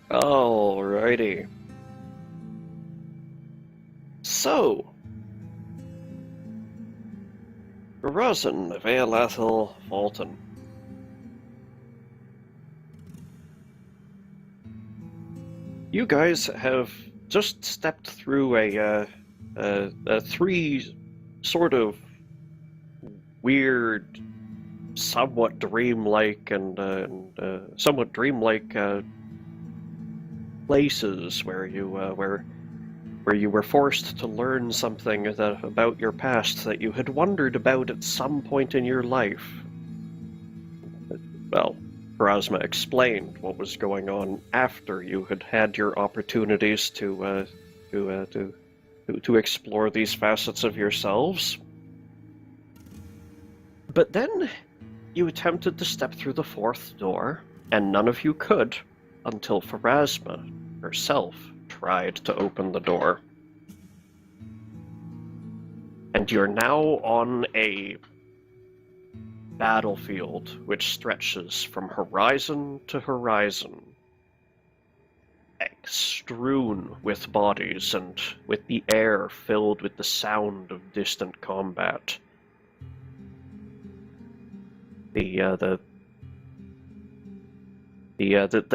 Alrighty. So, Rosin of Ealathel Fulton. You guys have just stepped through a three sort of weird, somewhat dreamlike somewhat dreamlike places where you were forced to learn something about your past that you had wondered about at some point in your life. Well, Pharasma explained what was going on after you had had your opportunities to explore these facets of yourselves. But then you attempted to step through the fourth door, and none of you could until Pharasma herself tried to open the door. And you're now on a battlefield which stretches from horizon to horizon, strewn with bodies and with the air filled with the sound of distant combat. The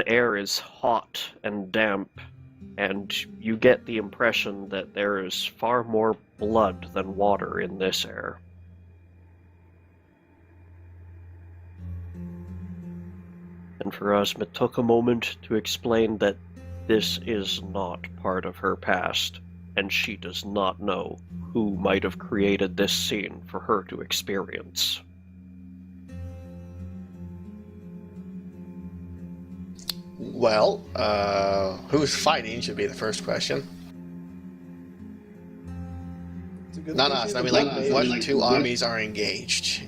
air is hot and damp, and you get the impression that there is far more blood than water in this air. And Pharasma took a moment to explain that this is not part of her past, and she does not know who might have created this scene for her to experience. Well, who's fighting should be the first question. Not us. I mean, like, what two armies are engaged?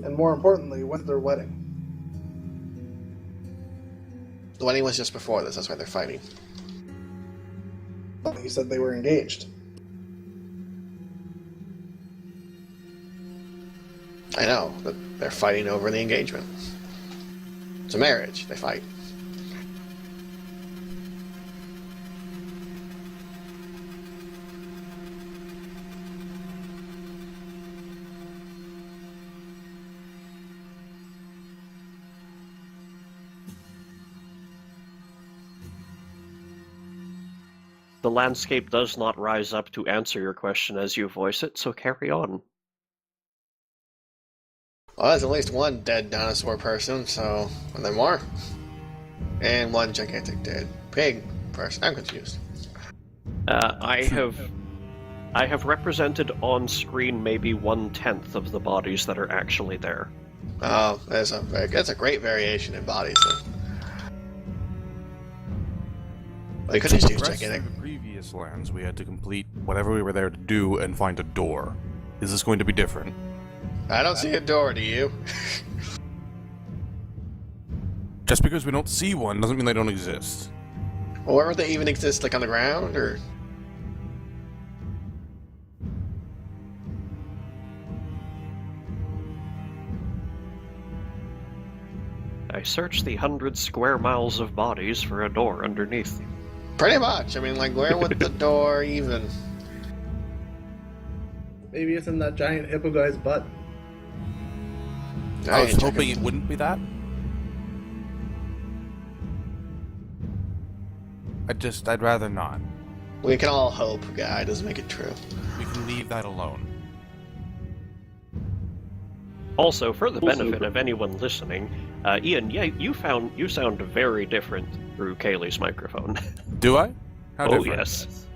And more importantly, when's their wedding? The wedding was just before this, that's why they're fighting. You said they were engaged. I know, but they're fighting over the engagement. It's a marriage, they fight. The landscape does not rise up to answer your question as you voice it, so carry on. Well, there's at least one dead dinosaur person, so are there more? And one gigantic dead pig person. I'm confused. I have represented on screen maybe 1/10 of the bodies that are actually there. Oh, that's a great variation in bodies. Then. They could just use gigantic. In the previous lands, we had to complete whatever we were there to do and find a door. Is this going to be different? I don't see a door, do you? Just because we don't see one doesn't mean they don't exist. Well, where would they even exist, like on the ground, or? I searched the 100 square miles of bodies for a door underneath. Pretty much. I mean, like, where would the door even? Maybe it's in that giant hippo guy's butt. I was hoping it wouldn't be that. I'd rather not. We can all hope, guy. Doesn't make it true. We can leave that alone. Also, for the benefit of anyone listening, Ian, yeah, you sound very different through Kaylee's microphone. Do I? How Oh, different? yes.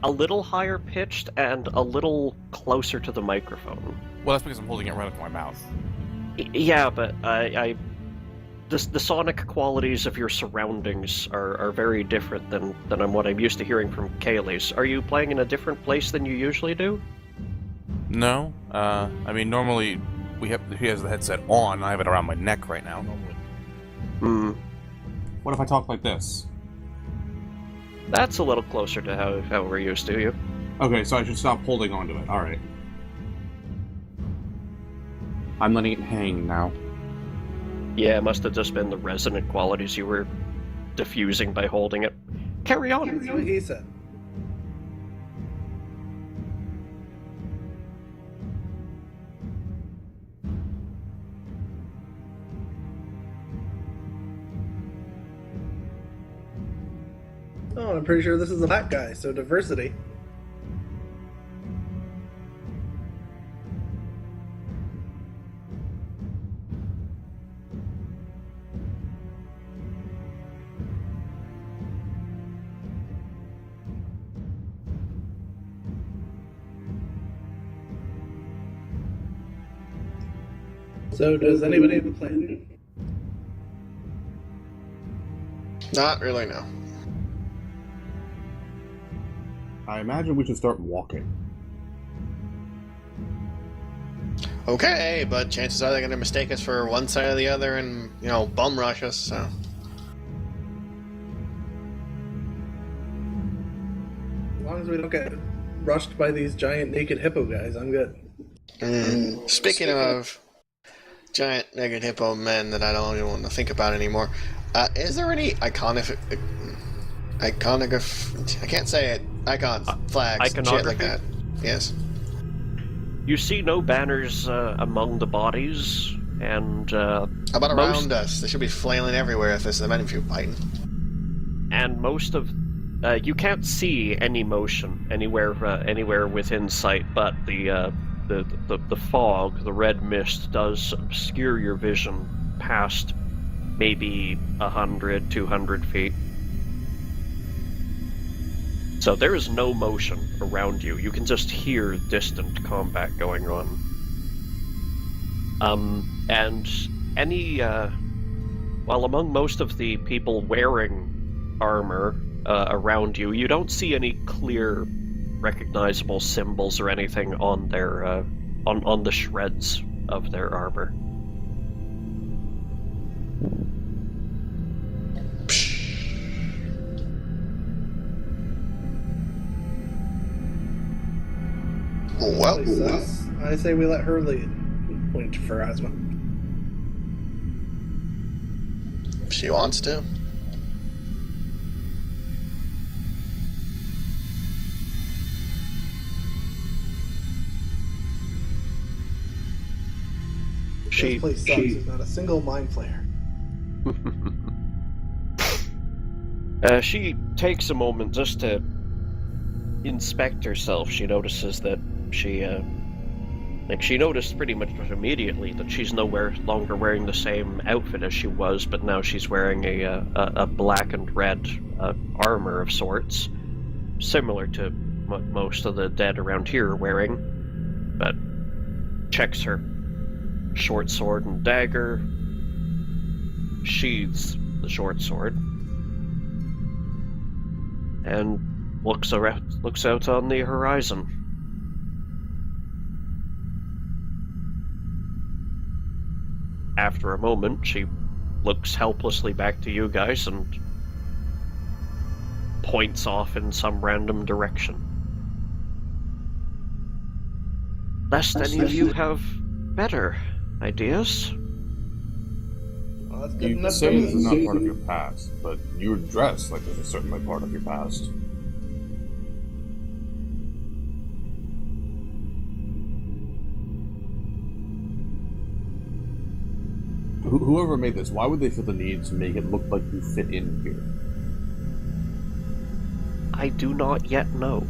A little higher pitched and a little closer to the microphone. Well, that's because I'm holding it right up to my mouth. Yeah, but the sonic qualities of your surroundings are very different than what I'm used to hearing from Kaylee's. Are you playing in a different place than you usually do? No. I mean, normally he has the headset on. I have it around my neck right now. Hmm. What if I talk like this? That's a little closer to how we're used to you. Okay, so I should stop holding onto it. Alright. I'm letting it hang now. Yeah, it must have just been the resonant qualities you were diffusing by holding it. Carry on. That's what he said. Oh, I'm pretty sure this is a black guy, so diversity. So, does anybody have a plan? Not really, no. I imagine we should start walking. Okay, but chances are they're going to mistake us for one side or the other and, you know, bum rush us, so... As long as we don't get rushed by these giant naked hippo guys, I'm good. Speaking of giant naked hippo men that I don't even want to think about anymore, is there any iconic... I can't say it. Icons, flags, shit like that. Yes. You see no banners among the bodies, and How about around us? They should be flailing everywhere if there's a men biting. And most of you can't see any motion anywhere within sight, but the fog, the red mist, does obscure your vision past maybe 100, 200 feet. So there is no motion around you. You can just hear distant combat going on. And any, while among most of the people wearing armor around you, you don't see any clear, recognizable symbols or anything on their, on the shreds of their armor. Well, I say we let her lead. Point to Pharasma. she wants to. This place sucks. There's not a single mind flayer. She takes a moment just to inspect herself. She notices that she noticed pretty much immediately that she's no longer wearing the same outfit as she was, but now she's wearing a black and red armor of sorts, similar to what most of the dead around here are wearing, but checks her short sword and dagger, sheathes the short sword, and looks out on the horizon. After a moment, she looks helplessly back to you guys and points off in some random direction. Lest any of you have better ideas? Well, that's good You enough say for this is me. not part of your past, but you're dressed like this is certainly part of your past. Whoever made this, why would they feel the need to make it look like you fit in here? I do not yet know.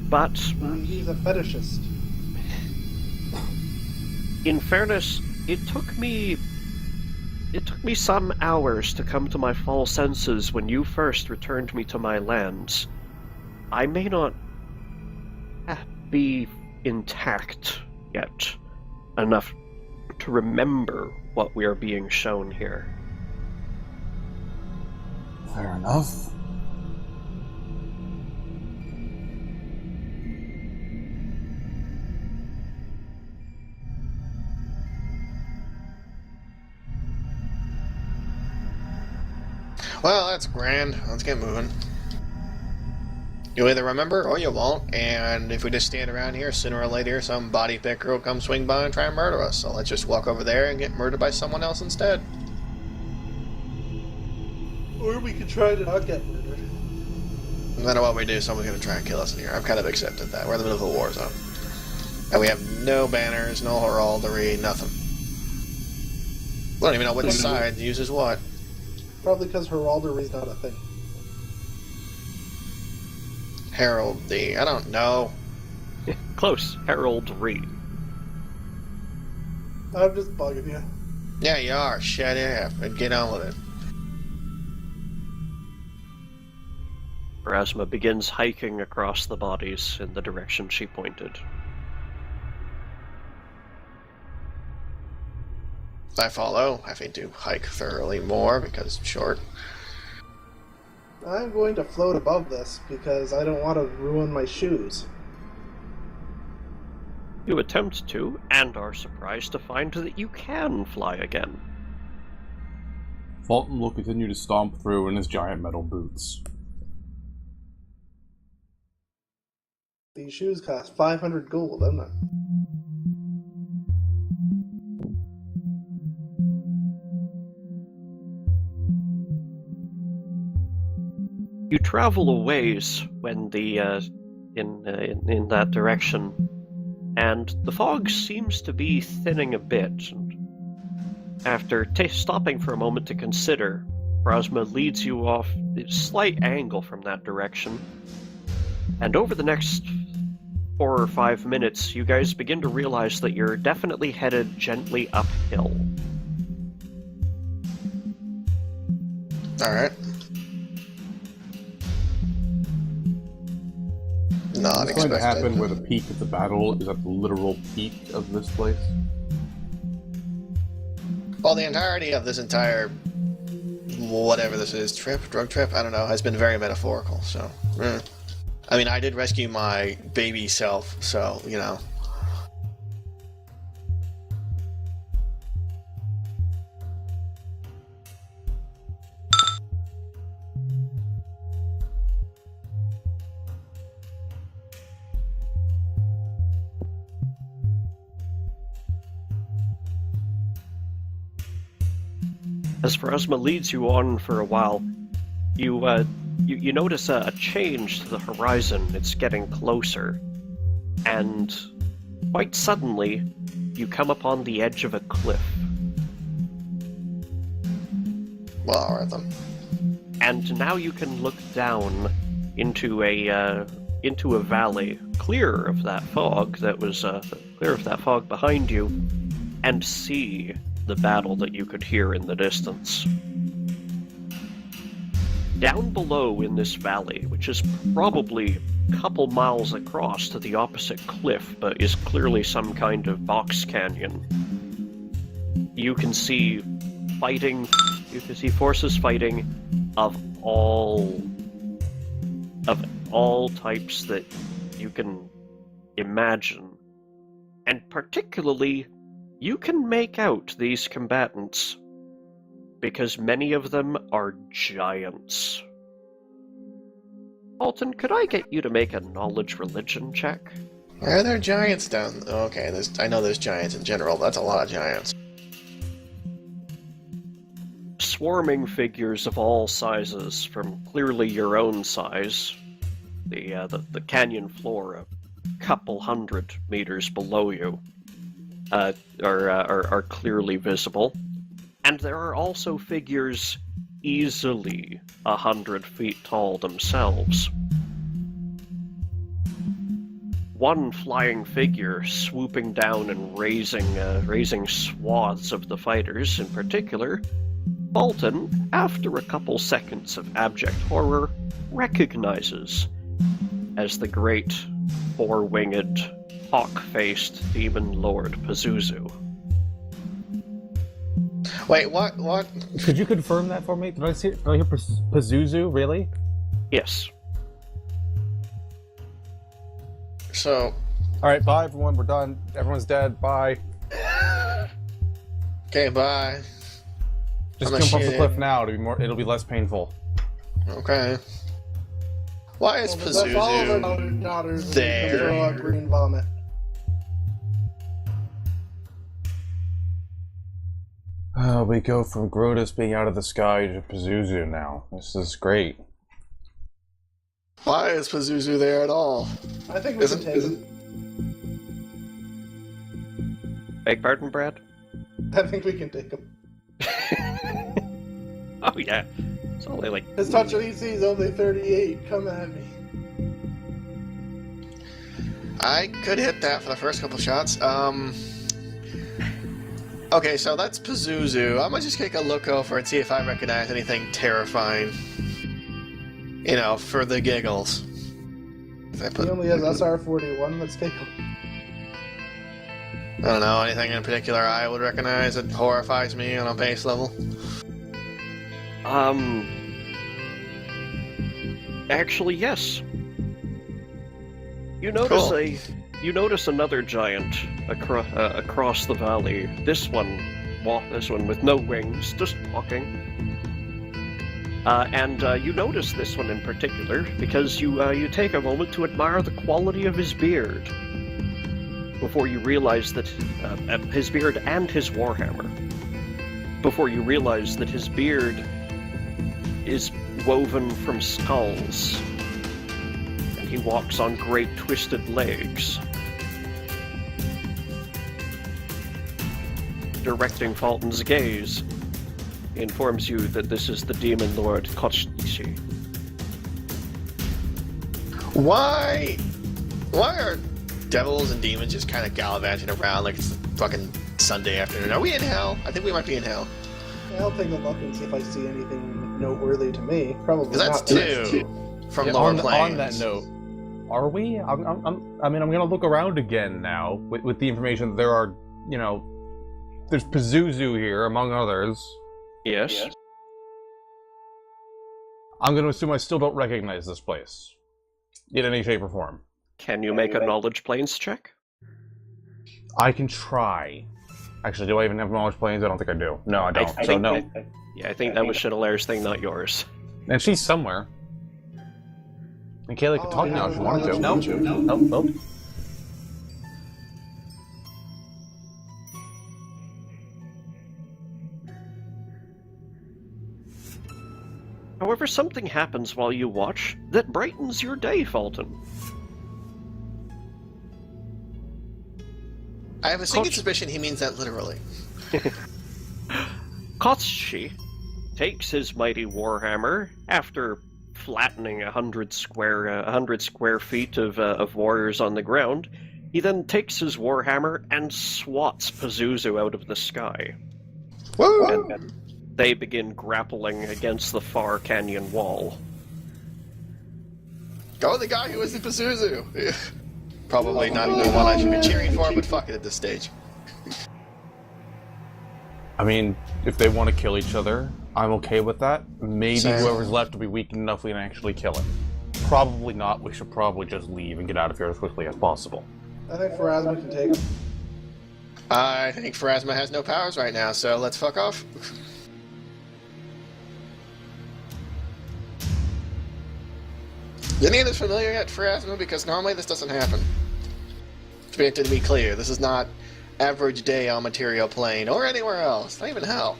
But He's a fetishist. in fairness, it took me some hours to come to my full senses when you first returned me to my lands. I may not be intact yet enough to remember what we are being shown here. Fair enough. Well, that's grand. Let's get moving. You'll either remember or you won't, and if we just stand around here, sooner or later some body picker will come swing by and try and murder us. So let's just walk over there and get murdered by someone else instead. Or we could try to not get murdered. No matter what we do, someone's going to try and kill us in here. I've kind of accepted that. We're in the middle of a war zone. And we have no banners, no heraldry, nothing. We don't even know which side uses what. Probably because heraldry is not a thing. Heraldry. I don't know. Close. Heraldry. I'm just bugging you. Yeah, you are. Shut up and get on with it. Pharasma begins hiking across the bodies in the direction she pointed. I follow, having to hike thoroughly more because I'm short. I'm going to float above this because I don't want to ruin my shoes. You attempt to, and are surprised to find that you can fly again. Fulton will continue to stomp through in his giant metal boots. These shoes cost 500 gold, I'm not. You travel a ways when in that direction, and the fog seems to be thinning a bit. And after stopping for a moment to consider, Pharasma leads you off a slight angle from that direction, and over the next 4 or 5 minutes, you guys begin to realize that you're definitely headed gently uphill. Alright. Not What's going to expected. happen where the peak of the battle is at the literal peak of this place? Well, the entirety of this entire whatever this is, drug trip, I don't know, has been very metaphorical, so. I mean, I did rescue my baby self, so, you know. As Pharasma leads you on for a while, you notice a change to the horizon. It's getting closer, and quite suddenly, you come upon the edge of a cliff. Well, alright then. And now you can look down into a valley, clear of that fog behind you, and see the battle that you could hear in the distance. Down below in this valley, which is probably a couple miles across to the opposite cliff, but is clearly some kind of box canyon, you can see forces fighting of all types that you can imagine. And particularly, you can make out these combatants, because many of them are giants. Alton, could I get you to make a knowledge religion check? Are there giants down? Okay, I know there's giants in general, but that's a lot of giants. Swarming figures of all sizes, from clearly your own size, the canyon floor a couple 100 meters below you, are clearly visible. And there are also figures easily 100 feet tall themselves. One flying figure swooping down and raising swaths of the fighters, in particular, Bolton, after a couple seconds of abject horror, recognizes as the great four-winged, hawk-faced demon lord Pazuzu. Wait, what? Could you confirm that for me? Did I hear Pazuzu, really? Yes. So... Alright, bye everyone, we're done. Everyone's dead, bye. Okay, bye. Just I'm jump off gonna the shoot cliff it. now. It'll be less painful. Okay. Why is Well, that's all of our Pazuzu daughters there? throw out green vomit. We go from Grotus being out of the sky to Pazuzu now. This is great. Why is Pazuzu there at all? I think we can take him. Beg pardon, Brad? I think we can take him. Oh yeah. It's only like His touch AC is only 38. Come at me. I could hit that for the first couple shots. Okay, so that's Pazuzu. I'm gonna just take a look over and see if I recognize anything terrifying. You know, for the giggles. He only has SR-41. Let's take him. I don't know, anything in particular I would recognize that horrifies me on a base level? Actually, yes. You notice Cool. you notice another giant across the valley. This one with no wings, just walking. And you notice this one in particular because you take a moment to admire the quality of his beard before you realize that his beard and his warhammer. Before you realize that his beard is woven from skulls, and he walks on great twisted legs. Directing Fulton's gaze, he informs you that this is the demon lord Kochishi. Why are devils and demons just kind of gallivanting around like it's fucking Sunday afternoon? Are we in hell? I think we might be in hell. I'll take a look and see if I see anything noteworthy to me. Probably Because that's not. two from lower on, planes. on that note, are we? I'm gonna look around again now with the information that there are, there's Pazuzu here among others. Yes? I'm gonna assume I still don't recognize this place in any shape or form. Can you make a knowledge planes check? I can try. Actually, do I even have knowledge planes? I don't think I do. No, I don't. I so think no. Yeah, I think that was Chanelaire's thing, not yours. And she's somewhere. And Kaylee could talk now if she wanted to. No. Nope. However, something happens while you watch that brightens your day, Fulton. I have a sneaking suspicion he means that literally. Kochishi takes his mighty warhammer after flattening 100 square feet of warriors on the ground. He then takes his warhammer and swats Pazuzu out of the sky. Woo! And they begin grappling against the far canyon wall. Go the guy who is in Pazuzu! Probably not the one I should be cheering for, but fuck it at this stage. I mean, if they want to kill each other, I'm okay with that. Maybe Same. whoever's left will be weak enough we can actually kill it. Probably not. We should probably just leave and get out of here as quickly as possible. I think Pharasma can take him. I think Pharasma has no powers right now, so let's fuck off. Is any of this familiar yet, Pharasma? Because normally this doesn't happen. To be clear, this is not average day on Material Plane or anywhere else. Not even hell.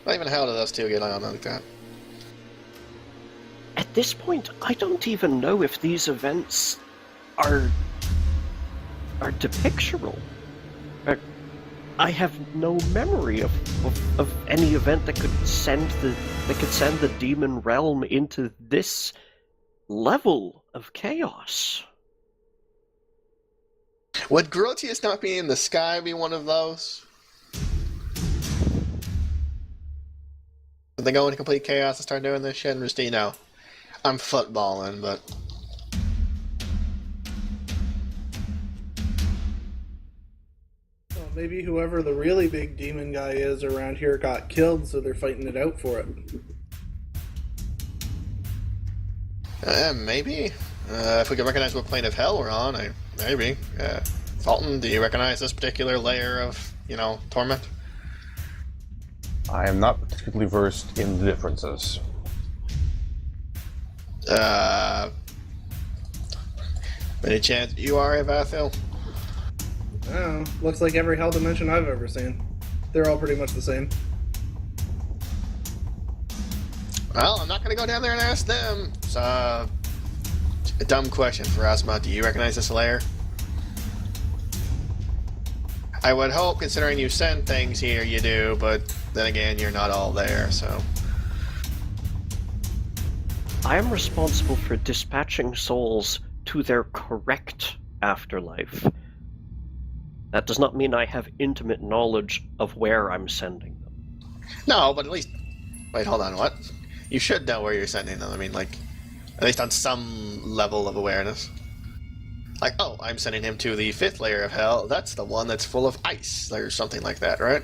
Not even hell do those two get on like that. At this point, I don't even know if these events are depictural. I have no memory of any event that could send the demon realm into this level of chaos. Would Grotius not be in the sky be one of those? Did they go into complete chaos and start doing this shit? And just, I'm footballing, but... Well, maybe whoever the really big demon guy is around here got killed, so they're fighting it out for it. Maybe. If we can recognize what plane of hell we're on, maybe. Fulton, do you recognize this particular layer of, torment? I am not particularly versed in the differences. Any chance you are a Vathil? Oh, looks like every hell dimension I've ever seen. They're all pretty much the same. Well, I'm not gonna go down there and ask them. It's a dumb question for Pharasma. Do you recognize this layer? I would hope, considering you send things here, you do, but then again, you're not all there, so... I am responsible for dispatching souls to their correct afterlife. That does not mean I have intimate knowledge of where I'm sending them. No, but at least... Wait, hold on, what? You should know where you're sending them. I mean, like, at least on some level of awareness. Like, oh, I'm sending him to the 5th layer of hell. That's the one that's full of ice, or something like that, right?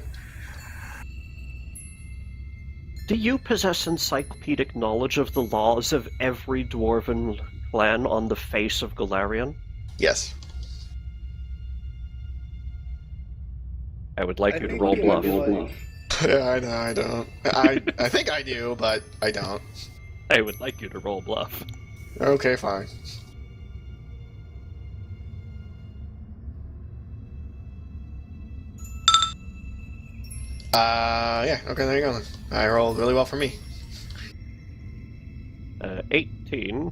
Do you possess encyclopedic knowledge of the laws of every dwarven clan on the face of Golarion? Yes. I would like you to roll bluff. Yeah, I know, I don't. I think I do, but I don't. I would like you to roll bluff. Okay, fine. Yeah, okay, there you go then. I rolled really well for me. 18.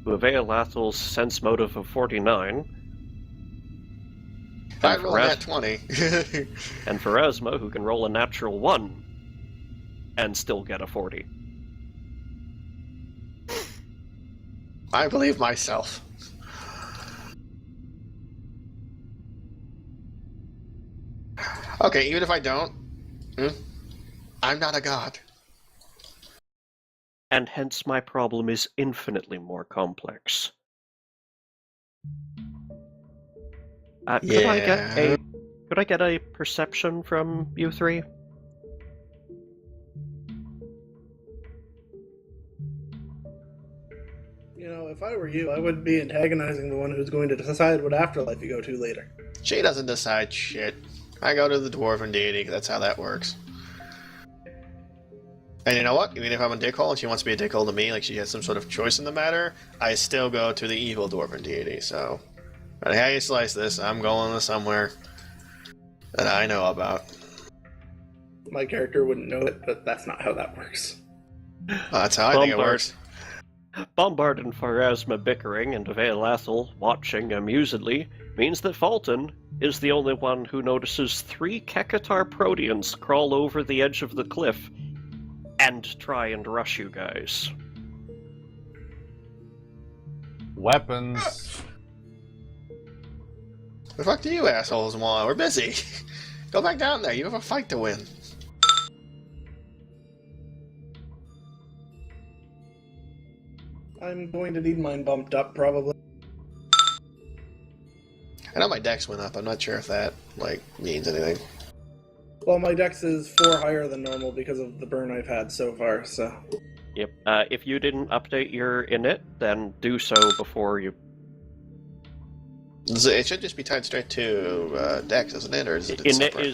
To avail Athel's sense motive of 49. I rolled that 20. And Pharasma, who can roll a natural 1 and still get a 40. I believe myself. Okay, even if I don't, I'm not a god. And hence my problem is infinitely more complex. Could I get a perception from you three? You know, if I were you, I would be antagonizing the one who's going to decide what afterlife you go to later. She doesn't decide shit. I go to the dwarven deity, that's how that works. And you know what? Even if I'm a dickhole and she wants to be a dickhole to me, like she has some sort of choice in the matter, I still go to the evil dwarven deity, so... No matter how you slice this, I'm going to somewhere that I know about. My character wouldn't know it, but that's not how that works. That's how I think it works. Bombard and Pharasma bickering and Veil watching amusedly means that Fulton is the only one who notices 3 Kekatar Proteans crawl over the edge of the cliff and try and rush you guys. Weapons. The fuck do you assholes want? We're busy. Go back down there. You have a fight to win. I'm going to need mine bumped up, probably. I know my dex went up. I'm not sure if that, like, means anything. Well, my dex is 4 higher than normal because of the burn I've had so far, so... Yep. If you didn't update your init, then do so before you... It should just be tied straight to dex, isn't it? Or is it separate?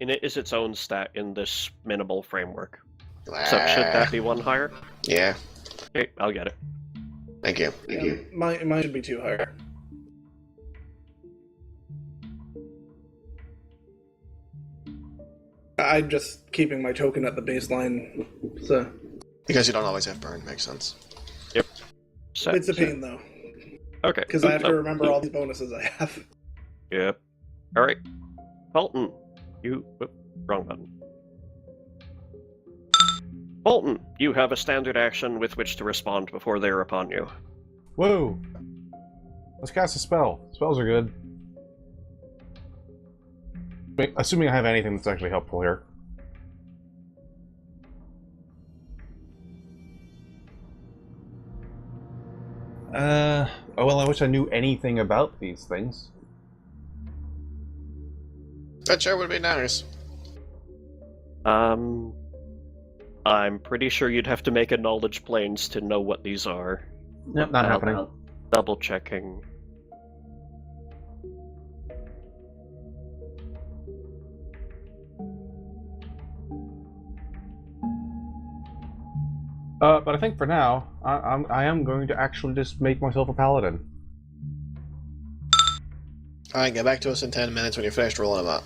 Init is its own stat in this minimal framework. Ah, So should that be 1 higher? Yeah. Okay, I'll get it. Thank you. Mine should be 2 higher. I'm just keeping my token at the baseline, so... Because you don't always have burn, makes sense. Yep. Set. It's a pain, though. Okay. Because I have to remember all these bonuses I have. Yep. Alright. Fulton, wrong button. Fulton, you have a standard action with which to respond before they're upon you. Whoa! Let's cast a spell. Spells are good. Wait, assuming I have anything that's actually helpful here. Oh well, I wish I knew anything about these things. That sure would be nice. I'm pretty sure you'd have to make a knowledge planes to know what these are. Yep, not happening. Double checking. But I think for now, I am going to actually just make myself a paladin. Alright, get back to us in 10 minutes when you're finished rolling them up.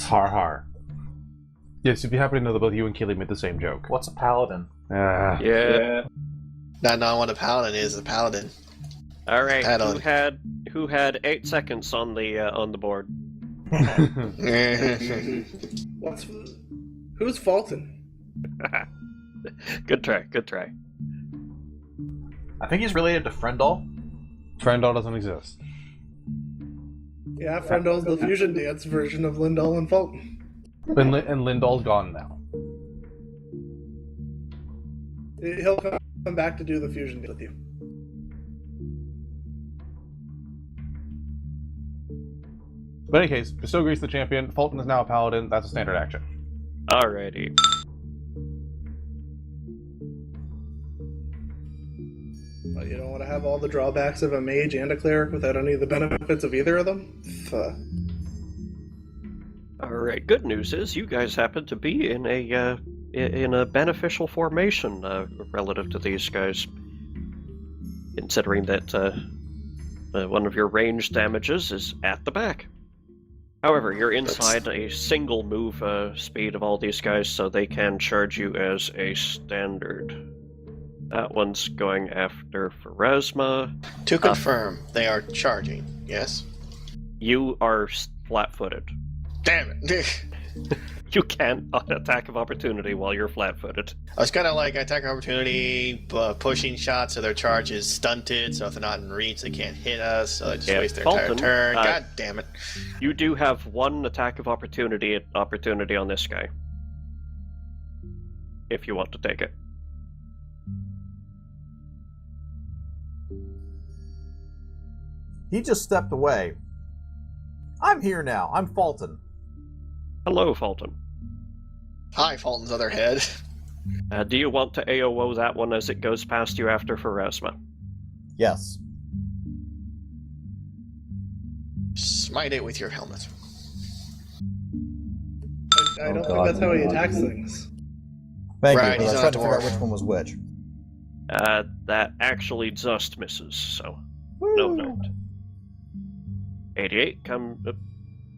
Har har. Yes, if you happen to know that both you and Keely made the same joke. What's a paladin? Yeah. Not knowing what a paladin is, a paladin. All right. Add-on. Who had 8 seconds on the board? Who's Fulton? Good try. Good try. I think he's related to Frendal. Frendal doesn't exist. Yeah, Frendal's the fusion dance version of Lindall and Fulton. And Lindall's gone now. He'll come back to do the fusion dance with you. But in any case, still Grease the champion. Fulton is now a paladin. That's a standard action. Alrighty. But you don't want to have all the drawbacks of a mage and a cleric without any of the benefits of either of them? Alright, good news is you guys happen to be in a beneficial formation relative to these guys. Considering that one of your ranged damages is at the back. However, you're inside a single move speed of all these guys, so they can charge you as a standard. That one's going after Pharasma. To confirm, they are charging, yes? You are flat-footed. Damn it! You can't attack of opportunity while you're flat-footed. I was kind of like attack opportunity, pushing shots, so their charge is stunted, so if they're not in reach, they can't hit us, so they just waste their entire Fulton, turn. God damn it. You do have one attack of opportunity on this guy. If you want to take it. He just stepped away. I'm here now. I'm Fulton. Hello, Fulton. Hi, Fulton's other head. Do you want to AOO that one as it goes past you after Pharasma? Yes. Smite it with your helmet. I don't think that's how he attacks things. Thank Right, you, he's because I not tried to a figure out dwarf. which one was which. That actually just misses, so no note. 88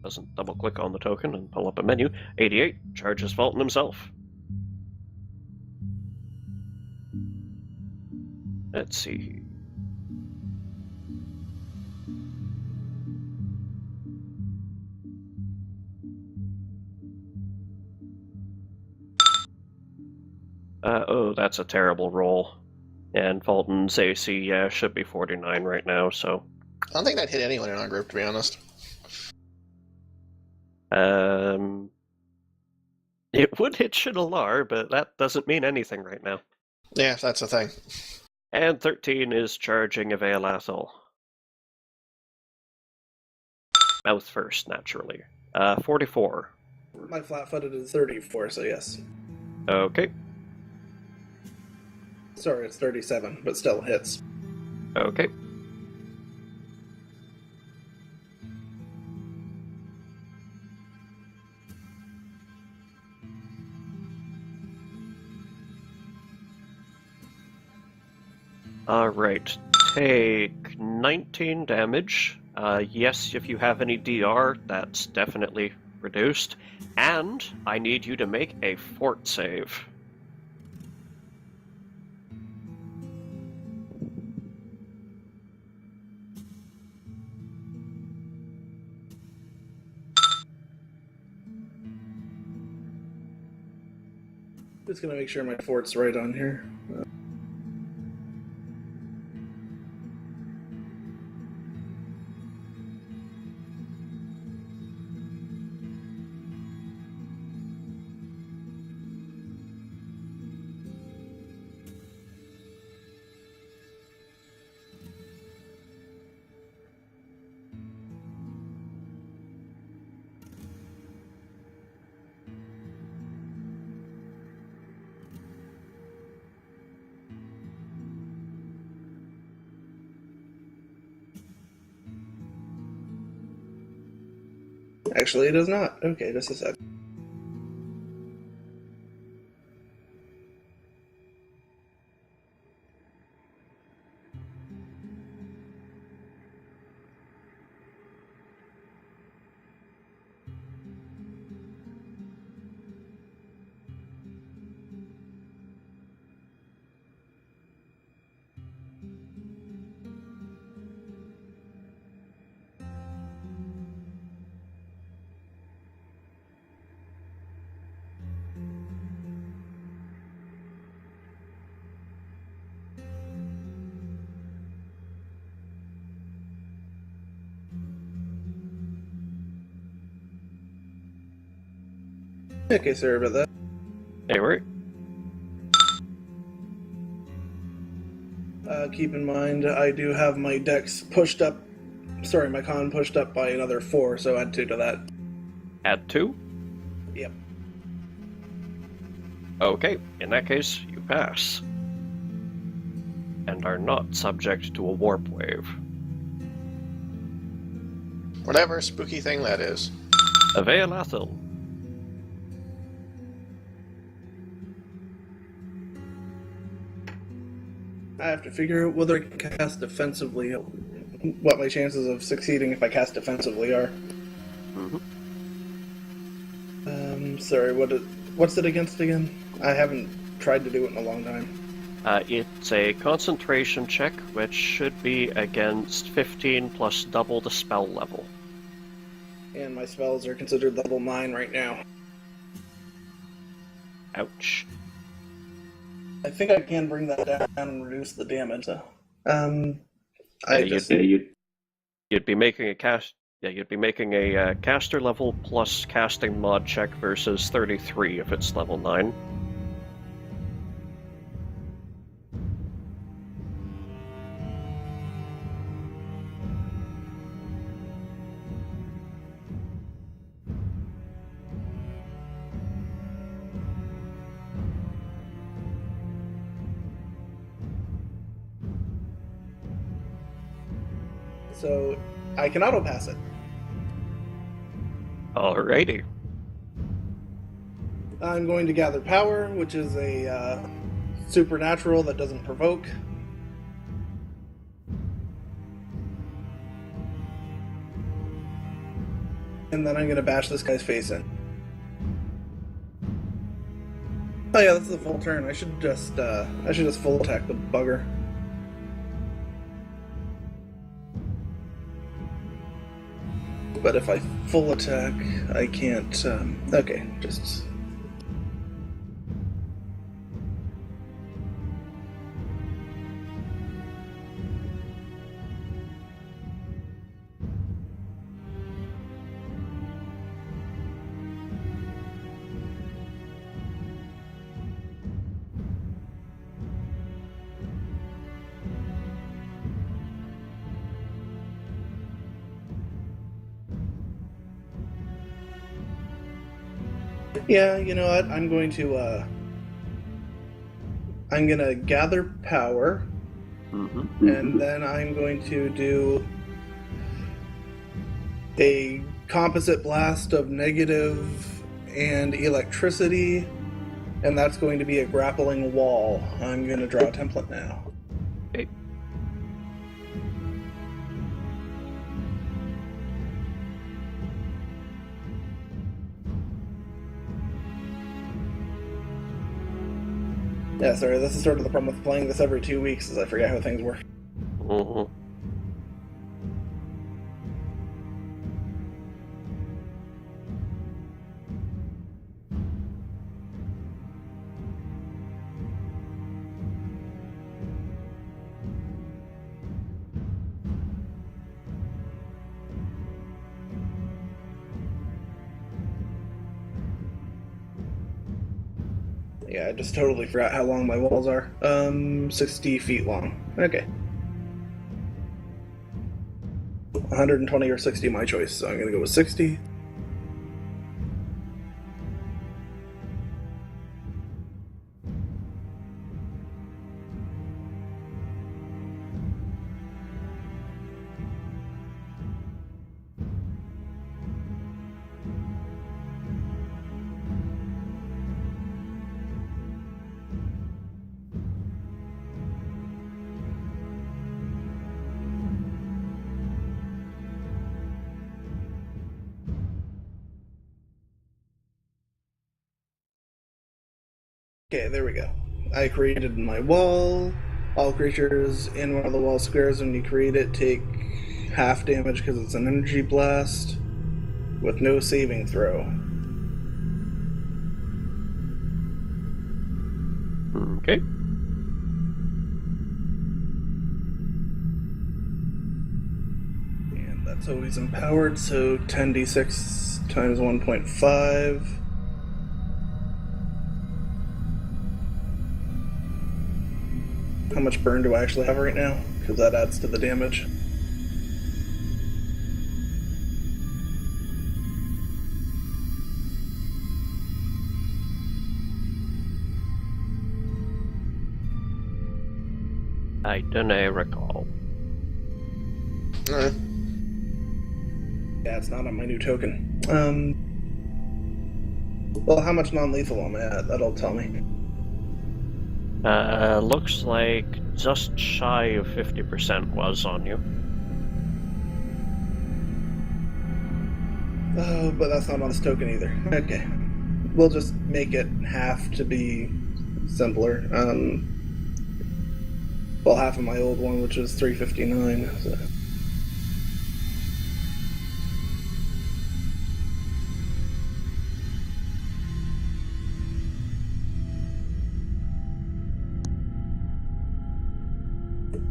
doesn't double click on the token and pull up a menu. 88 charges Fulton himself. Let's see. Oh, that's a terrible roll. And Fulton's AC, should be 49 right now, so... I don't think that hit anyone in our group, to be honest. It would hit Shinalar, but that doesn't mean anything right now. Yeah, that's the thing. And 13 is charging Availathal. Mouth first, naturally. 44. My flat-footed is 34, so yes. Okay. Sorry, it's 37, but still hits. Okay. Alright, take 19 damage. Yes, if you have any DR, that's definitely reduced. And I need you to make a fort save. Just gonna make sure my fort's right on here. Actually, it does not. Okay, just a sec. Okay, sorry about that. Anyway, Keep in mind, I do have my dex pushed up. Sorry, my con pushed up by another 4, so add 2 to that. add 2. Yep. Okay, in that case, you pass. And are not subject to a warp wave. Whatever spooky thing that is. Avea Lathil. I have to figure out whether I can cast defensively, what my chances of succeeding if I cast defensively are. Sorry, what's it against again? I haven't tried to do it in a long time. It's a concentration check, which should be against 15 plus double the spell level. And my spells are considered level 9 right now. Ouch. I think I can bring that down and reduce the damage. You'd be making a cast. Yeah, you'd be making a caster level plus casting mod check versus 33 if it's level 9. So I can auto pass it. Alrighty. I'm going to gather power, which is a supernatural that doesn't provoke. And then I'm going to bash this guy's face in. Oh yeah, that's the full turn. I should just full attack the bugger. But if I full attack, I can't. Okay, just. Yeah, you know what? I'm going to gather power, and then I'm going to do a composite blast of negative and electricity, and that's going to be a grappling wall. I'm going to draw a template now. Okay. Yeah, sorry, this is sort of the problem with playing this every 2 weeks, is I forget how things work. Yeah, I just totally forgot how long my walls are. 60 feet long. Okay. 120 or 60, my choice, so I'm gonna go with 60. Okay, there we go. I created my wall. All creatures in one of the wall squares when you create it take half damage because it's an energy blast with no saving throw. Okay. And that's always empowered, so 10d6 times 1.5. how much burn do I actually have right now? Because that adds to the damage. I don't recall. Alright. Yeah, it's not on my new token. Well, how much non-lethal am I at? That'll tell me. Looks like just shy of 50% was on you. Oh, but that's not on this token either. Okay. We'll just make it half to be simpler. Well, half of my old one, which was 359. So.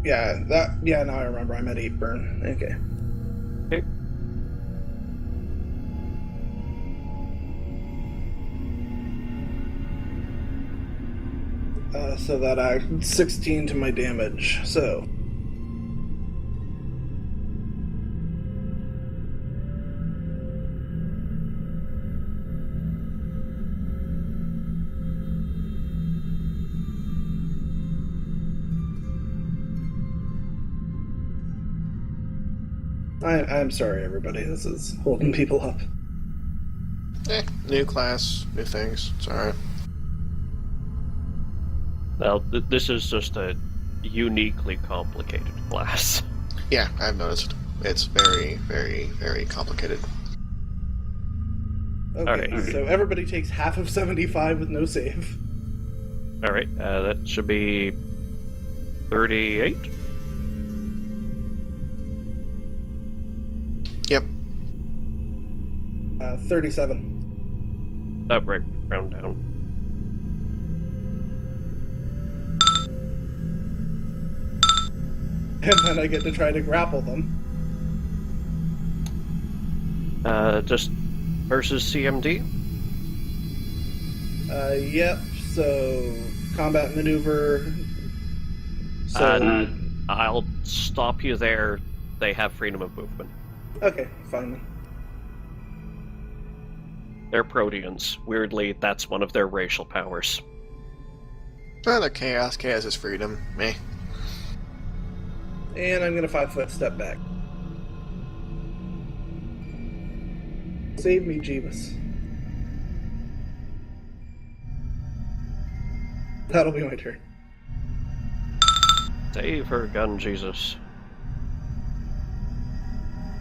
Yeah, now I remember. I'm at 8 burn. Okay. Okay. So that adds 16 to my damage. So. I'm sorry, everybody. This is holding people up. New class, new things. It's alright. Well, this is just a uniquely complicated class. Yeah, I've noticed. It's very, very, very complicated. Okay, Alright. so everybody takes half of 75 with no save. Alright, that should be 38? Yep. 37. Right, round down. And then I get to try to grapple them. Just versus CMD? Yep, so combat maneuver. So. I'll stop you there. They have freedom of movement. Okay, fine then. They're Proteans. Weirdly, that's one of their racial powers. Well, they're chaos. Chaos is freedom. Meh. And I'm gonna 5-foot step back. Save me, Jeebus. That'll be my turn. Save her gun, Jesus.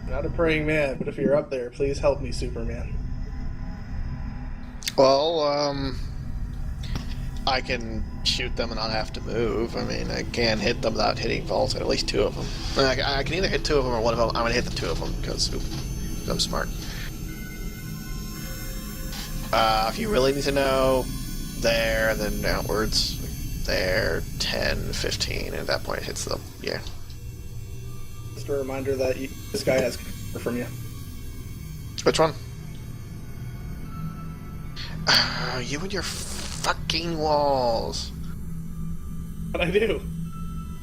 Not a praying man, but if you're up there, please help me, Superman. Well, I can shoot them and not have to move. I mean, I can hit them without hitting vaults, at least 2 of them. I can either hit 2 of them or 1 of them. I'm going to hit the 2 of them because I'm smart. If you really need to know, there and then outwards. There, 10, 15, and at that point it hits them. Yeah. Just a reminder that this guy has cover from you. Which one? You and your fucking walls. But I do.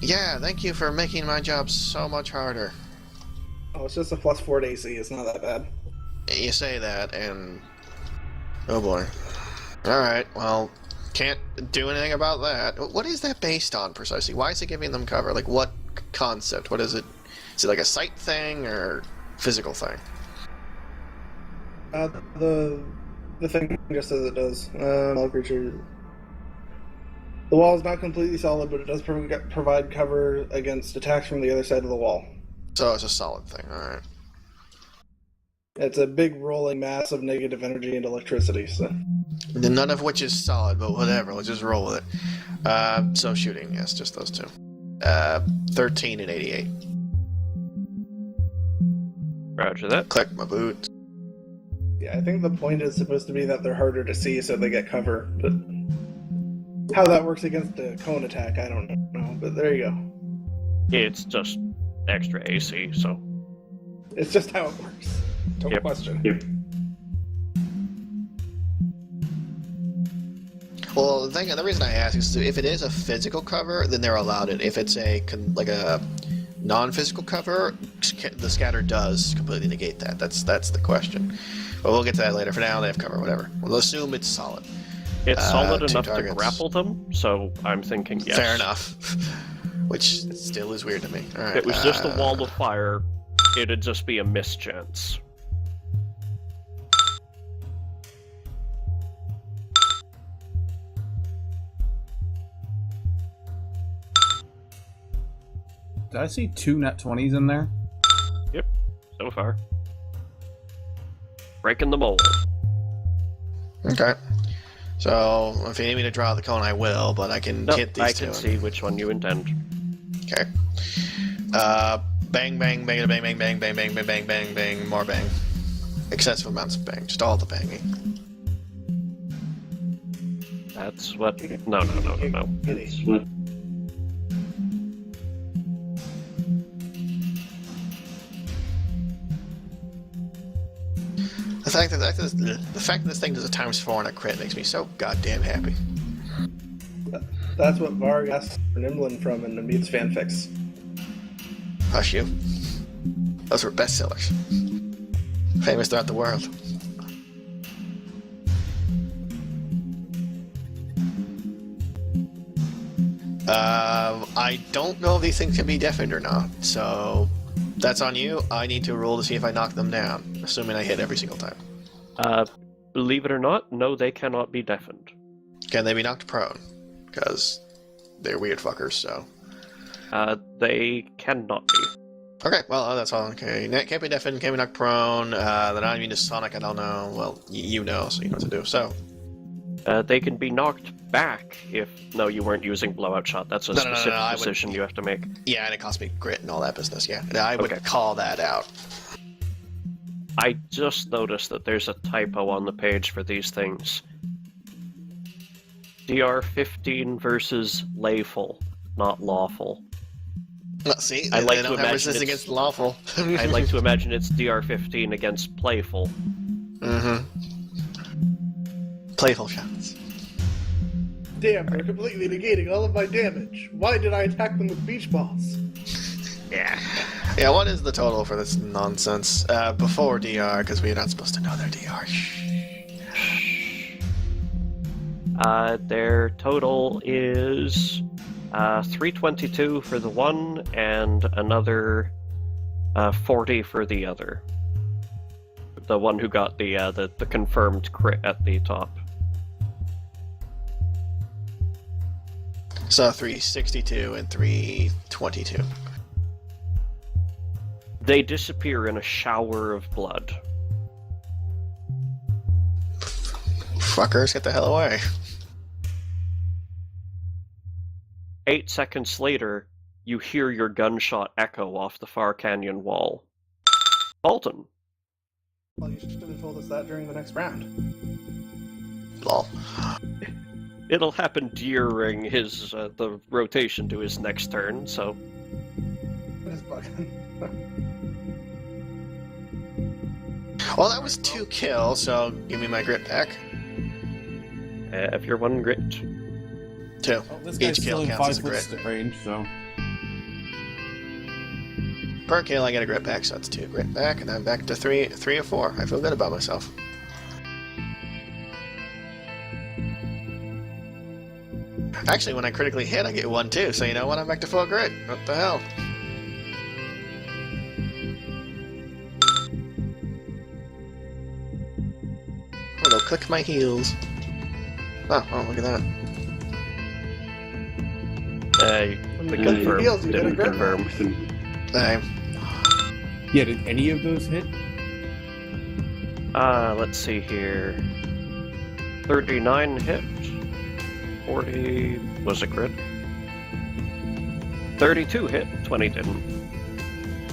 Yeah, thank you for making my job so much harder. Oh, it's just a +4 to AC. It's not that bad. You say that, and... oh boy. Alright, well, can't do anything about that. What is that based on, precisely? Why is it giving them cover? Like, what concept? What is it? Is it like a sight thing, or physical thing? The thing just as it does. All creature. The wall is not completely solid, but it does provide cover against attacks from the other side of the wall. So it's a solid thing, alright. It's a big rolling mass of negative energy and electricity, so... None of which is solid, but whatever, let's just roll with it. So shooting, yes, just those 2. 13 and 88. Roger that. Click my boots. Yeah, I think the point is supposed to be that they're harder to see, so they get cover, but... how that works against a cone attack, I don't know, but there you go. It's just extra AC, so... It's just how it works. Don't question. Yep. Well, the reason I ask is if it is a physical cover, then they're allowed it. If it's a non-physical cover, the scatter does completely negate that. That's the question. But we'll get to that later. For now, they have cover, whatever. We'll assume it's solid. It's solid enough targets. to grapple them, so I'm thinking yes. Fair enough. Which still is weird to me. All right, If it was just a wall of fire, it'd just be a mischance. Did I see 2 nat 20s in there? Yep, so far. Breaking the mold. Okay. So, if you need me to draw the cone, I will, but I can hit these two. I can see which one you intend. Okay. Bang, bang, bang, bang, bang, bang, bang, bang, bang, bang, bang, bang, more bang. Excessive amounts of bang. Just all the banging. That's what... No. That's what... The fact that this thing does a ×4 on a crit makes me so goddamn happy. That's what Varg asked for Nimblin from in the Meets fanfics. Hush you. Those were bestsellers. Famous throughout the world. I don't know if these things can be deafened or not, so that's on you. I need to roll to see if I knock them down, assuming I hit every single time. Believe it or not, no, they cannot be deafened. Can they be knocked prone? Because they're weird fuckers, so... They cannot be. Okay, well, that's all. Okay, can't be deafened, can't be knocked prone. The non-immune to Sonic, I don't know. Well, you know, so you know what to do. So... they can be knocked back if... No, you weren't using Blowout Shot. That's a specific decision you have to make. Yeah, and it costs me grit and all that business, yeah. I would call that out. I just noticed that there's a typo on the page for these things. DR15 versus layful, not lawful. Well, see, I like they don't have resist against lawful. I like to imagine it's DR15 against playful. Mm-hmm. Playful shots. Damn, they're completely negating all of my damage. Why did I attack them with beach balls? Yeah. Yeah, what is the total for this nonsense? Before DR, because we're not supposed to know their DR. Their total is 322 for the one and another 40 for the other. The one who got the confirmed crit at the top. So 362 and 322. They disappear in a shower of blood. Fuckers, get the hell away. 8 seconds later, you hear your gunshot echo off the far canyon wall. Bolton. Well, you should have told us that during the next round. Lol. It'll happen during his the rotation to his next turn, so... Just bugging. Well, that was 2 kills, so give me my grit back. If you're 1 grit. 2. Well, this guy's Each still kill in counts as a 5 grit. foot range, so... Per kill, I get a grit back, so that's 2 grit back, and I'm back to 3 or 4. I feel good about myself. Actually, when I critically hit, I get 1 too, so you know what? I'm back to full grit. What the hell? I'm gonna go click my heels. Oh, look at that. When you click your heels, you get a Didn't grit confirm. Yeah, did any of those hit? Let's see here. 39 hit. 40 was a crit. 32 hit. 20 didn't.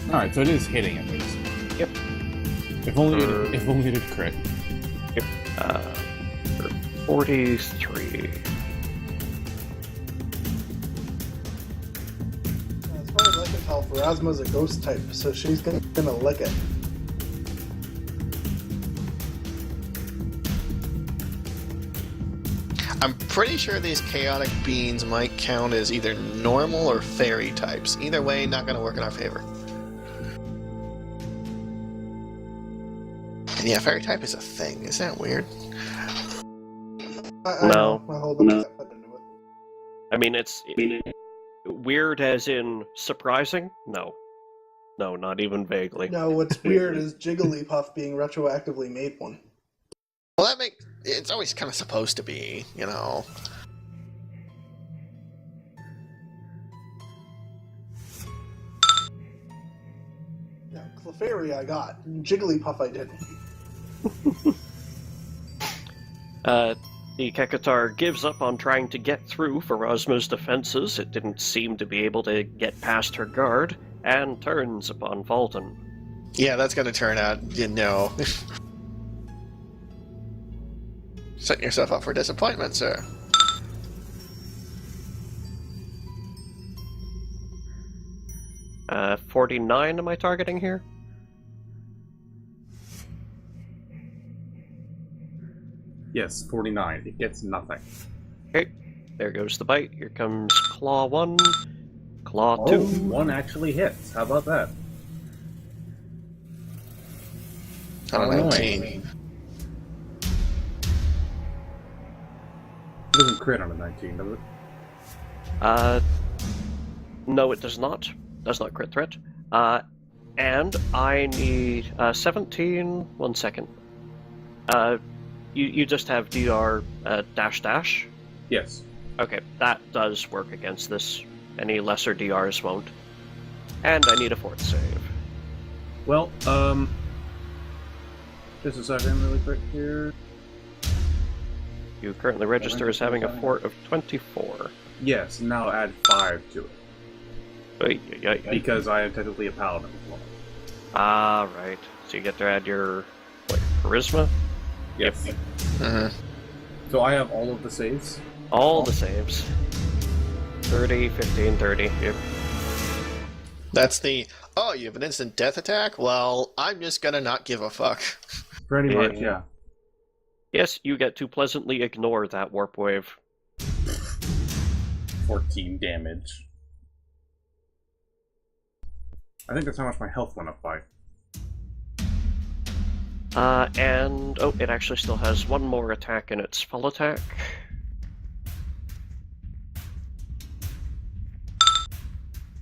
Alright, so it is hitting at least. Yep. If only it had crit. Yep. 43. As far as I can tell, Pharasma's a ghost type, so she's gonna lick it. I'm pretty sure these chaotic beings might count as either normal or fairy types. Either way, not going to work in our favor. And yeah, fairy type is a thing. Isn't that weird? I No. know. My whole life I put into it. I mean, it's weird as in surprising? No. No, not even vaguely. No, what's weird is Jigglypuff being retroactively made one. Well, that makes... It's always kind of supposed to be, you know. Yeah, Clefairy I got. Jigglypuff I didn't. The Kekatar gives up on trying to get through Pharasma's defenses. It didn't seem to be able to get past her guard, and turns upon Fulton. Yeah, that's going to turn out, you know. Setting yourself up for disappointment, sir. Uh, 49 am I targeting here? Yes, 49. It gets nothing. Okay, there goes the bite. Here comes Claw 1, Claw Oh, 2. one actually hits. How about that? On a Annoying. 19. It doesn't crit on a 19, does it? No, it does not. Does not crit threat. And I need 17. 1 second. You just have DR dash dash. Yes. Okay, that does work against this. Any lesser DRs won't. And I need a 4th save. Well, just a second, really quick here. You currently register as having a fort of 24. Yes, now add 5 to it. Oy, oy, oy, oy. Because I am technically a paladin as well. Ah, right. So you get to add your charisma? Yes. Mhm. So I have all of the saves. All the saves. 30, 15, 30. Yep. That's the, oh, you have an instant death attack? Well, I'm just gonna not give a fuck. Pretty Yeah. much, yeah. Yes, you get to pleasantly ignore that warp wave. 14 damage. I think that's how much my health went up by. And oh, it actually still has one more attack in its full attack.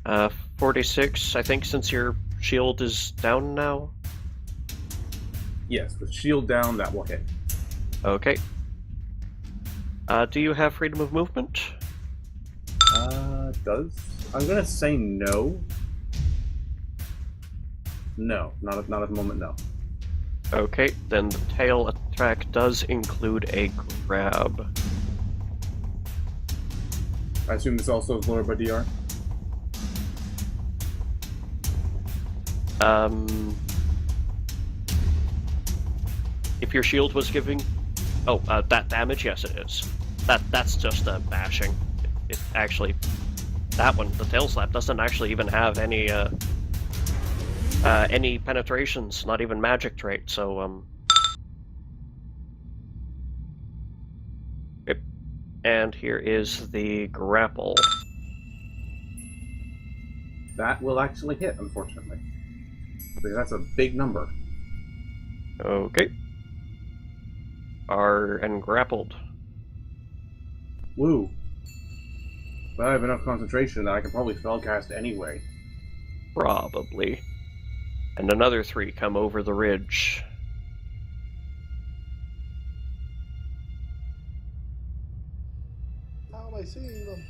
Uh, 46, I think, since your shield is down now. Yes, with shield down, that will hit. Okay. Do you have freedom of movement? Does? I'm gonna say no. No, not at the moment, no. Okay, then the tail attack does include a grab. I assume this also is lowered by DR? If your shield was giving... Oh, that damage? Yes, it is. That's just a bashing. It actually... That one, the tail slap, doesn't actually even have any penetrations, not even magic trait, so, Yep. And here is the grapple. That will actually hit, unfortunately. Because that's a big number. Okay. Are and grappled. Woo. But I have enough concentration that I can probably spellcast anyway. Probably. And another 3 come over the ridge. How am I seeing them?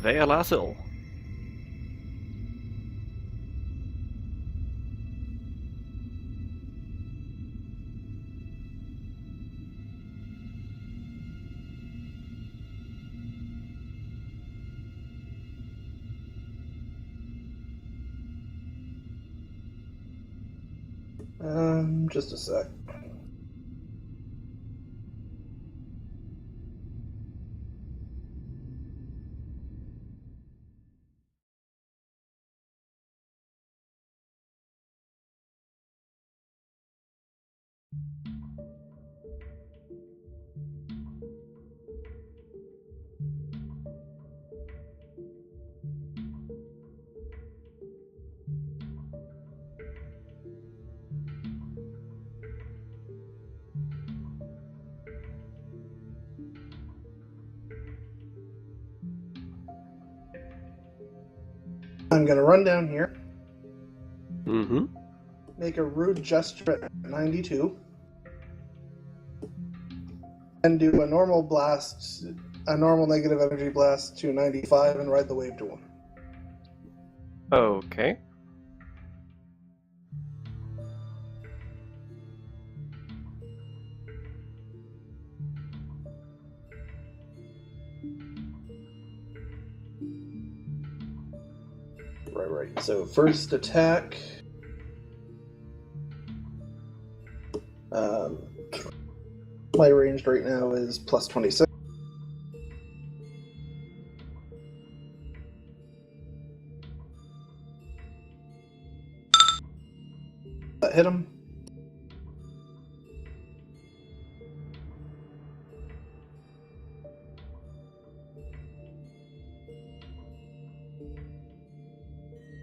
Vealathil. Just a sec. I'm going to run down here, Mm-hmm. make a rude gesture at 92, and do a normal blast, a normal negative energy blast to 95 and ride the wave to 1. Okay. Right. So first attack. My ranged right now is plus 26. That hit him.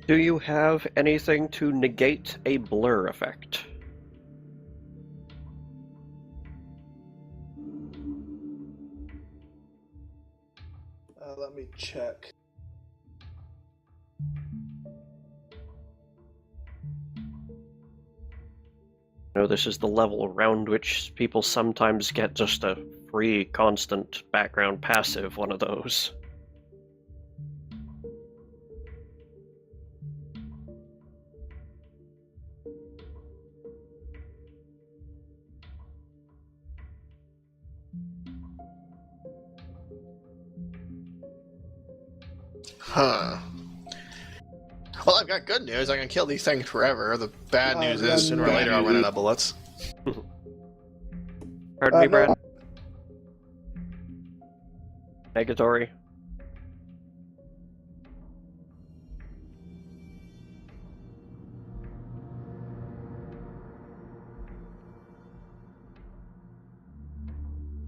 Do you have anything to negate a blur effect? Let me check. This is the level around which people sometimes get just a free, constant background passive, one of those. Huh. Well, I've got good news. I can kill these things forever. The bad news is sooner or later I'll run out of bullets. Pardon me, Brad? No. Negatory?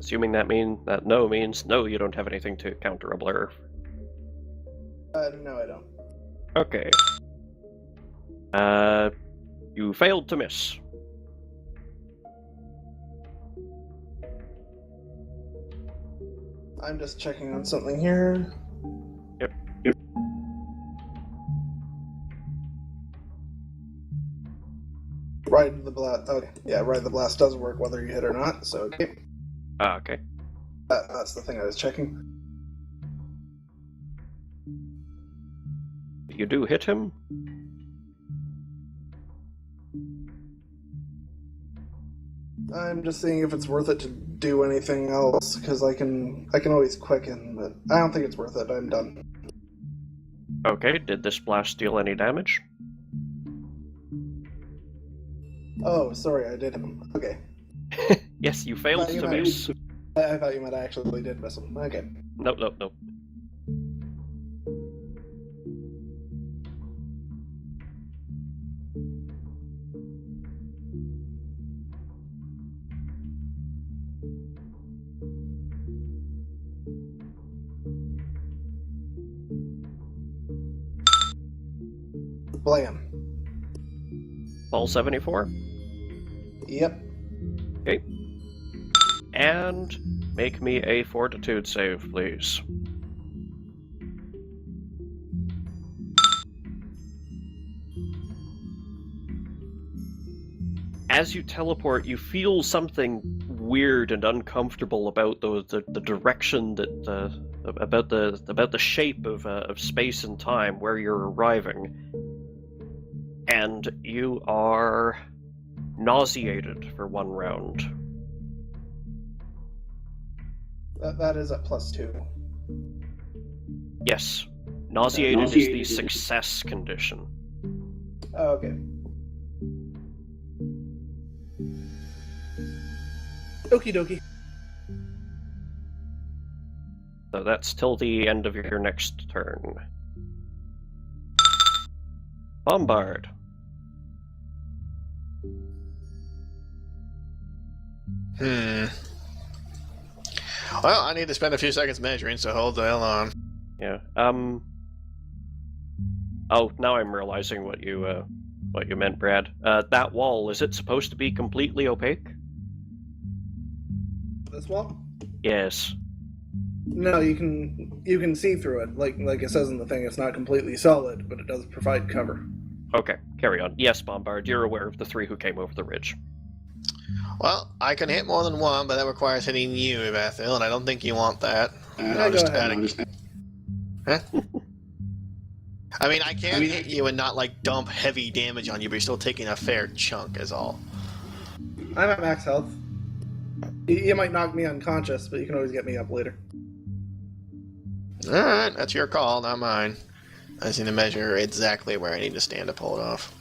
Assuming that no means no, you don't have anything to counter a blur. No, I don't. Okay. You failed to miss. I'm just checking on something here. Yep. Ride the blast. Okay, yeah, ride the blast does work whether you hit or not. So okay, Okay. that's the thing I was checking. You do hit him. I'm just seeing if it's worth it to do anything else because I can always quicken, but I don't think it's worth it. I'm done. Okay, did this blast deal any damage? Oh, sorry, I did him. Okay, Yes, you failed to miss. I thought you meant I actually did miss him. Okay. Nope. Blam. Ball 74. Yep. Okay. And make me a fortitude save, please. As you teleport, you feel something weird and uncomfortable about the direction that about the shape of space and time where you're arriving, and you are nauseated for 1 round. That is at +2. Yes, nauseated is the success condition. Oh, okay. Okie dokie. So that's till the end of your next turn. Bombard. Well, I need to spend a few seconds measuring, so hold the hell on. Yeah. Oh, now I'm realizing what you meant, Brad. That wall, is it supposed to be completely opaque? This wall? Yes. No, you can see through it. Like it says in the thing, it's not completely solid, but it does provide cover. Okay, carry on. Yes, Bombard, you're aware of the 3 who came over the ridge. Well, I can hit more than one, but that requires hitting you, Evathil, and I don't think you want that. Yeah, go ahead. Huh? I mean, I can hit you and not, like, dump heavy damage on you, but you're still taking a fair chunk, is all. I'm at max health. You might knock me unconscious, but you can always get me up later. Alright, that's your call, not mine. I just need to measure exactly where I need to stand to pull it off.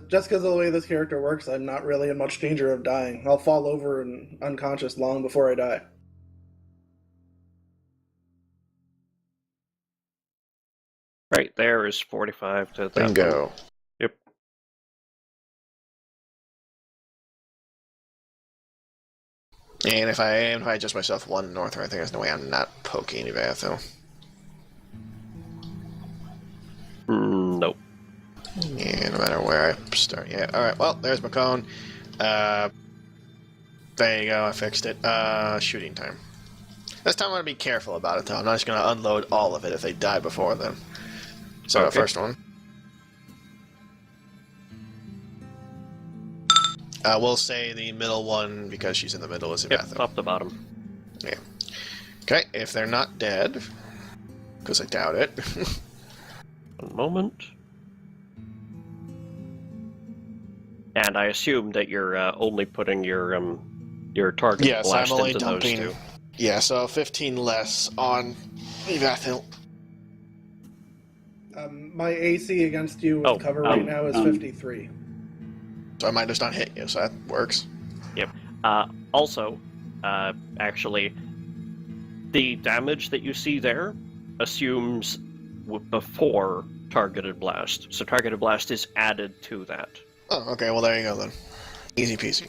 Just because of the way this character works, I'm not really in much danger of dying. I'll fall over and unconscious long before I die. Right there is 45 to that. Bingo. Yep. And if I adjust myself one north, I think there's no way I'm not poking Evathil. Nope. Yeah, no matter where I start. Yeah, alright, well, there's my cone. There you go, I fixed it. Shooting time. This time I'm going to be careful about it, though. I'm not just going to unload all of it if they die before then. So, Okay. First one. We'll say the middle one, because she's in the middle, is Yep, Evathil. top to bottom. Yeah. Okay, if they're not dead, because I doubt it. One moment. And I assume that you're only putting your target Yes, blast I'm only into dumping. those 2. Yeah, so 15 less on Evathil. My AC against you with cover right now is 53. So I might just not hit you, so that works. Yep. Also, actually, the damage that you see there assumes before targeted blast. So targeted blast is added to that. Oh, okay, well there you go then. Easy peasy.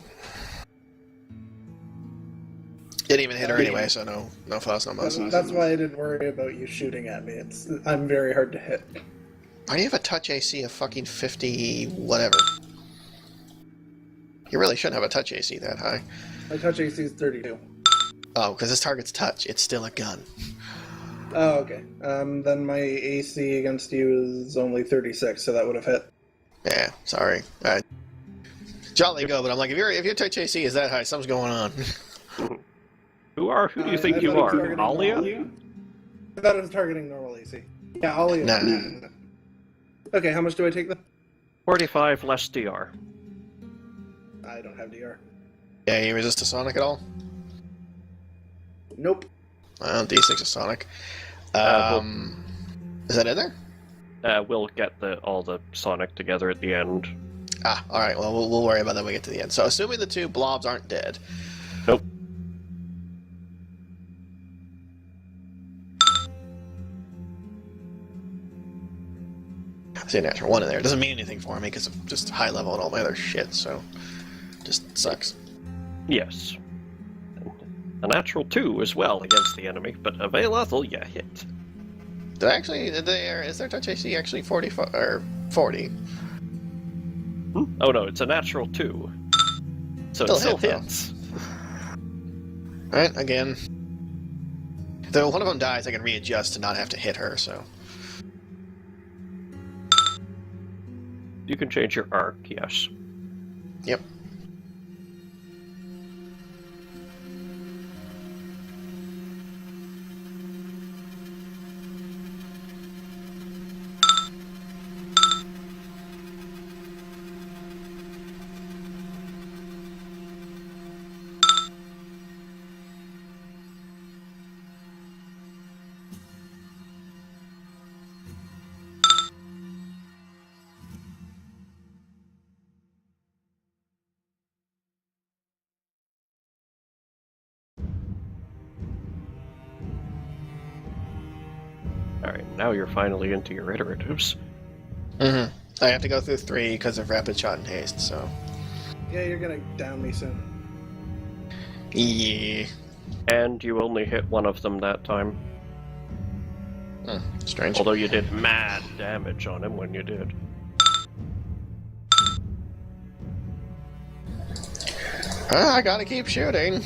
Didn't even hit her anyway, so no fuss, no muss. That's why I didn't worry about you shooting at me. I'm very hard to hit. Why do you have a touch AC of fucking 50 whatever? You really shouldn't have a touch AC that high. My touch AC is 32. Oh, because this target's touch. It's still a gun. Oh, okay. Then my AC against you is only 36, so that would have hit. Yeah, sorry. Jolly go, but I'm like, if your touch AC is that high, something's going on. Who do you think I you thought it was are? targeting Alia? normal. I thought it was targeting normal AC. Yeah, Alia. Nah. Okay, how much do I take then? 45 less DR. I don't have DR. Yeah, you resist a sonic at all? Nope. Well, D6 is sonic. Is that in there? We'll get all the sonic together at the end. Ah, alright, well, we'll worry about that when we get to the end. So, assuming the 2 blobs aren't dead. Nope. I see a natural 1 in there. It doesn't mean anything for me because I'm just high level and all my other shit, so just sucks. Yes. A natural 2 as well against the enemy, but a Veilethal, you hit. Is their touch AC actually 40? Oh no, it's a natural 2. So Still it still hit, though. hits. Alright, again. Though one of them dies, I can readjust to not have to hit her, so. You can change your arc, yes. Yep. Alright, now you're finally into your iteratives. Mm-hmm. I have to go through 3 because of rapid shot and haste, so. Yeah, you're gonna down me soon. Yeah. And you only hit one of them that time. Strange. Although you did mad damage on him when you did. I gotta keep shooting.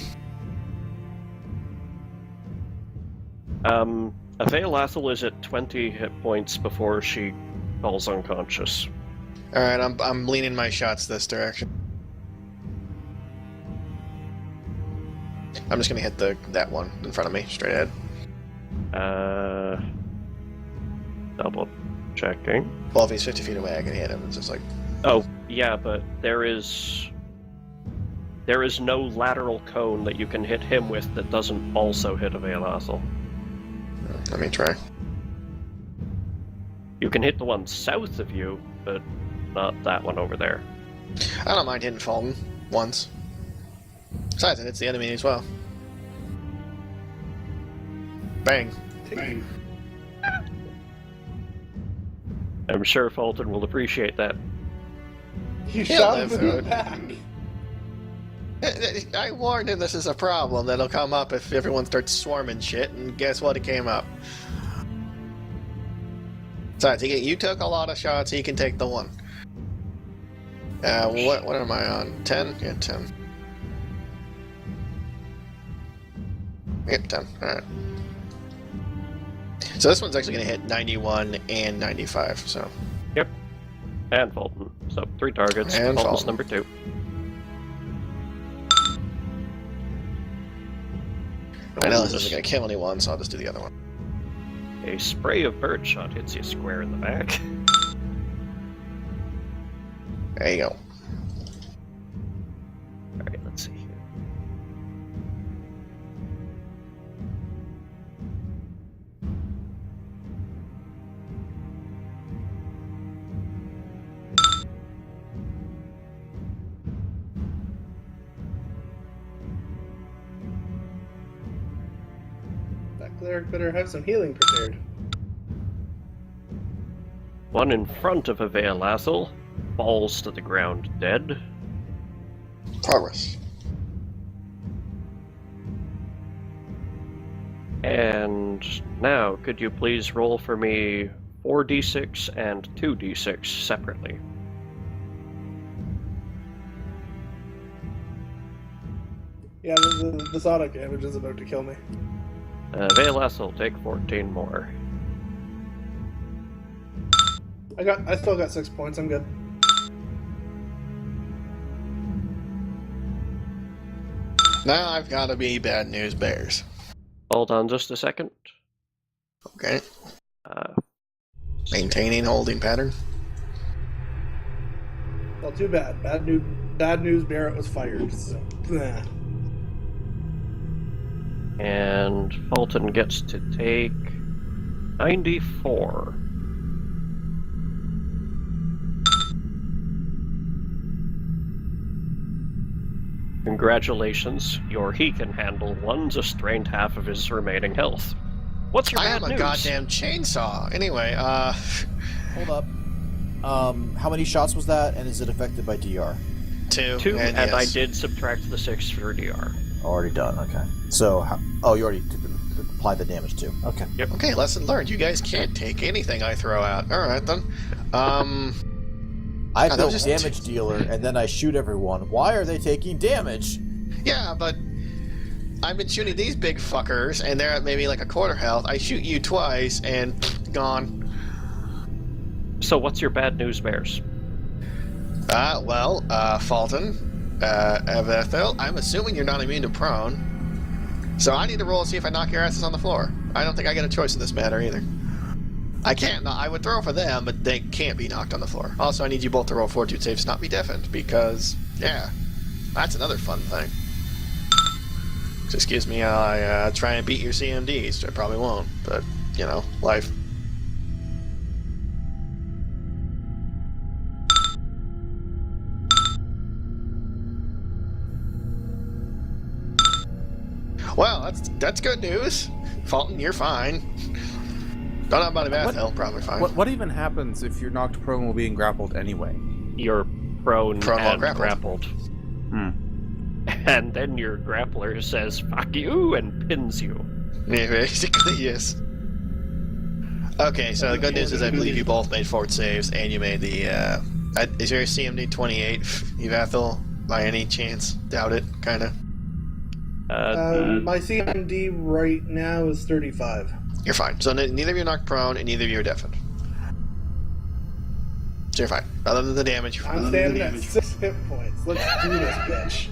Avelathel is at 20 hit points before she falls unconscious. Alright, I'm leaning my shots this direction. I'm just gonna hit that one in front of me, straight ahead. Double checking. Well, if he's 50 feet away, I can hit him. It's just like... Oh, yeah, but there is no lateral cone that you can hit him with that doesn't also hit Avelathel. Let me try. You can hit the one south of you, but not that one over there. I don't mind hitting Fulton once. Besides, it hits the enemy as well. Bang. Bang. I'm sure Fulton will appreciate that. You He'll shot live him through in it. the back. I warned him this is a problem that'll come up if everyone starts swarming shit, and guess what? It came up. Besides, you took a lot of shots, he can take the one. What am I on? 10? Yeah, 10. Yep, 10. Alright. So this one's actually going to hit 91 and 95, so... Yep. And Fulton. So 3 targets. And Fulton's Fulton. number 2. I know this isn't going to kill anyone, so I'll just do the other one. A spray of birdshot hits you square in the back. There you go. Alright, let's see here. That cleric better have some healing prepared. One in front of Avelathel falls to the ground dead. Progress. And now, could you please roll for me 4d6 and 2d6 separately? Yeah, the sonic damage is about to kill me. Avelathel, take 14 more. I still got 6 points. I'm good. Now I've got to be bad news bears. Hold on just a second. Okay. Uh, Maintaining holding pattern. Well, too bad. Bad news. Barrett was fired. So, nah. and Fulton gets to take 94. Congratulations, your he can handle one just drained half of his remaining health. What's your I bad am a news? goddamn chainsaw. Anyway, Hold up. How many shots was that, and is it affected by DR? 2. 2, and yes. I did subtract the 6 for DR. Already done. Okay. So, you already applied the damage too. Okay. Okay, lesson learned. You guys can't take anything I throw out. Alright then. I God, that built was just damage dealer, and then I shoot everyone. Why are they taking damage? Yeah, but I've been shooting these big fuckers, and they're at maybe like a quarter health. I shoot you twice, and gone. So what's your bad news, Bears? Fulton, Evethel, I'm assuming you're not immune to prone. So I need to roll to see if I knock your asses on the floor. I don't think I get a choice in this matter either. I can't. I would throw for them, but they can't be knocked on the floor. Also, I need you both to roll fortitude saves to not be deafened, because, yeah, that's another fun thing. So excuse me, I try and beat your CMDs. I probably won't, but, you know, life. Well, that's good news. Fulton, you're fine. Don't know about Evethel, probably fine. What even happens if you're knocked prone while being grappled anyway? You're prone while and grappled. And then your grappler says, "Fuck you," and pins you. Yeah, basically, yes. Okay, so the good news is I believe you both made fort saves, and you made the, is your CMD 28, Evethel, by any chance? Doubt it, kinda. My CMD right now is 35. You're fine. So neither of you are knocked prone, and neither of you are deafened. So you're fine. Other than the damage, you're fine. I'm standing at 6 hit points. Let's do this, bitch.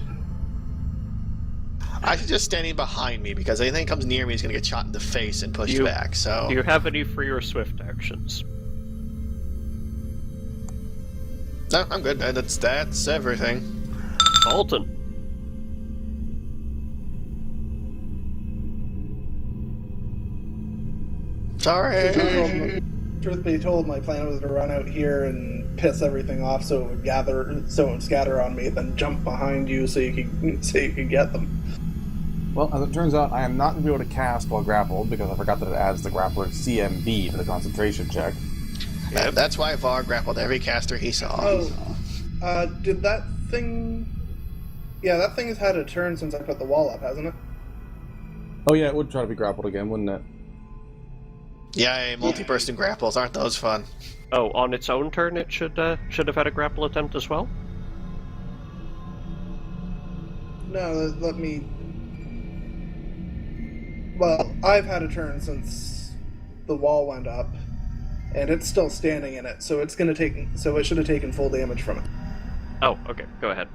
I should just standing behind me, because anything that comes near me is going to get shot in the face and pushed back, so... Do you have any free or swift actions? No, I'm good. That's everything. Alton. Sorry. Truth be told, my plan was to run out here and piss everything off so it would scatter on me, then jump behind you so you could get them. Well, as it turns out, I am not going to be able to cast while grappled because I forgot that it adds the grappler's CMB to the concentration check. That's why Var grappled every caster he saw. Oh, did that thing... Yeah, that thing has had a turn since I put the wall up, hasn't it? Oh yeah, it would try to be grappled again, wouldn't it? Yeah, multi-person grapples, aren't those fun? Oh, on its own turn it should have had a grapple attempt as well? No, let me... Well, I've had a turn since the wall went up, and it's still standing in it, so it should have taken full damage from it. Oh, okay, go ahead.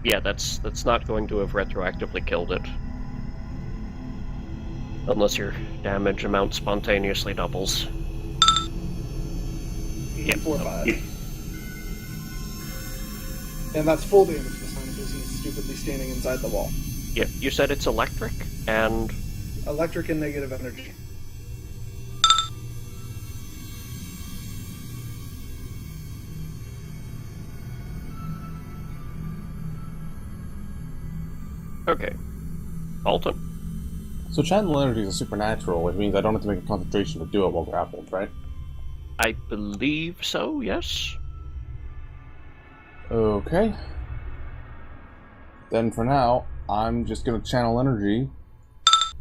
Yeah, that's not going to have retroactively killed it. Unless your damage amount spontaneously doubles. Yeah, 4 or 5. And that's full damage this time because he's stupidly standing inside the wall. Yeah, you said it's electric, and... Electric and negative energy. Okay. Alton. So channel energy is a supernatural, which means I don't have to make a concentration to do it while grappled, right? I believe so, yes? Okay. Then for now, I'm just going to channel energy,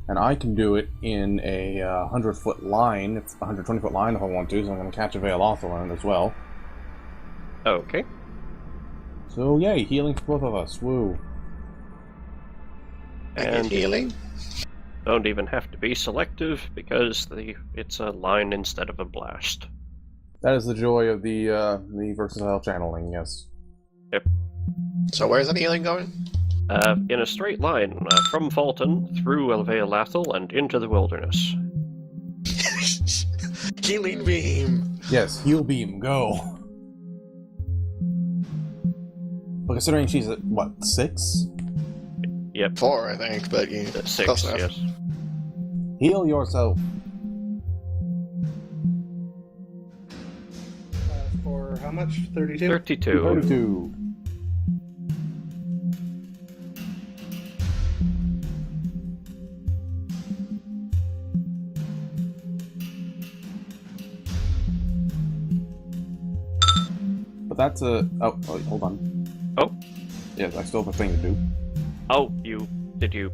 and I can do it in a 100-foot line, it's a 120-foot line if I want to, so I'm going to catch a Hlosterin as well. Okay. So yay, healing for both of us, woo. And healing? Don't even have to be selective, because it's a line instead of a blast. That is the joy of the versatile channeling, yes. Yep. So where's the healing going? In a straight line, from Fulton, through Elveolathal, and into the wilderness. Healing beam! Yes, heal beam, go! But considering she's at, what, 6? Yep. 4, I think, but yeah, 6, yes. Heal yourself. For how much? 32? 32. 32. But that's a... Oh, hold on. Oh. Yes, I still have a thing to do. Oh, did you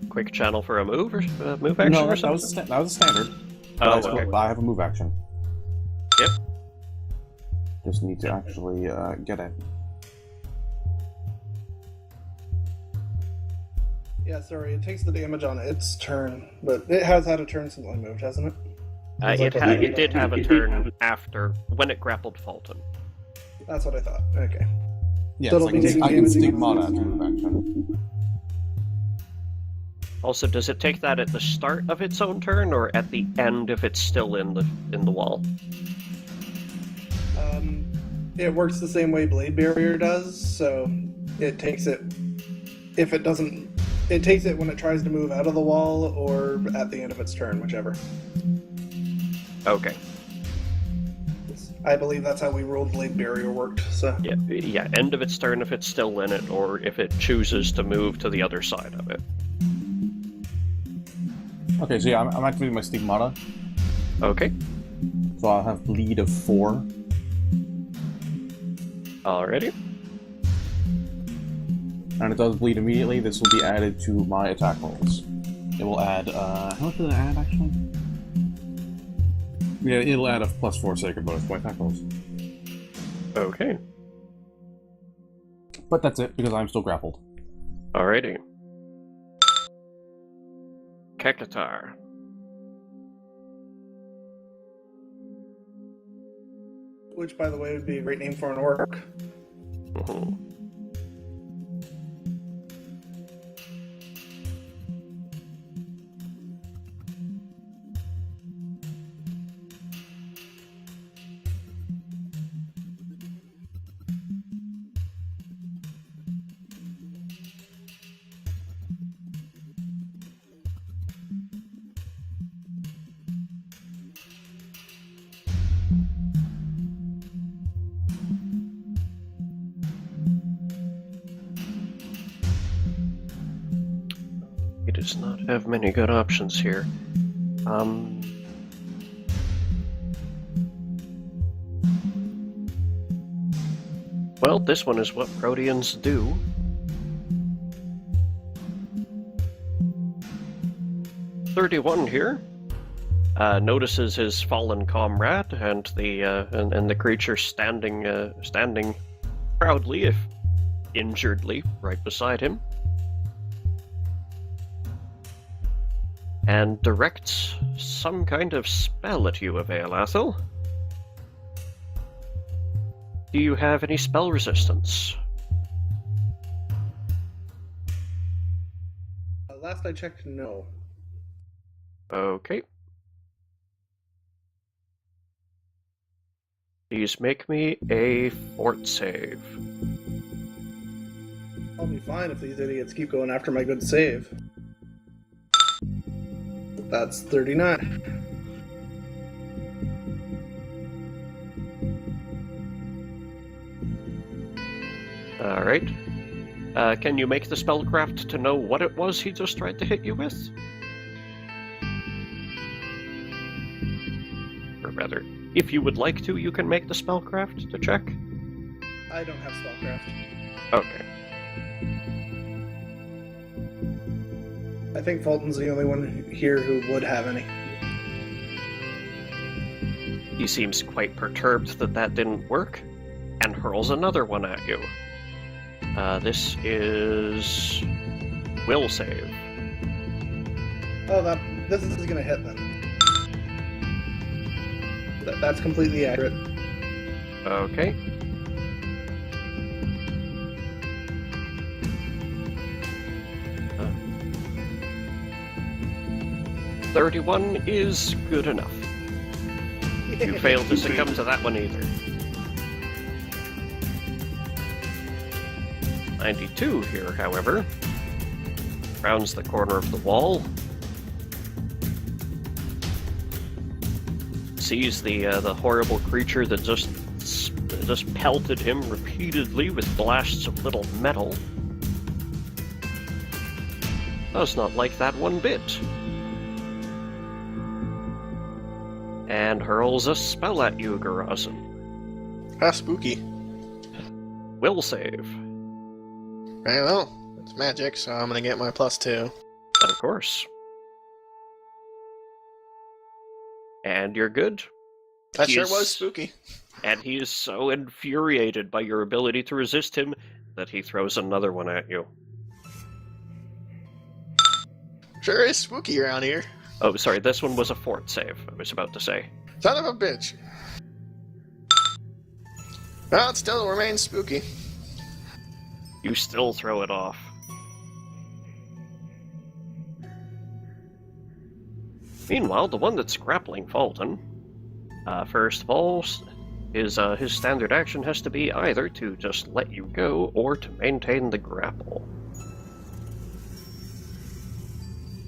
quick channel for a move or move action No, or that was something? that was a standard. Oh, But okay. I have a move action. Yep. Just need to actually get it. Yeah, sorry, it takes the damage on its turn, but it has had a turn since I moved, hasn't it? It did have a turn after, when it grappled Fulton. That's what I thought. Okay. Yeah, So it's it'll be taking I can damage stigmata against- as a move action. Also, does it take that at the start of its own turn, or at the end if it's still in the wall? It works the same way Blade Barrier does, so it takes it... If it doesn't... It takes it when it tries to move out of the wall, or at the end of its turn, whichever. Okay. I believe that's how we ruled Blade Barrier worked, so... Yeah, end of its turn if it's still in it, or if it chooses to move to the other side of it. Okay, so yeah, I'm activating my stigmata. Okay. So I'll have bleed of 4. Alrighty. And it does bleed immediately. This will be added to my attack rolls. It will add, how much did it add, actually? Yeah, it'll add a +4 sacred bonus to my attack rolls. Okay. But that's it, because I'm still grappled. Alrighty. Kekatar. Which, by the way, would be a great name for an orc. Mhm. He does not have many good options here. Well, this one is what Proteans do. "31 here. Notices his fallen comrade and the creature standing proudly, if injuredly, right beside him, and directs some kind of spell at you, Avalathil. Do you have any spell resistance? Last I checked, no. Okay. Please make me a fort save. I'll be fine if these idiots keep going after my good save. That's 39. Alright. Can you make the spellcraft to know what it was he just tried to hit you with? Or rather, if you would like to, you can make the spellcraft to check. I don't have spellcraft. Okay. I think Fulton's the only one here who would have any. He seems quite perturbed that that didn't work, and hurls another one at you. This is will save. Oh, this is gonna hit then. That's completely accurate. Okay. Uh, 31 is good enough. You failed to succumb to that one either. 92 here, however, rounds the corner of the wall, sees the horrible creature that just pelted him repeatedly with blasts of little metal. Does not like that one bit. And hurls a spell at you, Garazin. Ah, spooky. Will save. Right, well, it's magic, so I'm gonna get my +2. Of course. And you're good. That sure He's- was spooky. And he is so infuriated by your ability to resist him that he throws another one at you. Sure is spooky around here. Oh, sorry, this one was a fort save, I was about to say. Son of a bitch. Well, it still remains spooky. You still throw it off. Meanwhile, the one that's grappling Fulton, first of all, his standard action has to be either to just let you go or to maintain the grapple.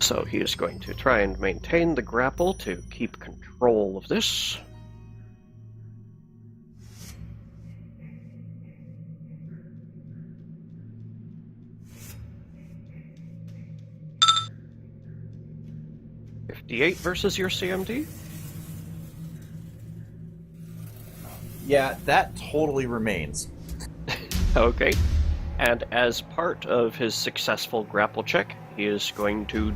So he is going to try and maintain the grapple to keep control of this. .58 versus your CMD? Yeah, that totally remains. Okay. And as part of his successful grapple check, he is going to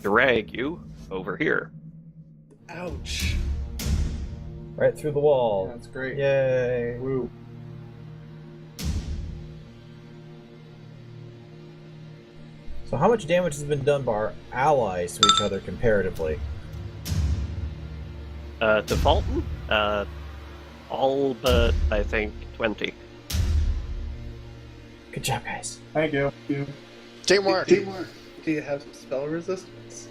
drag you over here. Ouch. Right through the wall. That's great. Yay. Woo. So how much damage has been done by our allies to each other comparatively? To Fulton, all but, I think, 20. Good job, guys. Thank you. Teamwork. Do you have spell resistance?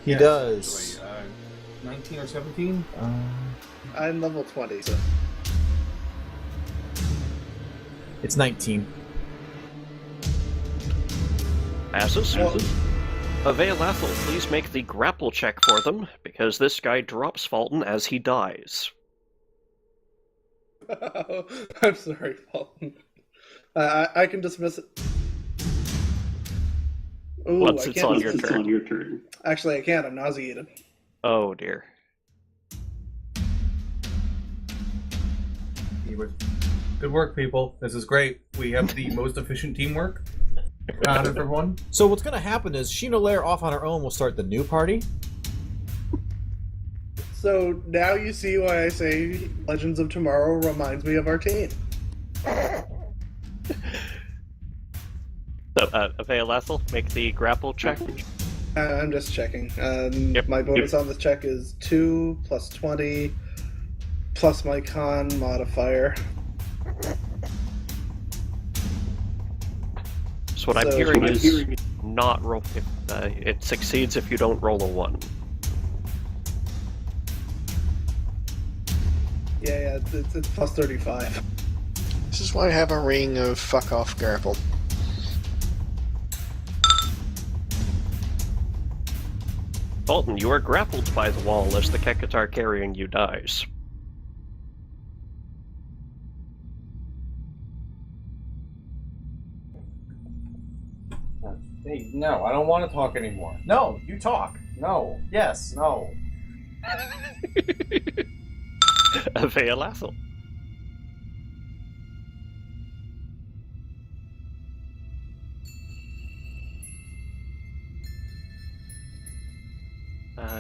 He Yes, does. actually, 19 or 17? I'm level 20, so... It's 19. Passes. Well, Vealathel, please make the grapple check for them, because this guy drops Fulton as he dies. I'm sorry, Fulton. I can dismiss it. Ooh, Once I it's can't on your dismiss turn. it. Actually, I can't. I'm nauseated. Oh dear. Good work, people. This is great. We have the most efficient teamwork out of everyone. So what's going to happen is Sheena Lair off on her own will start the new party. So now you see why I say Legends of Tomorrow reminds me of our team. So, Vealathel, make the grapple check. I'm just checking. Yep. My bonus on this check is 2 plus 20 plus my con modifier. So what I'm So- hearing is not roll. It succeeds if you don't roll a 1. Yeah, it's plus 35. This is why I have a ring of fuck off grapple. Fulton, you are grappled by the wall as the Kekatar carrying you dies. Hey, no, I don't want to talk anymore. No, you talk. No. Yes. No. Vealathel.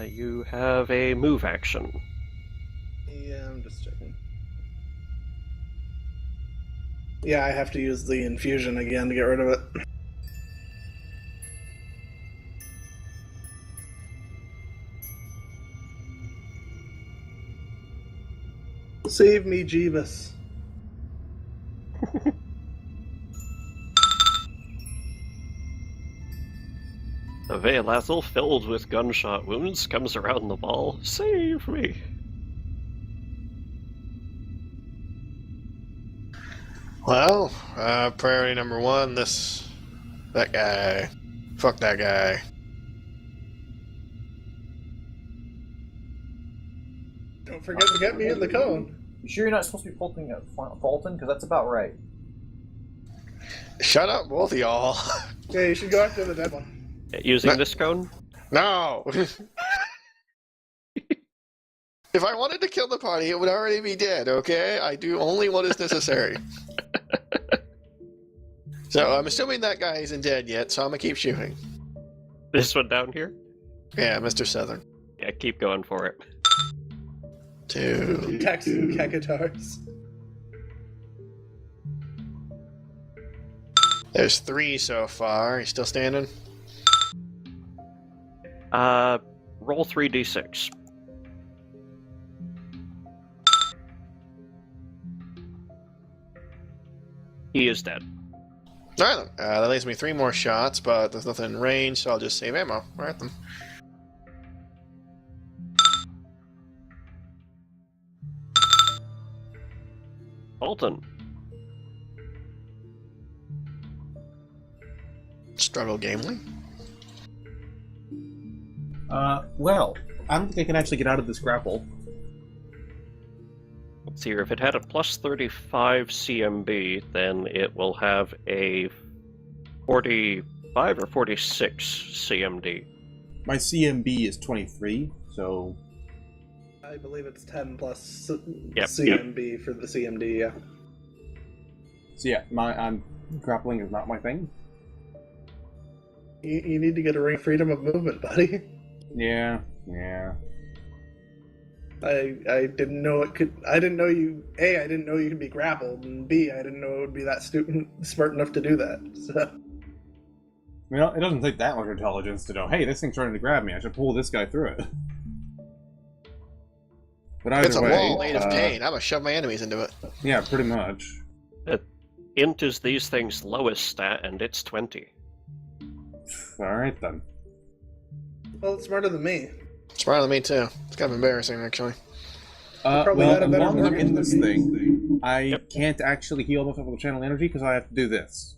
You have a move action. Yeah, I'm just checking. Yeah, I have to use the infusion again to get rid of it. Save me, Jeebus. Vealathel, filled with gunshot wounds, comes around the wall. Save me! Well, priority number 1, that guy. Fuck that guy. Don't forget to get me in the cone. You sure you're not supposed to be Fulton? Because that's about right. Shut up, both of y'all. Yeah, you should go after the dead one. Using this cone? No! If I wanted to kill the party, it would already be dead, okay? I do only what is necessary. So, I'm assuming that guy isn't dead yet, so I'm gonna keep shooting. This one down here? Yeah, Mr. Southern. Yeah, keep going for it. 2. Texan Kekatars. There's 3 so far. You still standing? Roll 3d6. He is dead. Alright then. That leaves me 3 more shots, but there's nothing in range, so I'll just save ammo. Alright then. Fulton. Struggle gamely. Well, I don't think I can actually get out of this grapple. Let's see here. If it had a plus 35 CMB, then it will have a 45 or 46 CMD. My CMB is 23, so I believe it's 10 plus Yep. CMB for the CMD, yeah. Yeah, grappling is not my thing. You need to get a ring of freedom of movement, buddy. Yeah. I didn't know it could. I didn't know you. A, I didn't know you could be grappled, and B, I didn't know it would be that smart enough to do that. So. You know, it doesn't take that much intelligence to know, hey, this thing's trying to grab me, I should pull this guy through it. But either It's a way, wall made of pain. I'm gonna shove my enemies into it. Yeah, pretty much. Int is these things' lowest stat, and it's 20. Alright then. Well, it's smarter than me. Smarter than me too. It's kind of embarrassing, actually. Probably Well, had a as better long as I'm in market this than thing, I Yep. can't actually heal myself with the channel energy because I have to do this.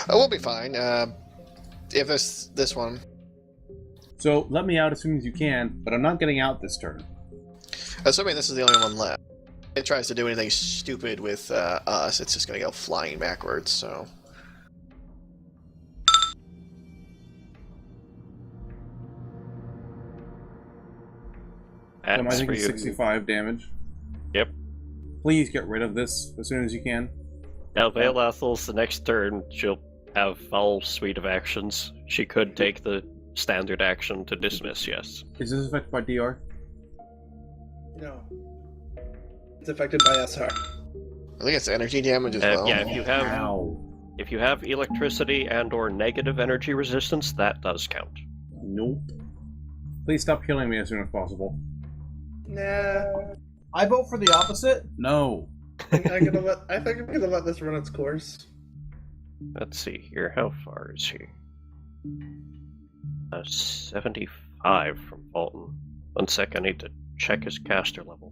Oh, we'll be fine. If this one. So let me out as soon as you can, but I'm not getting out this turn. Assuming this is the only one left. If it tries to do anything stupid with us, it's just gonna go flying backwards, so. So am I That's for thinking you. 65 damage? Yep. Please get rid of this as soon as you can. Now, Veil'Athel's the next turn, she'll have full suite of actions. She could take the standard action to dismiss, yes. Is this affected by DR? No. It's affected by SR. I think it's energy damage as well. Yeah, Ow. if you have electricity and or negative energy resistance, that does count. Nope. Please stop killing me as soon as possible. Nah. I vote for the opposite. No. I think I'm gonna let this run its course. Let's see here, how far is he? 75 from Fulton. 1 sec, I need to check his caster level.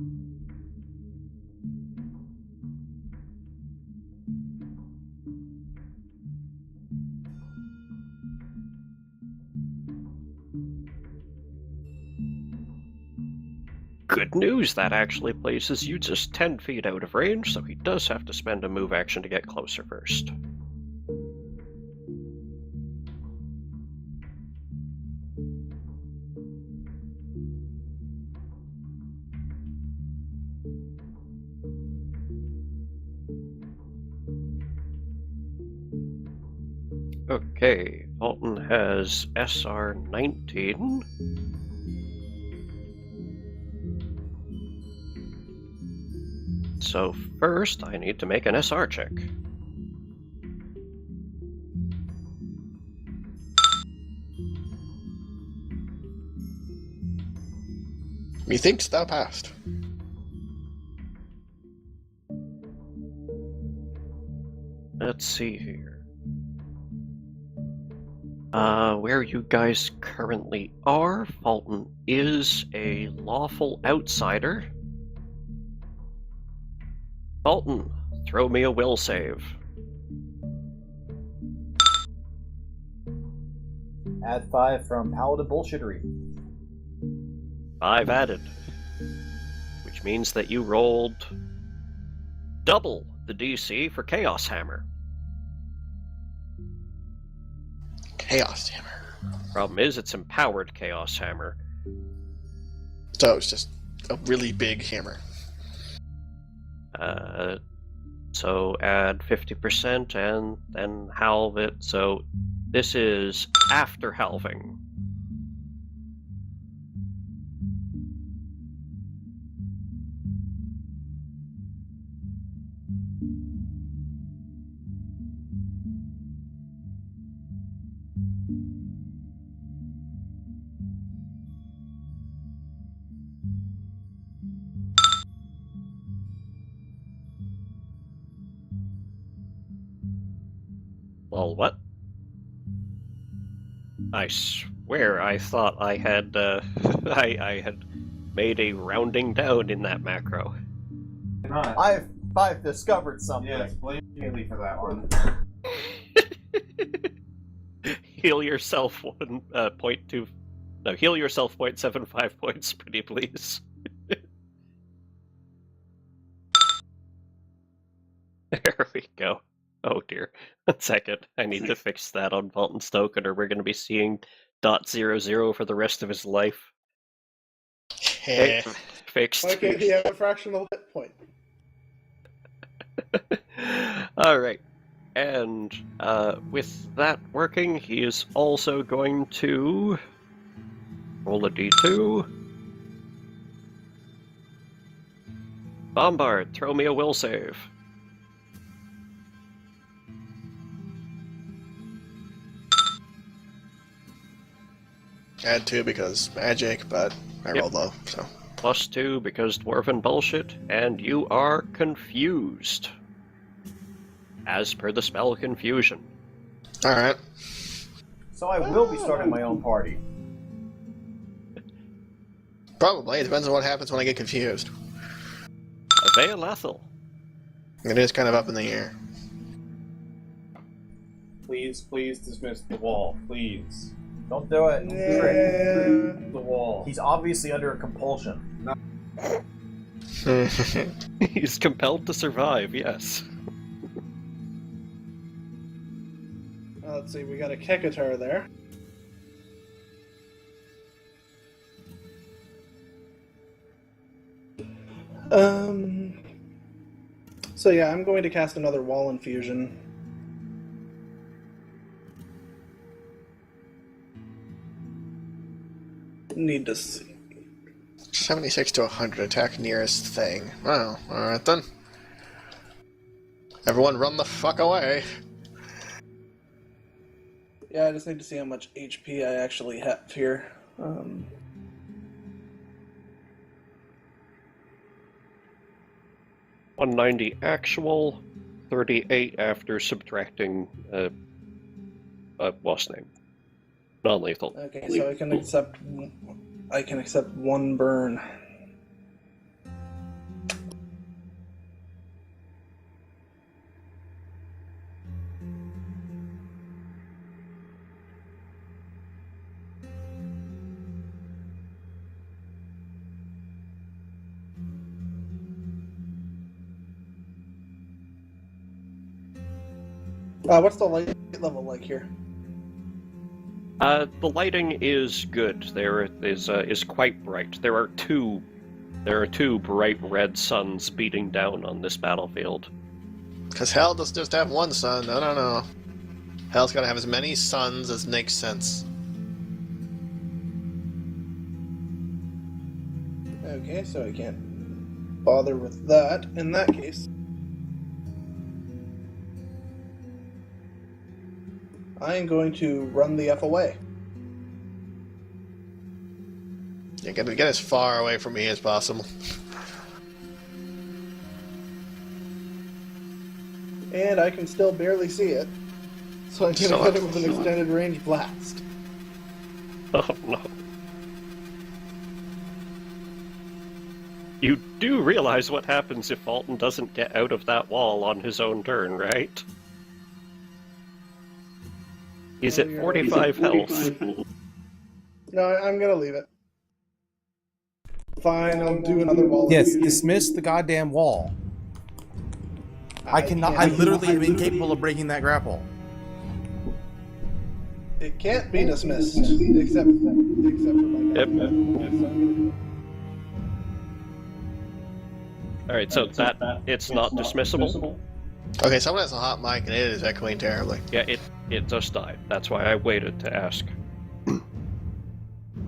Good news, that actually places you just 10 feet out of range, so he does have to spend a move action to get closer first. Okay, Alton has SR 19. So first, I need to make an SR check. Methinks thou passed. Let's see here. Where you guys currently are, Fulton is a lawful outsider. Fulton, throw me a will save. Add 5 from Paladin Bullshittery. 5 added. Which means that you rolled double the DC for Chaos Hammer. Chaos Hammer. Problem is, it's empowered Chaos Hammer. So it's just a really big hammer. So add 50% and then halve it. So this is after halving. Well, what? I swear I thought I had, I had made a rounding down in that macro. Not. I've discovered something. Yes, blame Haley for that one. Heal yourself 1.2. No, heal yourself 0.75 points, pretty please. There we go. Oh dear. 1 second. I need to fix that on Fulton's token, or we're going to be seeing .00 for the rest of his life. Heh. Fixed. Why can't he have a fractional hit point? Alright. and with that working, he is also going to roll a d2. Bombard, throw me a will save. Add 2 because magic, but I rolled low, so. +2 because dwarven bullshit, and you are confused. As per the spell Confusion. Alright. So I will be starting my own party. Probably. It depends on what happens when I get confused. Avail Ethel. It is kind of up in the air. Please dismiss the wall. Please. Don't do it. Yeah. The wall. He's obviously under a compulsion. He's compelled to survive, yes. Let's see, we got a Kekatar there. So yeah, I'm going to cast another Wall Infusion. Need to see. 76 to 100, attack nearest thing. Wow, alright then. Everyone run the fuck away. Yeah, I just need to see how much HP I actually have here. 190 actual, 38 after subtracting what's name? Non-lethal. Okay, so I can accept one burn. What's the light level like here? The lighting is good. There is quite bright. There are two bright red suns beating down on this battlefield. Because hell does just have one sun. I don't know. Hell's gotta have as many suns as makes sense. Okay, so I can't bother with that in that case. I am going to run the F away. You gotta get as far away from me as possible. And I can still barely see it. So I'm going to hit it with an extended range blast. Oh no. You do realize what happens if Alton doesn't get out of that wall on his own turn, right? He's at 45 health. No, I'm going to leave it. Fine, I'll do another wall. Yes, dismiss the goddamn wall. I cannot. I literally am incapable of breaking that grapple. It can't be dismissed, except for my Yep. guy. Alright, so that it's not dismissible? Okay, someone has a hot mic and it is echoing terribly. Yeah, it just died. That's why I waited to ask.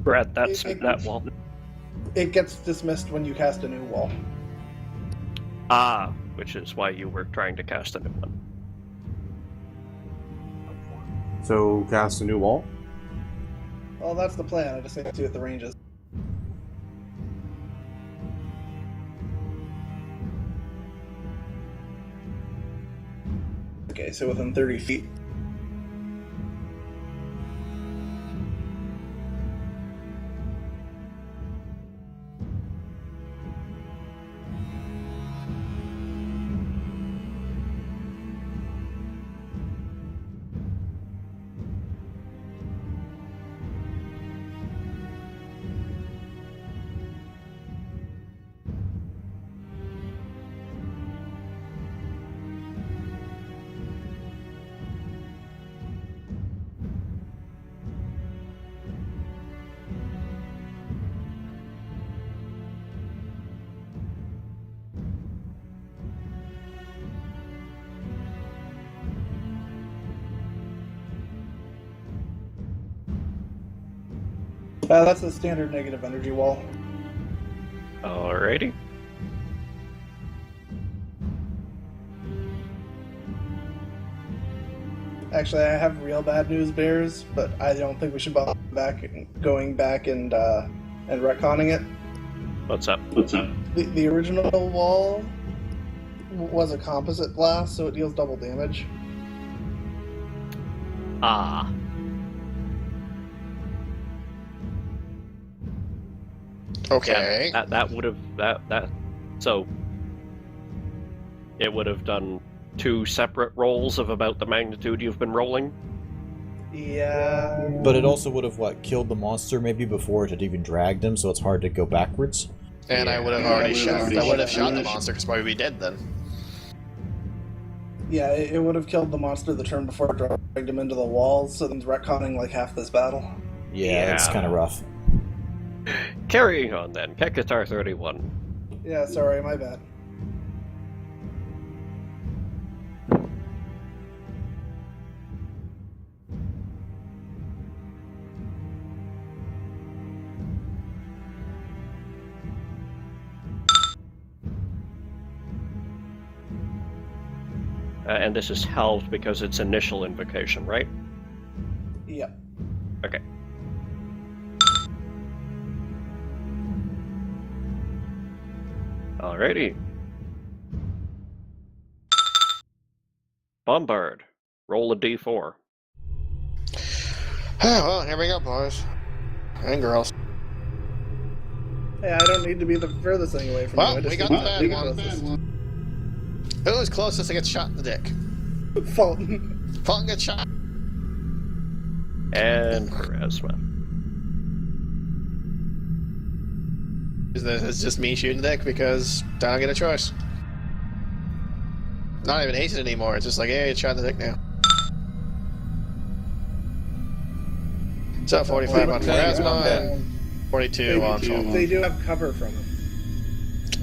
Brad, that's that wall. It gets dismissed when you cast a new wall. Ah, which is why you were trying to cast a new one. So cast a new wall. Well, that's the plan. I just need to see what the range is. Okay, so within 30 feet. That's a standard negative energy wall. Alrighty. Actually, I have real bad news, Bears, but I don't think we should bother going back and retconning it. What's up? The original wall was a composite blast, so it deals double damage. Ah. Okay. Yeah, that would have so it would have done 2 separate rolls of about the magnitude you've been rolling. Yeah. But it also would have, killed the monster maybe before it had even dragged him, so it's hard to go backwards. And I would have already shot. I would have shot the monster because why would we dead then? Yeah, it would have killed the monster the turn before it dragged him into the walls, so then retconning like half this battle. Yeah, it's kind of rough. Carrying on then, Kekatar 31. Yeah, sorry, my bad. And this is halved because it's initial invocation, right? Yep. Okay. Alrighty. Bombard. Roll a d4. Well, here we go, boys. And girls. Hey, I don't need to be the furthest thing away from you. Well, I just we got need the to be bad closest. one. Who was closest to get shot in the dick? Fulton. Fulton gets shot. And Pharasma. It's just me shooting the dick because I don't get a choice. Not even hating anymore. It's just like, hey, it's shot in the dick now. So 45 on Pharasma and 42 on Fulton. They do have cover from him.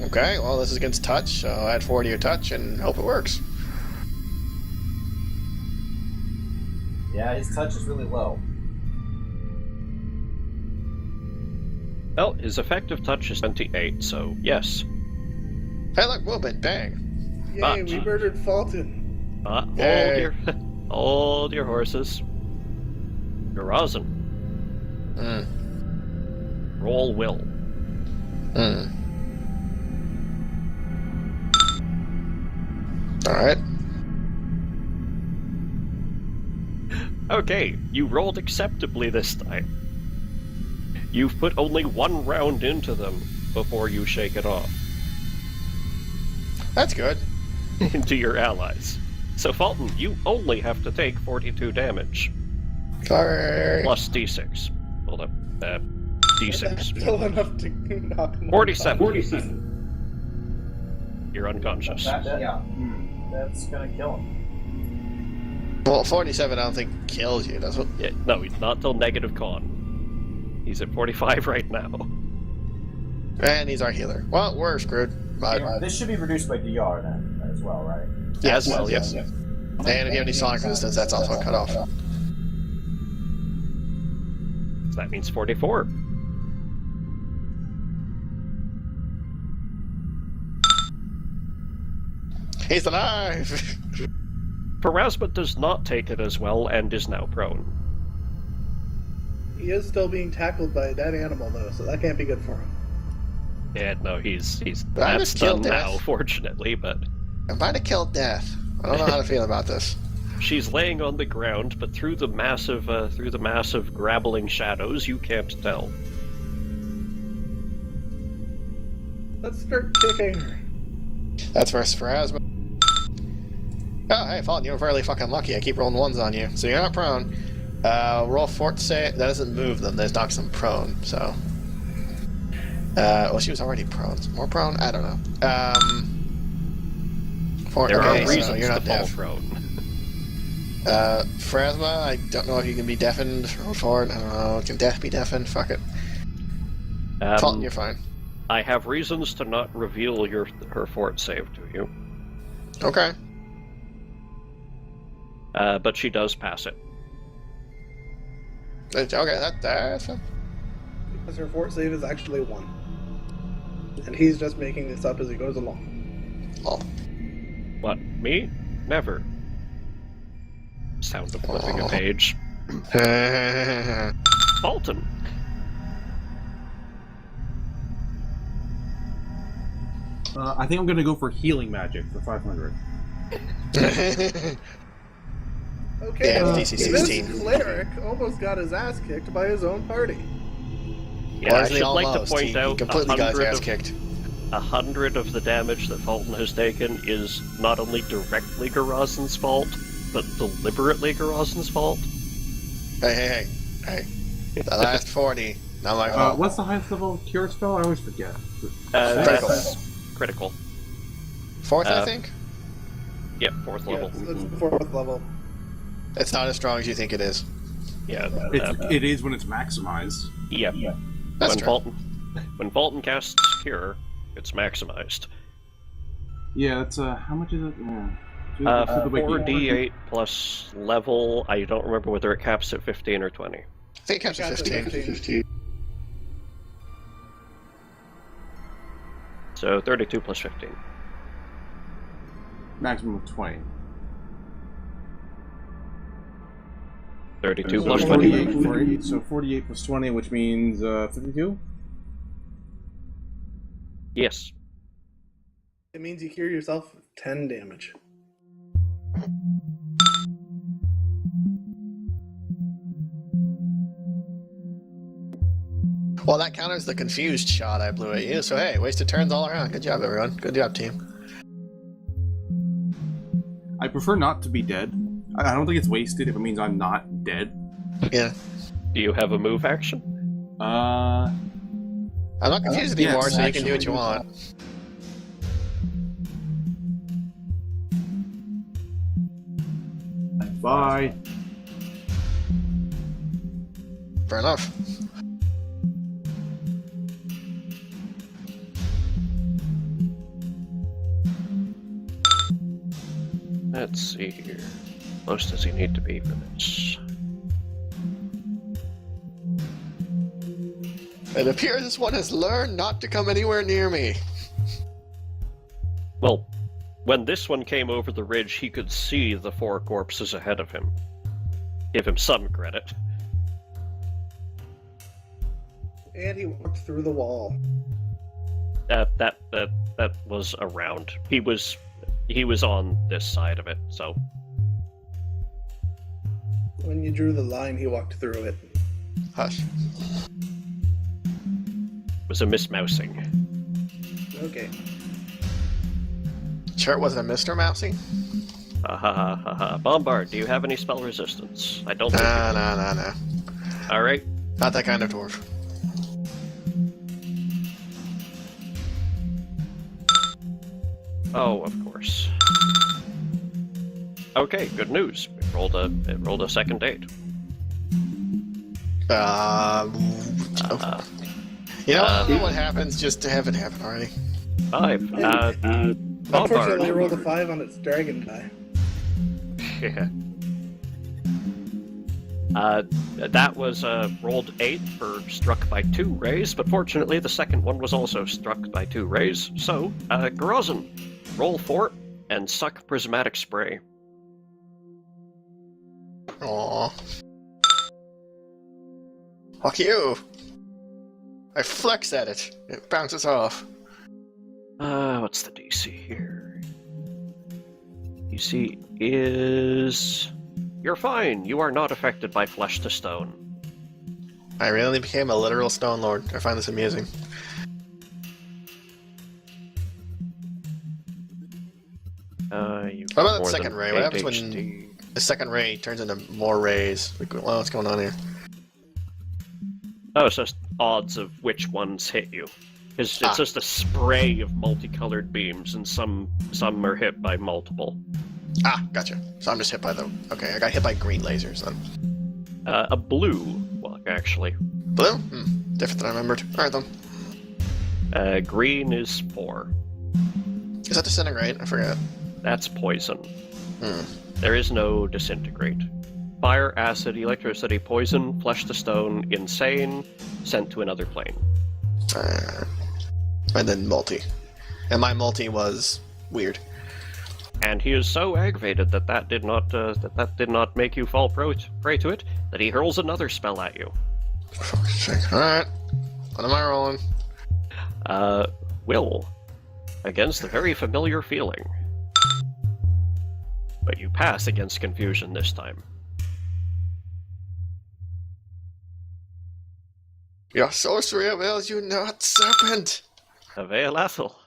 Okay, well, this is against touch, so add 4 to your touch and hope it works. Yeah, his touch is really low. Well, his effective touch is 28, so yes. Hey, look, movement, bang. Yay, But- we murdered Fulton. Hold Yay. your, hold your horses. Garazin. Roll will. Alright. Okay, you rolled acceptably this time. You've put only 1 round into them before you shake it off That's good. into your allies. So Fulton, you only have to take 42 damage. Sorry. Plus d6. Hold up. D6. Still enough to knock him 47. You're unconscious. That's gonna kill him. Well, 47 I don't think kills you, does it? Yeah, no, not till negative con. He's at 45 right now. And he's our healer. Well, we're screwed. But, This should be reduced by DR then, as well, right? As well, yes. And if you have any sonic resistance, that's also cut off. So that means 44. He's alive! Pharasma does not take it as well and is now prone. He is still being tackled by a dead animal, though, so that can't be good for him. Yeah, no, he's I that's just killed done now, Death. fortunately, but I might have killed Death. I don't know how to feel about this. she's laying on the ground, but through the massive grabbling shadows, you can't tell. Let's start kicking her. That's versus Pharasma. Oh, hey, Fulton, you were fairly fucking lucky. I keep rolling 1s on you. So you're not prone. Roll fort save. That doesn't move them. That knocks them prone, so. Well, she was already prone. More prone? I don't know. Fort, There okay, are so reasons you're to not fall deaf. prone. Pharasma, I don't know if you can be deafened. Roll forward. I don't know. Can deaf be deafened? Fuck it. Fulton, you're fine. I have reasons to not reveal her fort save to you, Okay. but she does pass it. Okay, that's fine. Because her fort save is actually 1. And he's just making this up as he goes along. Oh. What, me? Never. Sound of flipping a page. Fulton. I think I'm gonna go for healing magic for 500. Okay, Yeah, DC 16. this cleric almost got his ass kicked by his own party. Yeah, I Or is he should like to almost? point He out completely got his ass kicked. 100 of the damage that Fulton has taken is not only directly Garazan's fault, but deliberately Garazan's fault. Hey. The last 40. Not my fault. What's the highest level cure spell? I always forget. Critical. That's critical. 4th, I think? Yep, 4th level. Yes, it's the 4th level. It's not as strong as you think it is. Yeah, It is when it's maximized. yep. That's When true. Fulton casts Cure, it's maximized. Yeah, that's how much is it? Yeah. 4d8 plus level. I don't remember whether it caps at 15 or 20. I think it counts at 15. So 32 plus 15. Maximum of 20. 32 So plus 48, 20. 48, so 48 plus 20, which means 52? Yes. It means you cure yourself 10 damage. Well, that counters the confused shot I blew at you, so hey, wasted turns all around. Good job, everyone. Good job, team. I prefer not to be dead. I don't think it's wasted if it means I'm not dead. Yeah. Do you have a move action? I'm not confused yes, anymore, so you can actually. do what you want. Bye. Fair enough. Let's see here. How close does he need to be for this? It appears this one has learned not to come anywhere near me. Well, when this one came over the ridge, he could see the 4 corpses ahead of him. Give him some credit. And he walked through the wall. That was around. He was on this side of it, so When you drew the line, he walked through it. Hush. it was a mismousing. Okay. Sure it wasn't a Mr. Mousy? Bombard, do you have any spell resistance? I don't think you Nah. do. Alright. Not that kind of dwarf. Oh, of course. Okay, good news. It rolled a second date. You know what happens just to have it happen already. 5. Unfortunately, I Bombard. rolled a 5 on its dragon die. Yeah. That was rolled 8 for struck by 2 rays, but fortunately the second one was also struck by 2 rays. So, Garazan, roll 4 and suck prismatic spray. Aww. Fuck you! I flex at it. It bounces off. What's the DC here? DC is... You're fine. You are not affected by flesh to stone. I really became a literal stone lord. I find this amusing. You What about more the second than ray? What happens 8 when HD. the second ray turns into more rays? Well, what's going on here? Oh, it's just odds of which ones hit you. It's just a spray of multicolored beams, and some are hit by multiple. Ah, gotcha. So I'm just hit by the... Okay, I got hit by green lasers then. A blue, well, actually. Blue? Different than I remembered. Alright then. Green is 4. Is that disintegrate? I forgot. That's poison. Hmm. There is no disintegrate. fire, acid, electricity, poison, flesh to stone, insane, sent to another plane. And then multi. And my multi was weird. And he is so aggravated that did not make you fall prey to it, that he hurls another spell at you. Alright. What am I rolling? Will. Against a very familiar feeling. But you pass against confusion this time. Your sorcery avails you not, serpent! Avail Ethel.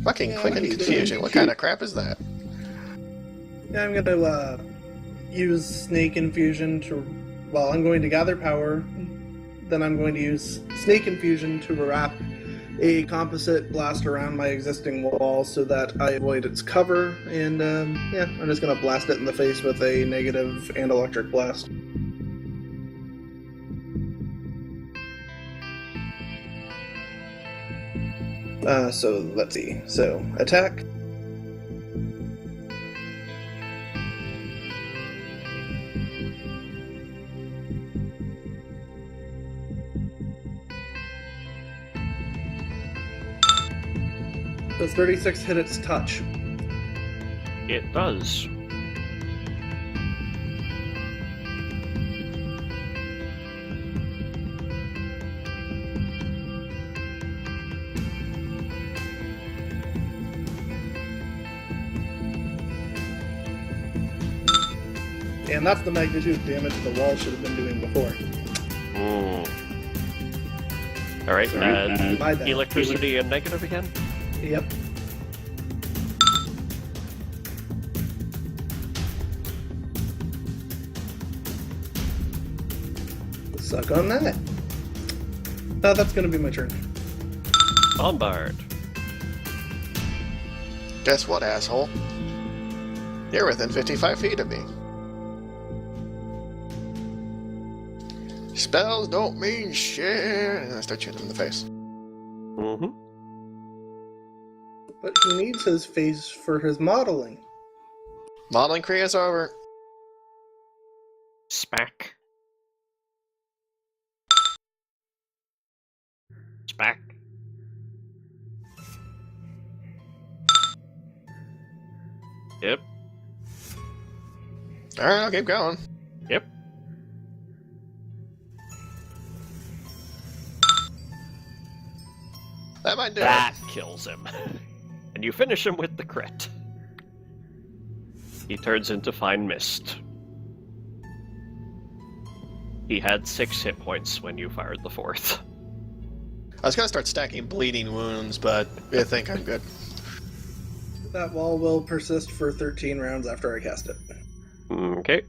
Fucking quick and confusion. What kind of crap is that? Yeah, I'm gonna use Snake Infusion to... Well, I'm going to gather power. Then I'm going to use Snake Infusion to wrap a composite blast around my existing wall so that I avoid its cover. And, yeah, I'm just gonna blast it in the face with a negative and electric blast. So, let's see. So, attack. Does 36 hit its touch? It does. And that's the magnitude of damage the wall should have been doing before. Alright, My bad. electricity and negative again? Yep. Suck on that. That's gonna be my turn. Bombard. Guess what, asshole? You're within 55 feet of me. Spells don't mean shit. And I start shooting him in the face. Mm-hmm. But he needs his face for his modeling. Modeling Kriya's over. Spack. Spack. Yep. Alright, I'll keep going. Yep. That might do That kills him. And you finish him with the crit. He turns into fine mist. He had 6 hit points when you fired the 4th. I was gonna start stacking bleeding wounds, but I think I'm good. That wall will persist for 13 rounds after I cast it. Okay.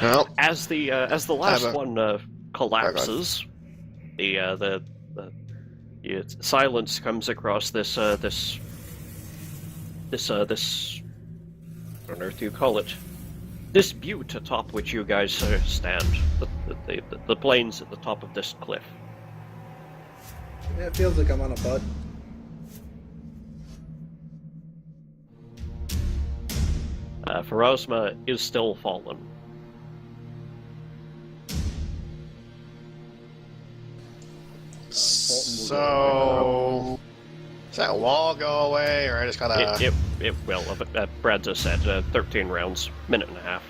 Well, As the last one collapses, the silence comes across this I don't know what you call it. This butte atop which you guys stand. The plains at the top of this cliff. Yeah, it feels like I'm on a bud. Pharasma is still fallen. so... Does that wall go away, or I just gotta... It will. Brad just said 13 rounds, minute and a half.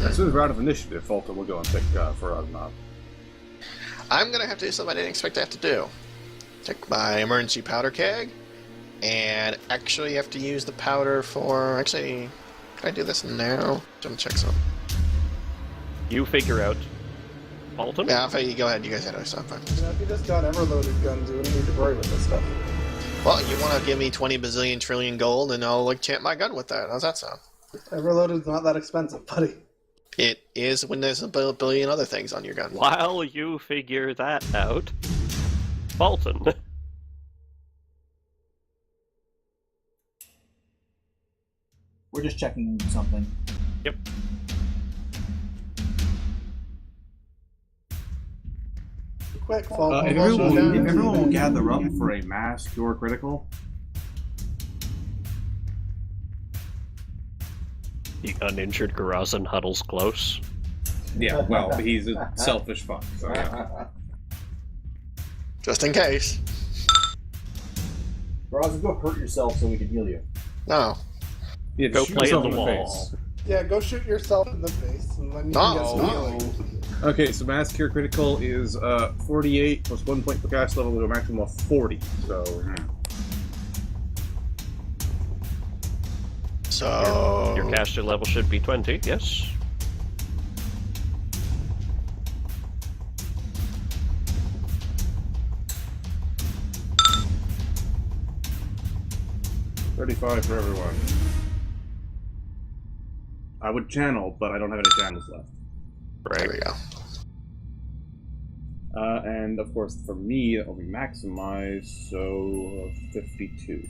As soon as we're out of initiative, Fulton will go and pick Pharasma up. I'm gonna have to do something I didn't expect to have to do. Take my emergency powder keg, and actually have to use the powder for... Actually, can I do this now? I'm gonna check something. You figure out. Fulton? Yeah, you go ahead. You guys handle stuff. Fine. You know, if you just got ever-loaded guns, you wouldn't need to worry with this stuff. Well, you want to give me 20 bazillion trillion gold, and I'll enchant my gun with that. How's that sound? Ever-loaded's not that expensive, buddy. It is when there's a billion other things on your gun. While you figure that out, Fulton. We're just checking something. Yep. Quick, fall. If everyone will gather up for a mass cure critical. The uninjured Garazan huddles close. Yeah, well, he's a selfish fuck, so yeah. Just in case. Roz, go hurt yourself so we can heal you. No. Yeah, Go shoot play in yourself the wall. face. Yeah, go shoot yourself in the face, and then you can get some healing. Okay, so mass cure critical is 48 plus 1 point per cast level to a maximum of 40. So Your caster level should be 20, yes? $35 for everyone. I would channel, but I don't have any channels left. there we go. And of course, for me, that will be maximized, so 52.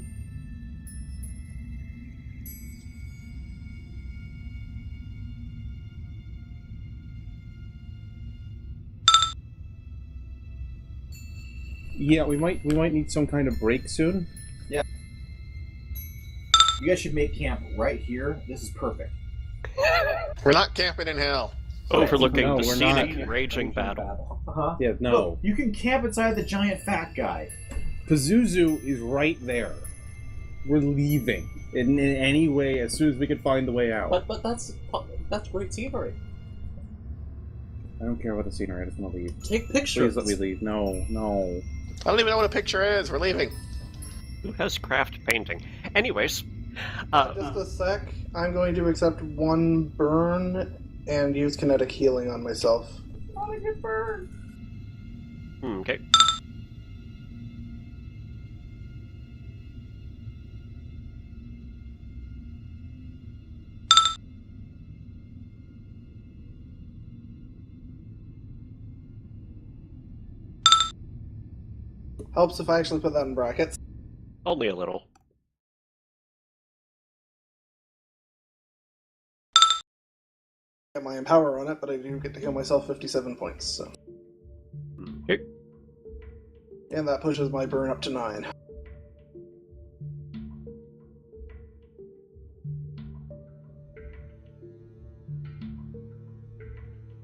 Yeah, we might need some kind of break soon. You guys should make camp right here. This is perfect. We're not camping in hell. Overlooking No, the we're scenic not. raging battle. Uh-huh. Yeah, no. Look, you can camp inside the giant fat guy. Pazuzu is right there. We're leaving in any way as soon as we can find the way out. But that's great scenery. I don't care about the scenery. I just want to leave. Take pictures. Please let me leave. No. I don't even know what a picture is. We're leaving. Who has craft painting? Anyways, Just a sec. I'm going to accept 1 burn and use kinetic healing on myself. okay. Helps if I actually put that in brackets. Only a little. Get my empower on it, but I do get to heal myself 57 points. So, Okay. and that pushes my burn up to 9.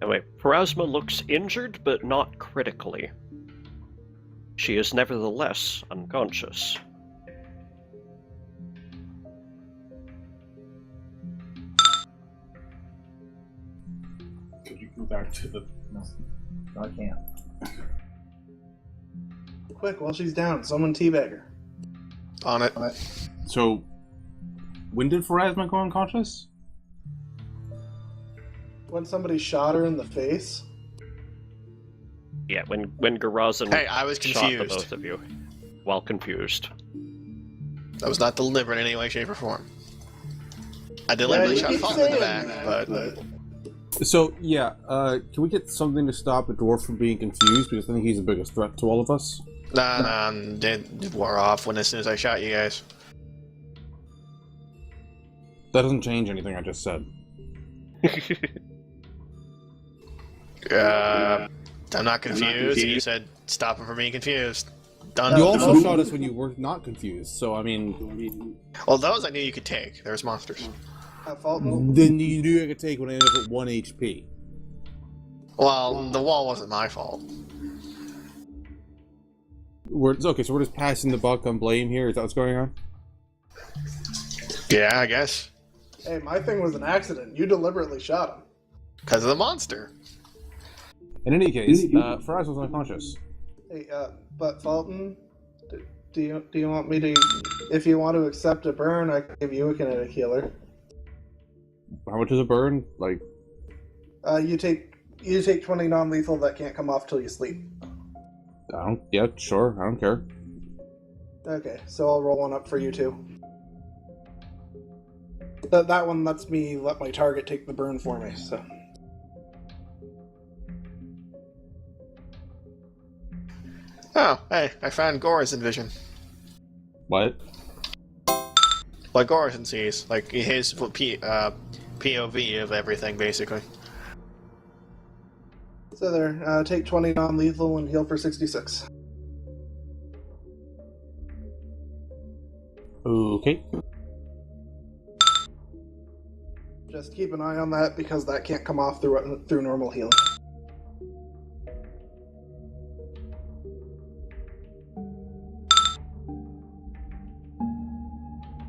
Anyway, Pharasma looks injured, but not critically. She is nevertheless unconscious. Could you go back to the... No, I can't. Quick, while she's down, someone teabag her. On it. So, when did Pharasma go unconscious? When somebody shot her in the face. Yeah, when Garazan Hey, I was shot the confused. both of you. While confused. That was not deliberate in any way, shape, or form. I deliberately shot Fulton in the back, but... So, yeah, can we get something to stop the dwarf from being confused? Because I think he's the biggest threat to all of us. Nah, it wore off as soon as I shot you guys. That doesn't change anything I just said. I'm not confused. You said stop him from being confused. Done. You also shot us when you were not confused, so I mean... Well, those I knew you could take. There's monsters. Fulton? Then you knew I could take when I ended up at 1 HP. Well, the wall wasn't my fault. Okay, so we're just passing the buck on blame here? Is that what's going on? Yeah, I guess. Hey, my thing was an accident. You deliberately shot him. Because of the monster. In any case, Faraz was unconscious. Hey, but Fulton, do you want me to... If you want to accept a burn, I can give you a kinetic healer. How much is a burn? Like... You take 20 non-lethal that can't come off till you sleep. Yeah, sure, I don't care. Okay, so I'll roll one up for you too. That one lets me let my target take the burn for me, so... Oh, hey, I found Gorazin vision. What? What Gorazin sees. Like, his POV of everything, basically. So there, take 20 non-lethal and heal for 66. Okay. Just keep an eye on that because that can't come off through normal healing.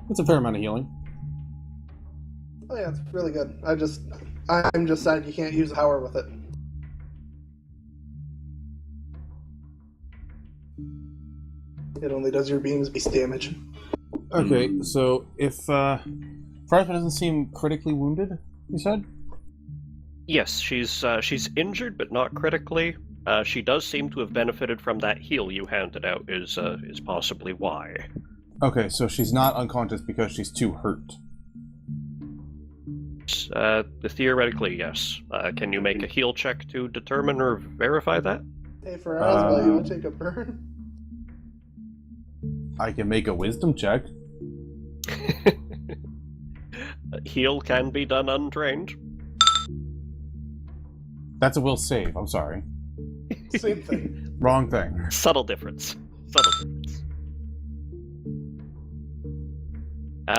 That's a fair amount of healing. Oh yeah, it's really good. I'm just sad you can't use a Howler with it. It only does your beams beast damage. Okay, so if Pharasma doesn't seem critically wounded, you said? Yes, she's injured, but not critically. She does seem to have benefited from that heal you handed out. Is possibly why. Okay, so she's not unconscious because she's too hurt. Theoretically, yes. Can you make a heal check to determine or verify that? Hey, Pharasma, you want to take a burn? I can make a wisdom check. Heal can be done untrained. That's a will save, I'm sorry. Same thing. Wrong thing. Subtle difference.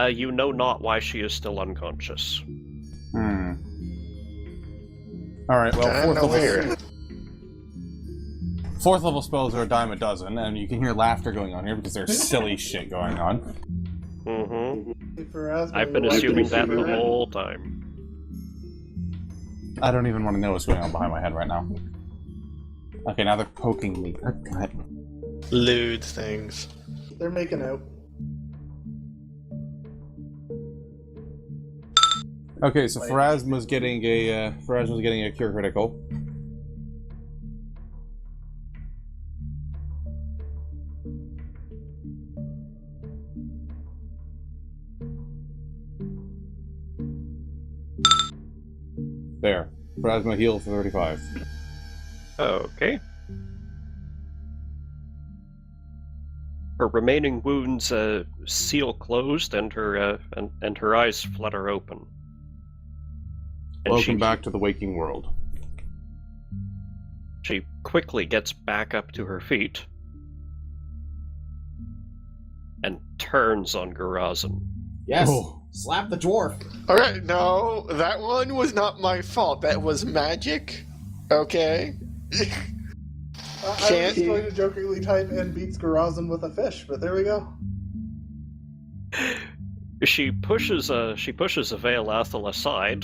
You know not why she is still unconscious. Alright, well, Weird. fourth level spells are a dime a dozen, and you can hear laughter going on here because there's silly shit going on. Mm-hmm. Hey, Pharasma, I've been you want to assuming take a that the burn? whole time. I don't even want to know what's going on behind my head right now. Okay, now they're poking me. God. Lewd things. They're making out. Okay, so Pharasma's getting a cure critical. There. Pharasma heal for 35. Okay. Her remaining wounds seal closed, and her eyes flutter open. And Welcome back to the waking world. She quickly gets back up to her feet and turns on Garazan. Yes. Oh. Slap the dwarf. Alright, no, that one was not my fault. That was magic. Okay? I was just going to jokingly type in beats Garazan with a fish, but there we go. She pushes a Veil Athel aside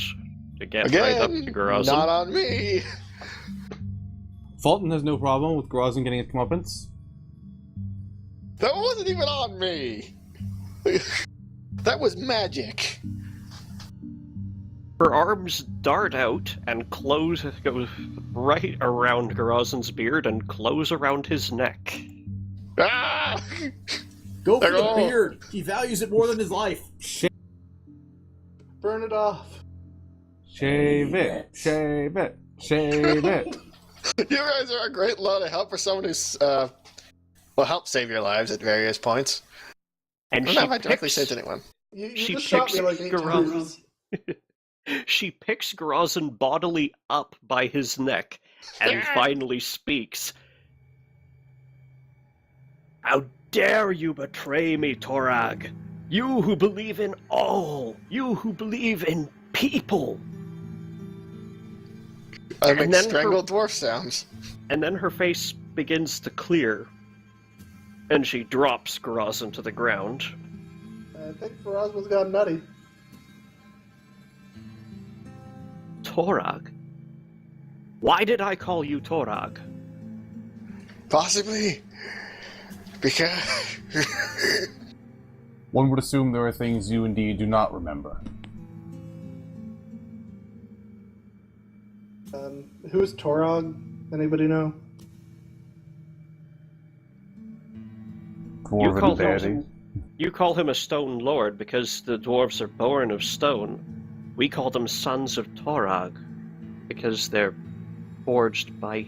to get right up to Again, Garazan. not on me. Fulton has no problem with Garazan getting a comeuppance. That wasn't even on me. That was magic. Her arms dart out and go right around Garazan's beard and close around his neck. Ah! Go for They're the all- beard. He values it more than his life. Burn it off. Shave it. Shave it. Shave it. You guys are a great load of help for someone who's, helped save your lives at various points. And I don't know if I directly saved anyone. You She just shot picks me like 8 Garazan. times. She picks Garazan bodily up by his neck and finally speaks. How dare you betray me, Torag? You who believe in all. You who believe in people. I And make then strangled dwarf sounds. And then her face begins to clear, and she drops Garazan to the ground. I think Pharasma's gone nutty. Torag? Why did I call you Torag? Possibly. Because... One would assume there are things you indeed do not remember. Who's Torog? Anybody know? Dwarven You call him a stone lord because the dwarves are born of stone. We call them sons of Torag because they're forged by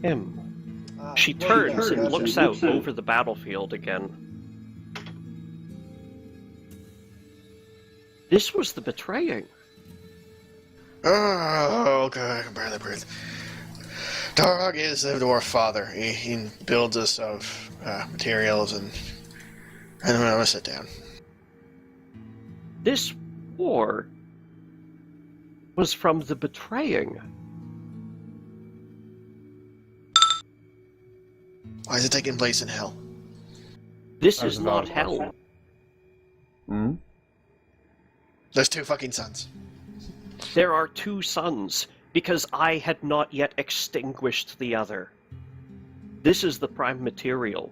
him. She turns and looks out over the battlefield again. This was the betraying. Oh, okay, I can barely breathe. Torog is the dwarf father. He builds us of materials, and I'm gonna sit down. This war was from the betraying. Why is it taking place in hell? This That's is a not valid hell. question. Hmm? There's 2 fucking suns. There are 2 suns, because I had not yet extinguished the other. This is the prime material.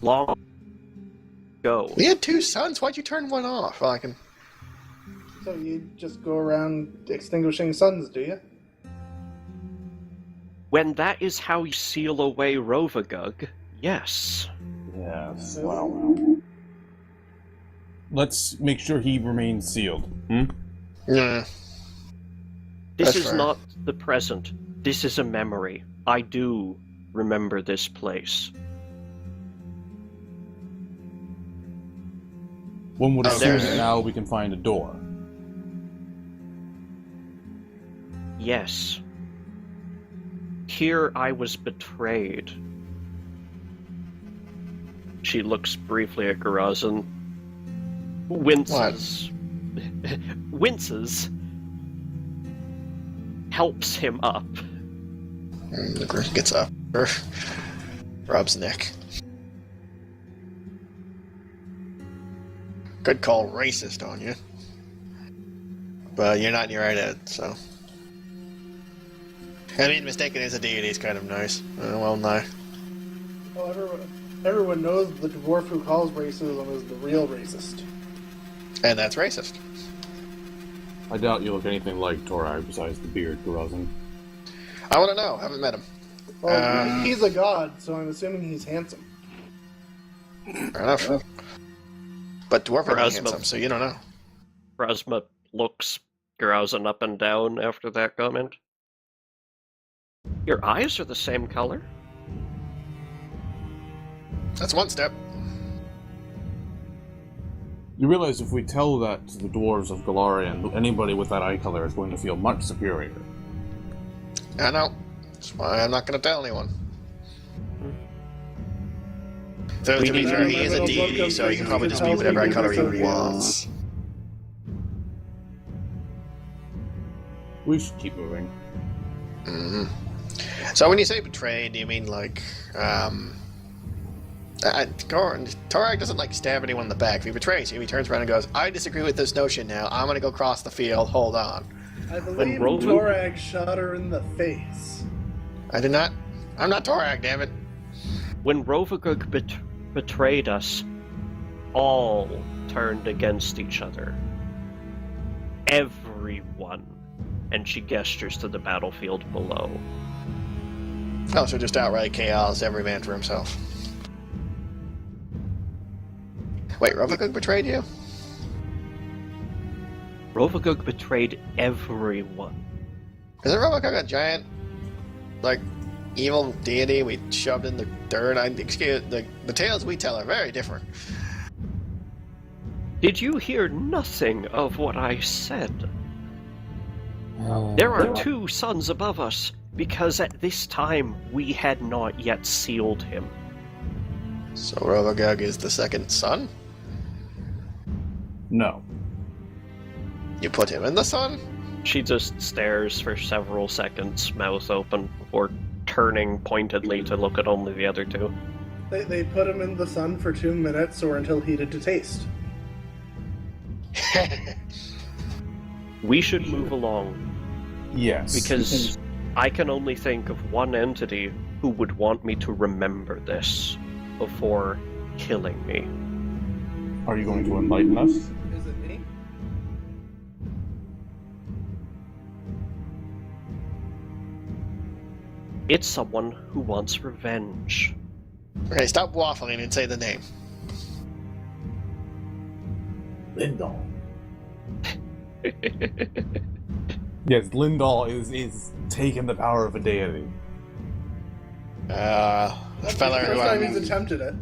Long ago. We had 2 suns. Why'd you turn one off? Well, I can. So you just go around extinguishing suns, do you? When that is how you seal away Rovagug, yes. Yes. Wow. Let's make sure he remains sealed. Hmm? Yeah. This That's is fair. not the present. This is a memory. I do remember this place. One would Oh, assume there's- that now we can find a door. Yes. Here I was betrayed. She looks briefly at Garazan. Winces. Winces. Helps him up. And the group gets up. Rob's neck. Could call racist on you. But you're not in your right head, so. I mean, mistaken as a deity is kind of nice. Well, no. Well, everyone knows the dwarf who calls racism is the real racist. And that's racist. I doubt you look anything like Torag besides the beard, Garazan. I want to know. Haven't met him. Well, he's a god, so I'm assuming he's handsome. Fair enough. But dwarf are not Pharasma. handsome, so you don't know. Pharasma looks Garazan up and down after that comment. Your eyes are the same color? That's one step. You realize if we tell that to the dwarves of Galarian, anybody with that eye color is going to feel much superior. I know. That's why I'm not going to tell anyone. So We to be need fair, to- he is a deity, so he can probably just be whatever eye color he wants. We should keep moving. hmm So when you say betrayed, do you mean like, Torag doesn't like stab anyone in the back. If he betrays you, he turns around and goes, I disagree with this notion now. I'm going to go cross the field. Hold on. I believe Rovan- Torag shot her in the face. I did not. I'm not Torag, damn it. When Rovagug betrayed us, all turned against each other. Everyone. And she gestures to the battlefield below. Oh, so just outright chaos, every man for himself. Wait, Rovagug betrayed you? Rovagug betrayed everyone. Isn't Rovagug a giant, like, evil deity we shoved in the dirt? The tales we tell are very different. Did you hear nothing of what I said? There are 2 suns above us, because at this time we had not yet sealed him. So Rovagug is the second sun? No. You put him in the sun? She just stares for several seconds, mouth open, before turning pointedly to look at only the other 2. They put him in the sun for 2 minutes or until heated to taste. We should move along, Yes. because I can only think of one entity who would want me to remember this before killing me. Are you going to enlighten us? Is it me? It's someone who wants revenge. Okay, stop waffling and say the name. Lindal. Yes, Lindal is taking the power of a deity. The fella First who time he's attempted it.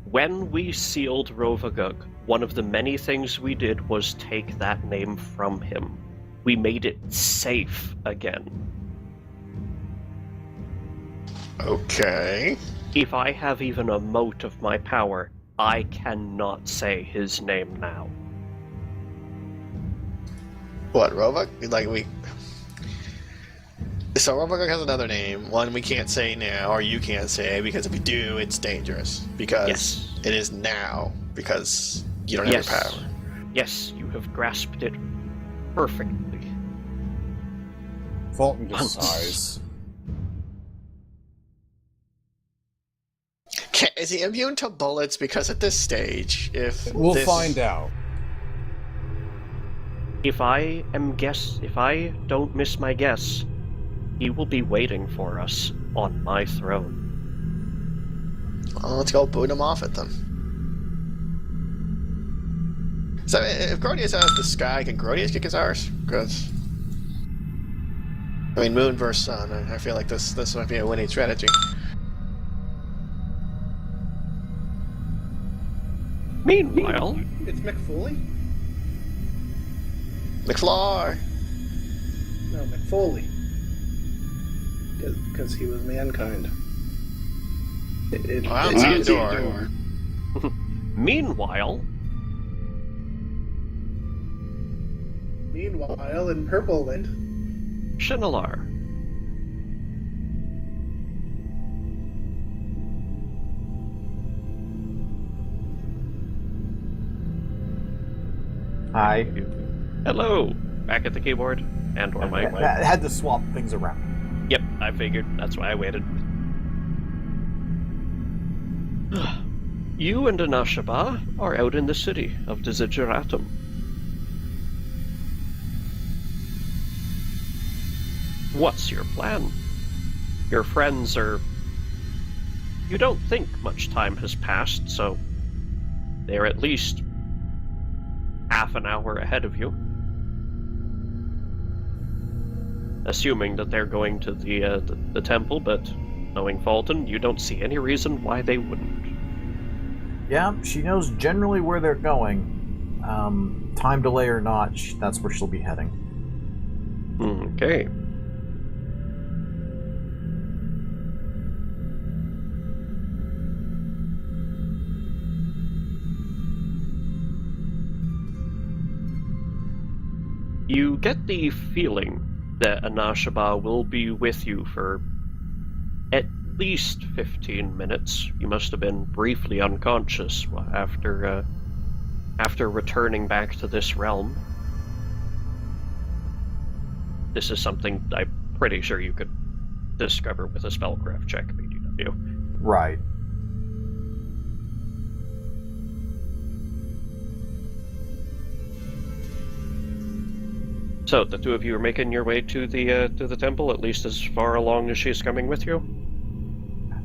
When we sealed Rovagug, one of the many things we did was take that name from him. We made it safe again. Okay. If I have even a mote of my power, I cannot say his name now. What, Rovak? So Rovak has another name, one we can't say now, or you can't say, because if we do, it's dangerous. Because Yes. it is now, because you don't have the power. Yes, you have grasped it perfectly. Fulton just sighs. Is he immune to bullets? Because at this stage, if We'll this... find out. If I don't miss my guess, he will be waiting for us on my throne. Well, let's go boot him off it then. So if Grodius has the sky, can Grodius kick his arse? Because I mean, moon versus sun. I feel like this might be a winning strategy. Meanwhile, It's McFoley? McFlar! No, McFoley. Because he was mankind. I don't see a door. meanwhile, Meanwhile, in Purple Land, Shinalar. Hi. Hello, back at the keyboard and or mic. I had to swap things around. Yep, I figured. That's why I waited. You and Anashaba are out in the city of Desideratum. What's your plan? Your friends are... You don't think much time has passed, so they're at least half an hour ahead of you. Assuming that they're going to the temple, but knowing Fulton, you don't see any reason why they wouldn't. Yeah, she knows generally where they're going. Time delay or not, that's where she'll be heading. Okay. You get the feeling that Anashaba will be with you for at least 15 minutes. You must have been briefly unconscious after returning back to this realm. This is something I'm pretty sure you could discover with a spellcraft check, BDW. Right. So the two of you are making your way to the temple, at least as far along as she's coming with you?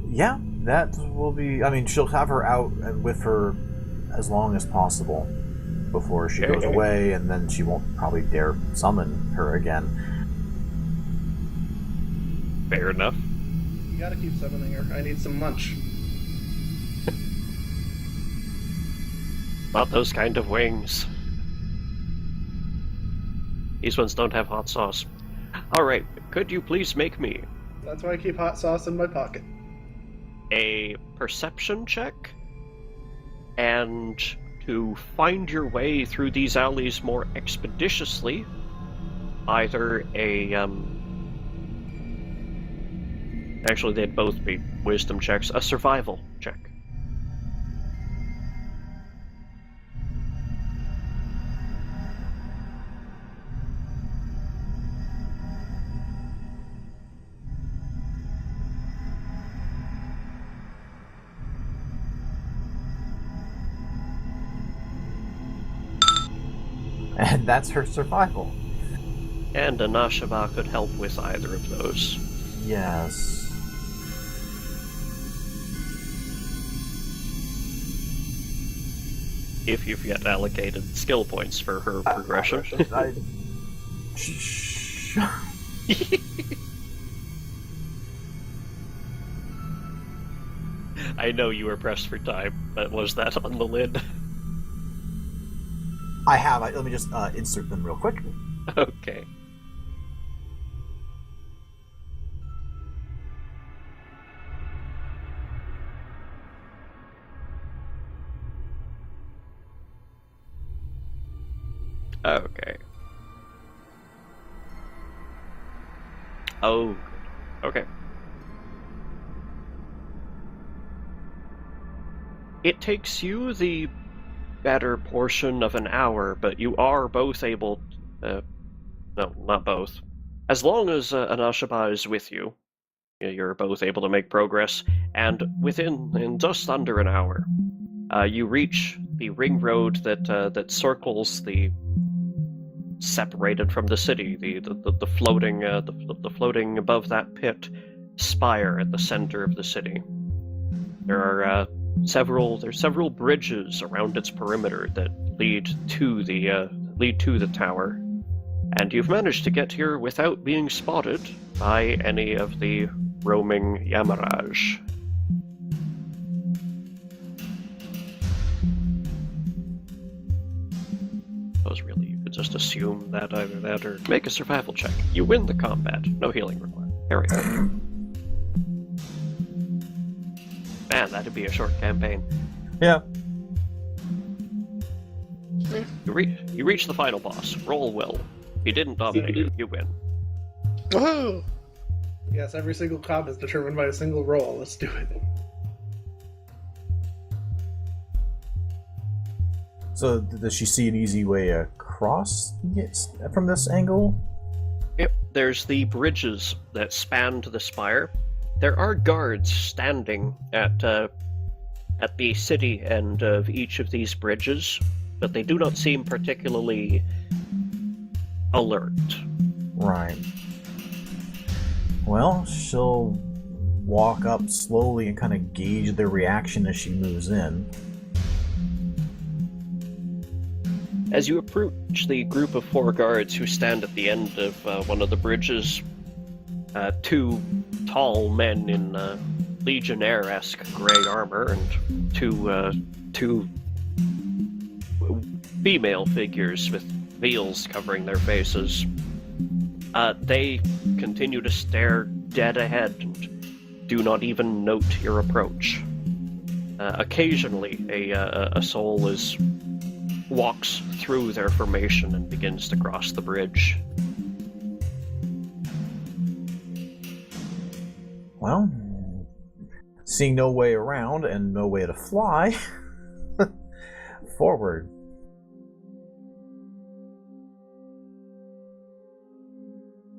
Yeah, that will be... I mean, she'll have her out and with her as long as possible before she goes away, and then she won't probably dare summon her again. Fair enough. you gotta keep summoning her. I need some lunch. Not those kind of wings. These ones don't have hot sauce. Alright, could you please make me That's why I keep hot sauce in my pocket. a perception check? And to find your way through these alleys more expeditiously, either a, actually they'd both be wisdom checks, a survival check. And that's her survival. And Anashava could help with either of those. Yes. If you've yet allocated skill points for her progression. I know you were pressed for time, but was that on the lid? I have. Let me just insert them real quick. Okay. Okay. Oh, okay. It takes you the better portion of an hour, but you are both able... no, not both. As long as Anashaba is with you, you're both able to make progress, and in just under an hour, you reach the ring road that circles the separated from the city, the floating above that pit spire at the center of the city. There are several bridges around its perimeter that lead to the tower, and you've managed to get here without being spotted by any of the roaming Yamaraj. Suppose really you could just assume that either that or make a survival check. You win the combat. No healing required. There we go. Man, that'd be a short campaign. Yeah. You reach the final boss. Roll will. He didn't dominate you. You win. Woohoo! Yes, every single combat is determined by a single roll. Let's do it. So, does she see an easy way across from this angle? Yep, there's the bridges that span to the spire. There are guards standing at the city end of each of these bridges, but they do not seem particularly alert. Right. Well, she'll walk up slowly and kind of gauge their reaction as she moves in. As you approach the group of 4 guards who stand at the end of one of the bridges, 2 tall men in Legionnaire-esque gray armor and two female figures with veils covering their faces. They continue to stare dead ahead and do not even note your approach. Occasionally, a soul walks through their formation and begins to cross the bridge. Well, seeing no way around and no way to fly, forward.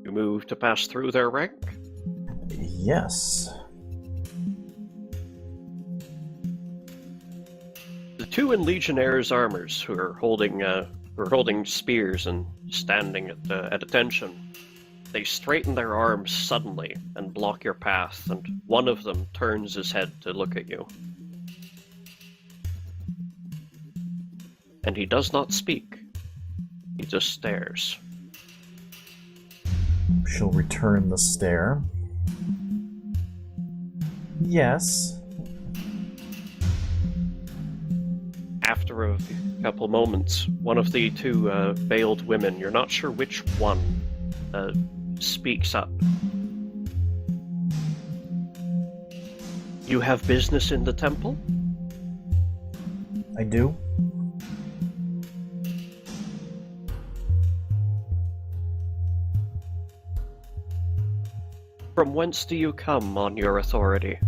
You move to pass through their rank? Yes. The 2 in Legionnaire's armors who are holding spears and standing at attention, they straighten their arms suddenly and block your path, and one of them turns his head to look at you. And he does not speak. He just stares. She'll return the stare. Yes. After a couple moments, one of the 2 veiled women, you're not sure which one, speaks up. You have business in the temple? I do. From whence do you come on your authority?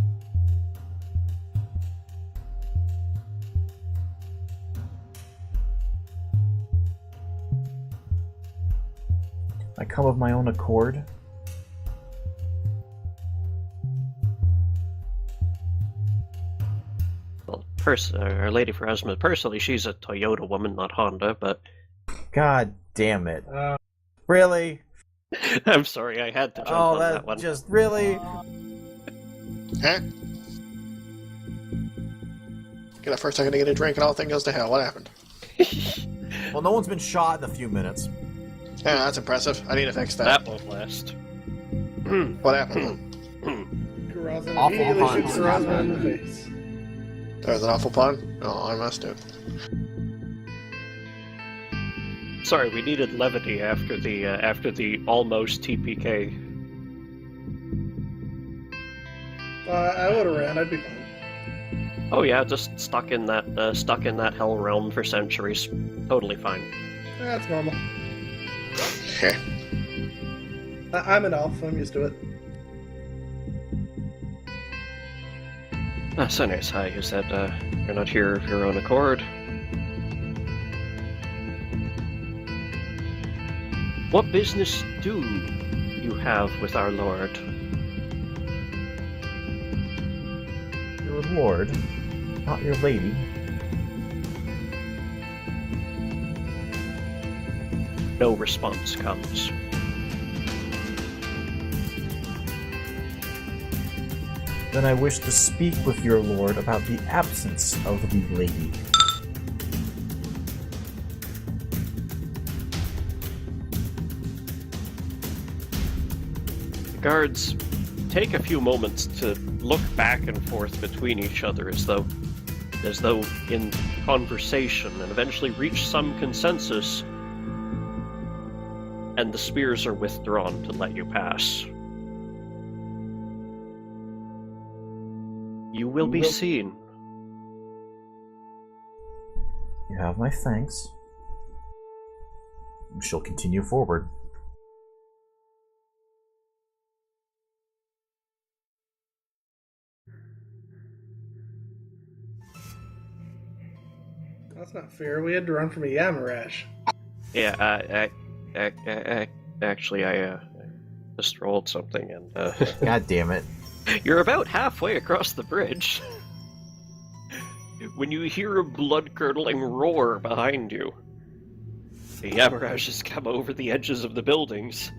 I come of my own accord. Well, Our Lady Pharasma, personally, she's a Toyota woman, not Honda, but... God damn it. Really? I'm sorry, I had to jump on that one. Just really? Huh? Get up for a second to get a drink and all thing goes to hell. What happened? Well, no one's been shot in a few minutes. Yeah, that's impressive. I need to fix that. That won't last. What happened? Karazan Awful immediately pun. shoots Karazan in the face. That was an awful pun? Oh, I must do. Sorry, we needed levity after the almost TPK. I would have ran. I'd be fine. Oh yeah, just stuck in that hell realm for centuries. Totally fine. That's normal. Okay. I'm an elf. I'm used to it. So nice. Hi, you said you're not here of your own accord. What business do you have with our lord? Your lord, not your lady. No response comes. Then I wish to speak with your lord about the absence of the lady. The guards take a few moments to look back and forth between each other as though in conversation, and eventually reach some consensus, and the spears are withdrawn to let you pass. You will be seen. You have my thanks. We shall continue forward. That's not fair. We had to run from a Yamarash. Yeah, actually, I just rolled something, and God damn it. you're about halfway across the bridge when you hear a blood-curdling roar behind you. The Yamarash has come over the edges of the buildings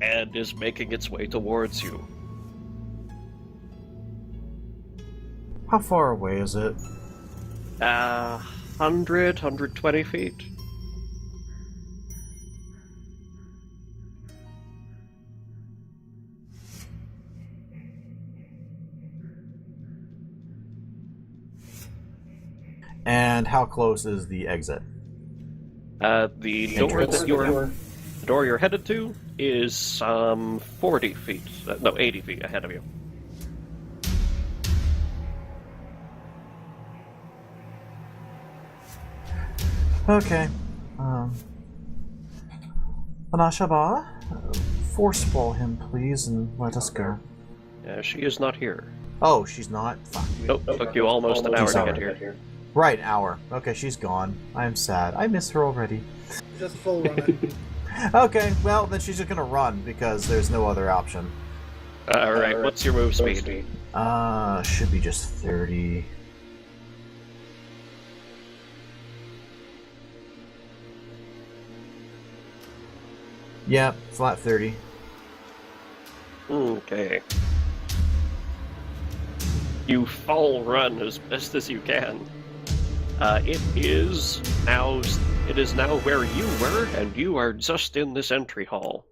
and is making its way towards you. How far away is it? 120 feet. And how close is the exit? The door you're headed to is 40 feet, no, 80 feet ahead of you. Okay. Anashaba, force ball him, please, and let us go. She is not here. Oh, she's not? Fuck. Nope, took you almost an hour to get here. Right, hour. Okay, she's gone. I'm sad. I miss her already. Just full run. Okay, well, then she's just gonna run, because there's no other option. Alright, what's your move speed? Should be just 30. Yeah, flat 30. Okay. You fall run as best as you can. It is now where you were, and you are just in this entry hall.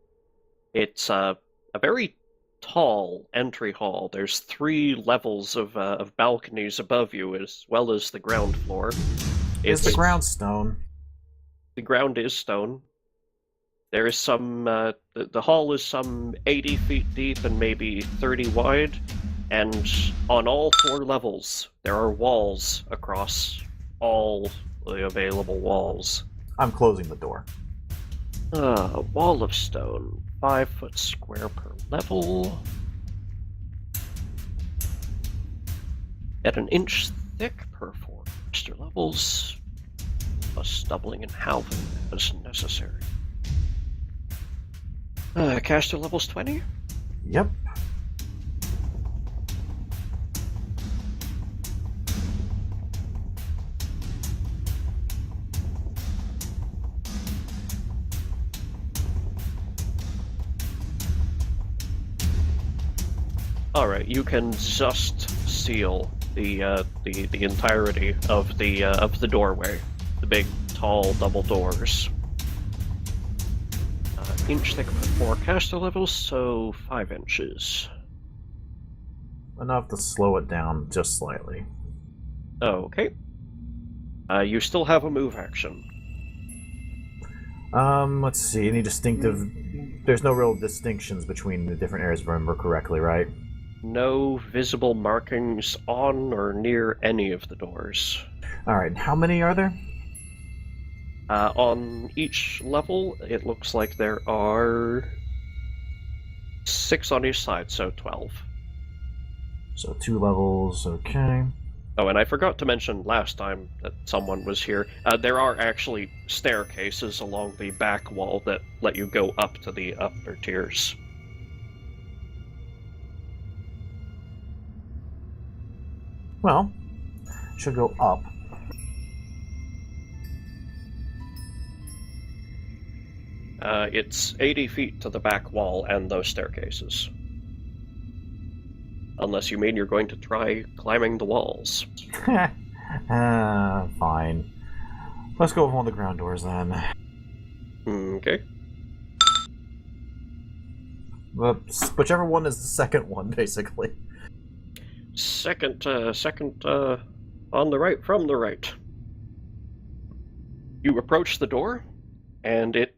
It's a very tall entry hall. There's 3 levels of balconies above you, as well as the ground floor. Is the ground stone? The ground is stone. There is some. The hall is some 80 feet deep and maybe 30 wide, and on all 4 levels there are walls across all the available walls. I'm closing the door. A wall of stone, 5 foot square per level, at an inch thick per 4 extra levels, plus doubling and halving as necessary. Caster levels 20? Yep. Alright, you can just seal the entirety of the doorway. The big, tall double doors. Inch thick for 4 caster levels, so 5 inches. Enough to slow it down just slightly. Okay. You still have a move action. Let's see. Any distinctive... There's no real distinctions between the different areas, if I remember correctly, right? No visible markings on or near any of the doors. Alright, how many are there? On each level, it looks like there are 6 on each side, so 12. So 2 levels, okay. Oh, and I forgot to mention last time that someone was here, there are actually staircases along the back wall that let you go up to the upper tiers. Well, should go up. It's 80 feet to the back wall and those staircases. Unless you mean you're going to try climbing the walls. Fine. Let's go with one of the ground doors then. Okay. Whichever one is the second one, basically. Second on the right from the right. You approach the door, and it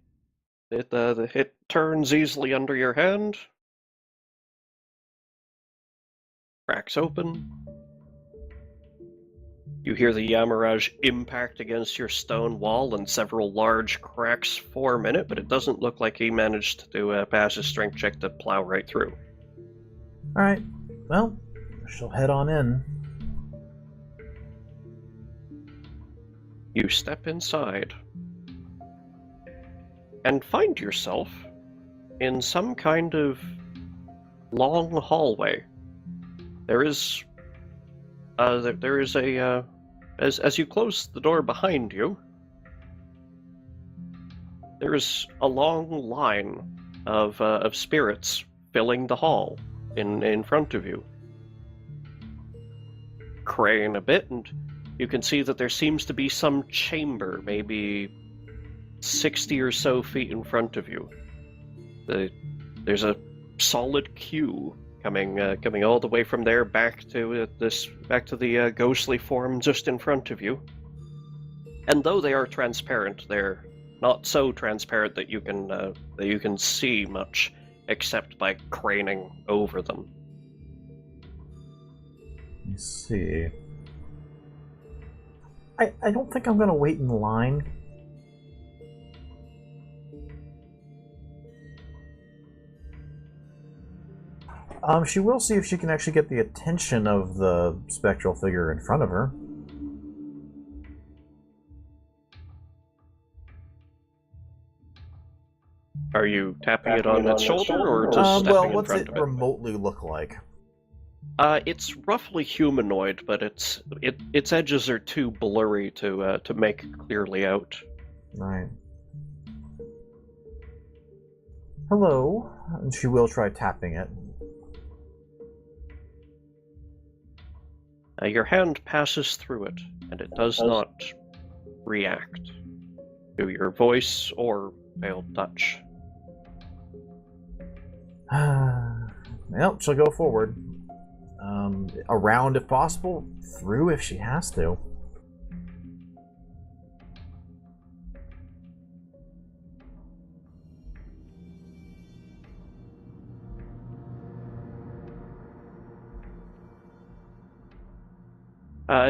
turns easily under your hand. Cracks open. You hear the Yamaraj impact against your stone wall, and several large cracks form in it, but it doesn't look like he managed to pass his strength check to plow right through. Alright, well, she'll head on in. You step inside and find yourself in some kind of long hallway. There is a as you close the door behind you, there is a long line of spirits filling the hall in front of you. Crane a bit, and you can see that there seems to be some chamber, maybe 60 or so feet in front of you. There's a solid queue coming all the way from there back to the ghostly form just in front of you. And though they are transparent, they're not so transparent that you can see much except by craning over them. Let's see. I don't think I'm gonna wait in line. She will see if she can actually get the attention of the spectral figure in front of her. Are you tapping it on its shoulder, or just stepping well, in what's front it of it? remotely look like? It's roughly humanoid, but its edges are too blurry to make clearly out. Right. Hello. And she will try tapping it. Your hand passes through it, and it does not react to your voice or veiled touch. Well, she'll go forward. Around if possible, through if she has to.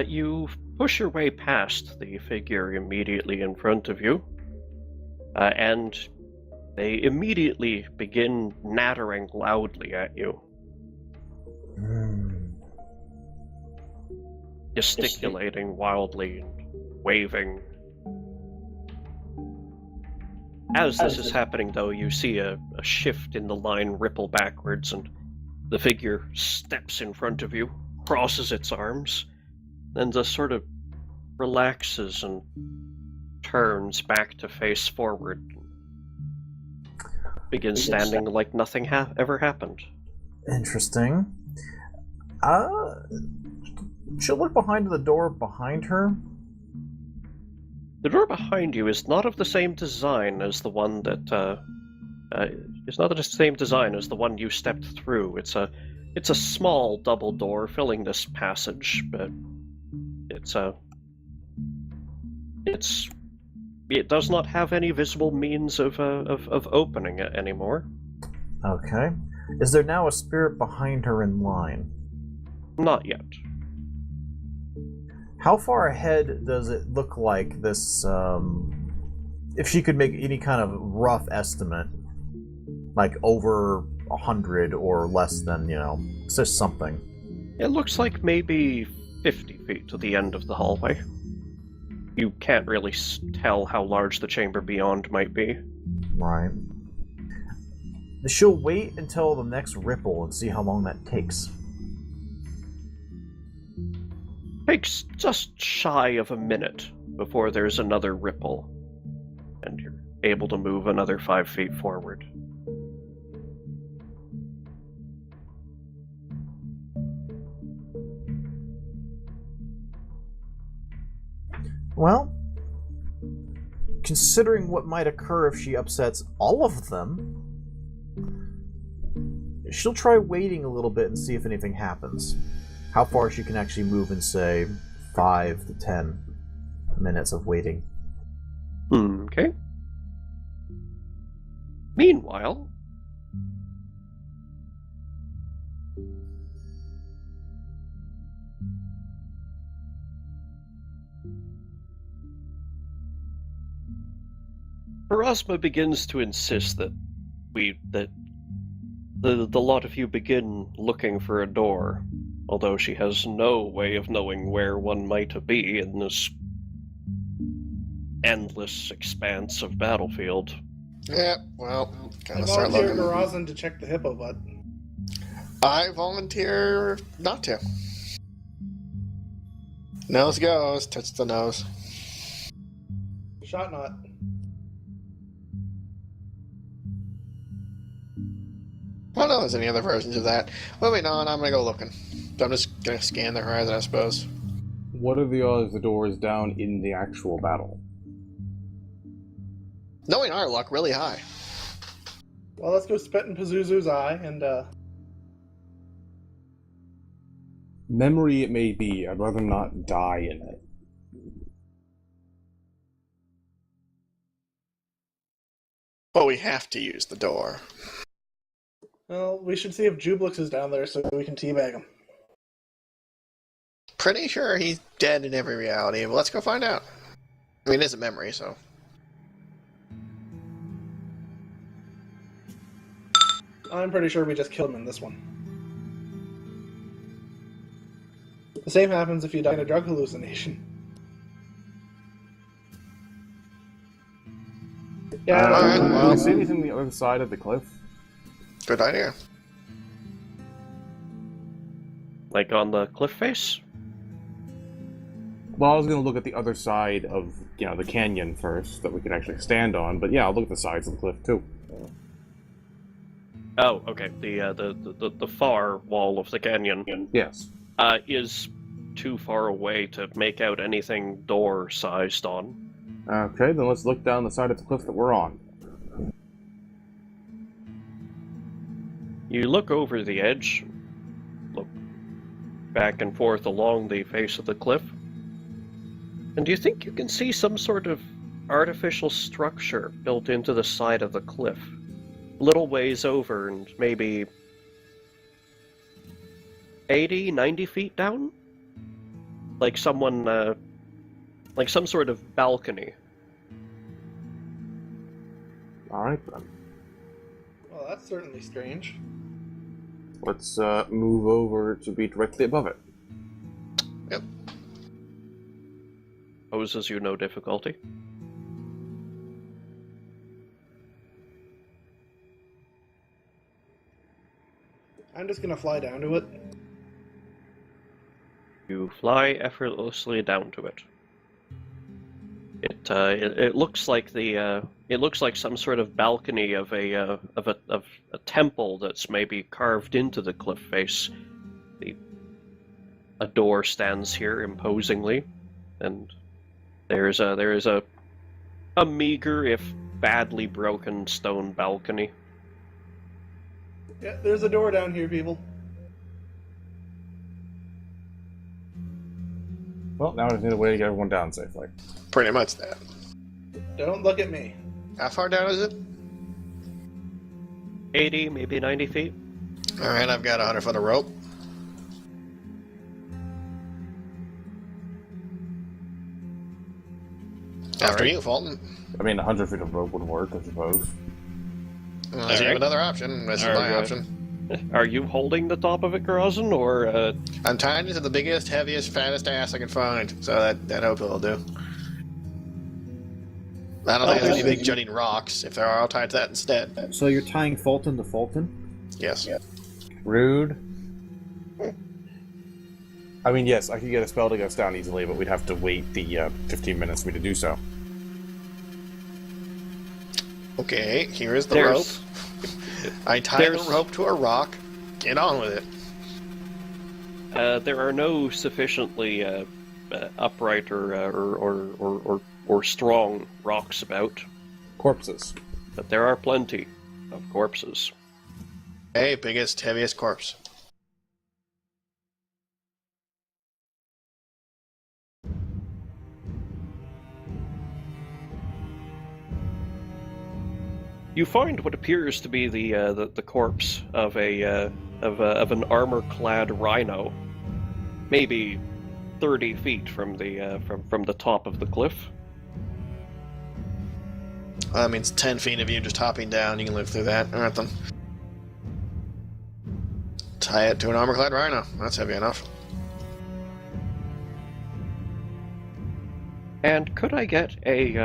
You push your way past the figure immediately in front of you, and they immediately begin nattering loudly at you. Gesticulating wildly and waving. As this is happening, though, you see a shift in the line ripple backwards, and the figure steps in front of you, crosses its arms, then just sort of relaxes and turns back to face forward. Begins standing like nothing ever happened. Interesting. She'll look behind the door behind her. The door behind you is not of the same design as the one that it's not the same design as the one you stepped through. It's a small double door filling this passage, but it's It does not have any visible means of opening it anymore. Okay. Is there now a spirit behind her in line? Not yet. How far ahead does it look like this, if she could make any kind of rough estimate, like over 100 or less than, it's just something. It looks like maybe 50 feet to the end of the hallway. You can't really tell how large the chamber beyond might be. Right. She'll wait until the next ripple and see how long that takes. Takes just shy of a minute before there's another ripple, and you're able to move another 5 feet forward. Well, considering what might occur if she upsets all of them, she'll try waiting a little bit and see if anything happens. How far she can actually move in, say, 5 to 10 minutes of waiting. Okay. Meanwhile... Pharasma begins to insist that the lot of you begin looking for a door, although she has no way of knowing where one might be in this endless expanse of battlefield. Yeah, well, I gotta start volunteered looking. Barazan to check the hippo butt. I volunteer not to. Nose goes, touch the nose. Shot not. I don't know if there's any other versions of that. Moving on, I'm gonna go looking. So I'm just gonna scan the horizon, I suppose. What are the odds the door is down in the actual battle? Knowing our luck, really high. Well, let's go spit in Pazuzu's eye and, Memory it may be, I'd rather not die in it. But we have to use the door. well, we should see if Jublix is down there so we can teabag him. Pretty sure he's dead in every reality, but let's go find out. I mean, it is a memory, so... I'm pretty sure we just killed him in this one. The same happens if you die in a drug hallucination. Yeah, Alright, Do well, we see anything on the other side of the cliff? good idea. Like on the cliff face? Well, I was going to look at the other side of, the canyon first, that we could actually stand on, but yeah, I'll look at the sides of the cliff too. Oh, okay. The far wall of the canyon Yes. is too far away to make out anything door-sized on. Okay, then let's look down the side of the cliff that we're on. You look over the edge, look back and forth along the face of the cliff, and you think you can see some sort of artificial structure built into the side of the cliff. Little ways over and maybe 80, 90 feet down? Like someone, like some sort of balcony. Alright then. well, that's certainly strange. Let's move over to be directly above it. Yep. Poses you no difficulty. I'm just gonna fly down to it. You fly effortlessly down to it. It looks like it looks like some sort of balcony of a temple that's maybe carved into the cliff face. A door stands here imposingly, and there is a meager, if badly broken, stone balcony. Yeah, there's a door down here, people. Well, now I just need a way to get everyone down safely. Pretty much that. Don't look at me. How far down is it? 80, maybe 90 feet. Alright, I've got 100 foot of rope. After you, Fulton. I mean, 100 feet of rope would work, I suppose. Unless you have another option. This is my Alright. option. Are you holding the top of it, Garazin, or I'm tying it to the biggest, heaviest, fattest ass I can find, so that hopefully will do. I don't think there's any big jutting rocks. If there are, I'll tie it to that instead. So you're tying Fulton to Fulton? Yes. Rude. I mean, yes, I could get a spell to get us down easily, but we'd have to wait the 15 minutes for me to do so. Okay, here's the rope. I tie the rope to a rock. Get on with it. There are no sufficiently upright or strong rocks about, Corpses. but there are plenty of corpses. Hey, biggest, heaviest corpse. You find what appears to be the corpse of an armor-clad rhino, maybe 30 feet from the top of the cliff. Well, that means 10 feet of you just hopping down. You can live through that. Alright then. Tie it to an armor-clad rhino. That's heavy enough. And could I get a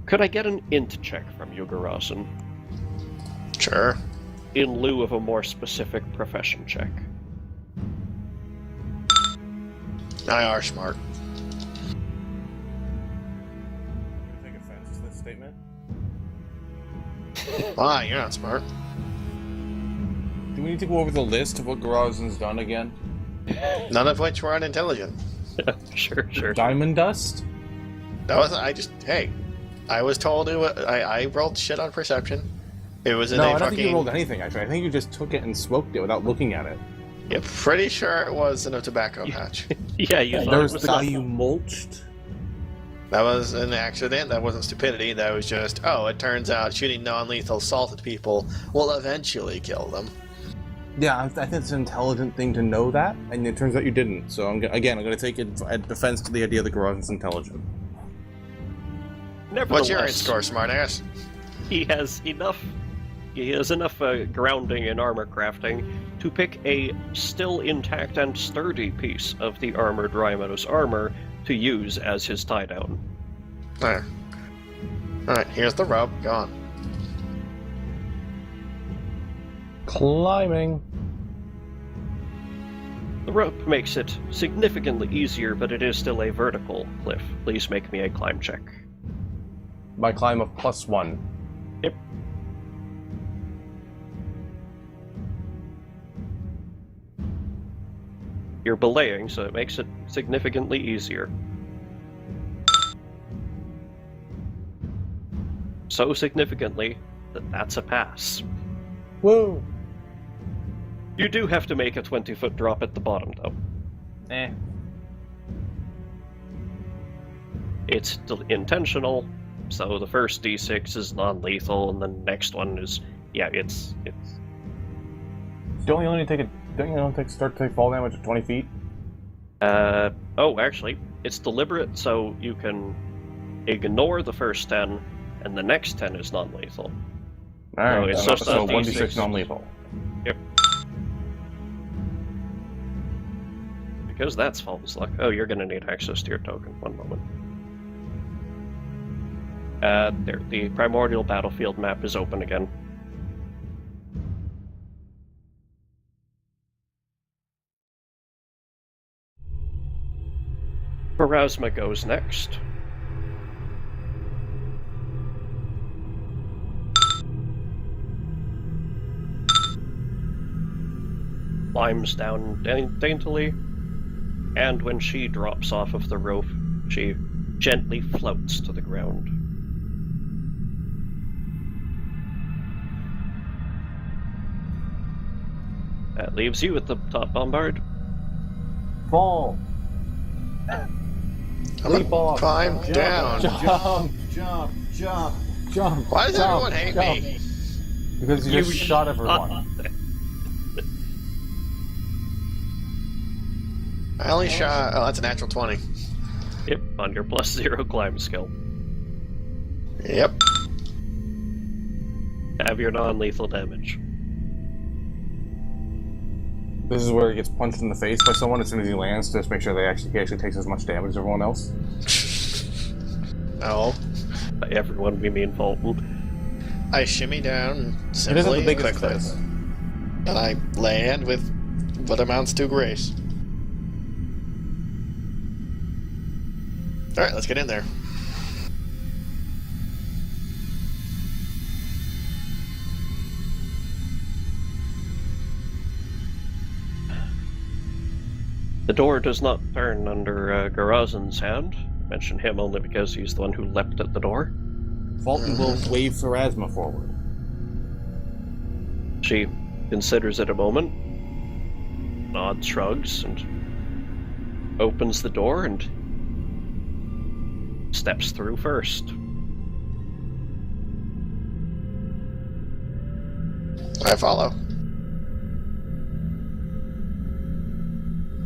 Could I get an int check from you, Garazin, Sure. in lieu of a more specific profession check? I are smart. You take offense to this statement? Why? You're not smart. Do we need to go over the list of what Garazin's done again? None of which were unintelligent. Sure. Diamond dust? That wasn't. I just. Hey, I was told it was. I rolled shit on perception. It was in No, a I don't fucking. think you rolled anything, actually. I think you just took it and smoked it without looking at it. Yeah, pretty sure it was in a tobacco patch. Yeah, you thought There's it was the guy a- you mulched. That was an accident. That wasn't stupidity. That was just. Oh, it turns out shooting non-lethal salted people will eventually kill them. Yeah, I think it's an intelligent thing to know that, and it turns out you didn't. So I'm going to take it at defense to the idea that Garazin's intelligent. What's your Nevertheless, score, smartass? he has enough grounding in armor crafting to pick a still intact and sturdy piece of the armored rhino's armor to use as his tie-down. There. Alright, here's the rope. Go on. Climbing. The rope makes it significantly easier, but it is still a vertical cliff. Please make me a climb check. My climb of +1. Yep. You're belaying, so it makes it significantly easier. So significantly that that's a pass. Woo! You do have to make a 20-foot drop at the bottom, though. It's intentional, so the first d6 is non-lethal, and the next one is, yeah, it's. Don't you only start to take fall damage at 20 feet? Oh, actually, it's deliberate, so you can ignore the first 10, and the next 10 is non-lethal. Alright, No, it's so just a 1d6 D6. non-lethal. Yep. Because that's false luck. Oh, you're gonna need access to your token. One moment. There, the primordial battlefield map is open again. Pharasma goes next. Climbs down daintily, and when she drops off of the rope, she gently floats to the ground. That leaves you at the top, Bombard. Fall. Leap off. Climb down. Jump. Why does everyone hate me? Because you just shot everyone. I only shot... Oh, that's a natural 20. Yep, on your +0 climb skill. Yep. Have your non-lethal damage. This is where he gets punched in the face by someone as soon as he lands, just make sure he actually takes as much damage as everyone else. No. By everyone, we mean Fulton. I shimmy down He doesn't simply have the and biggest quickly. face. And I land with what amounts to grace. Alright, let's get in there. The door does not turn under Garazan's hand. Mention him only because he's the one who leapt at the door. Fulton will wave Pharasma forward. She considers it a moment, nods, shrugs, and opens the door and steps through first. I follow.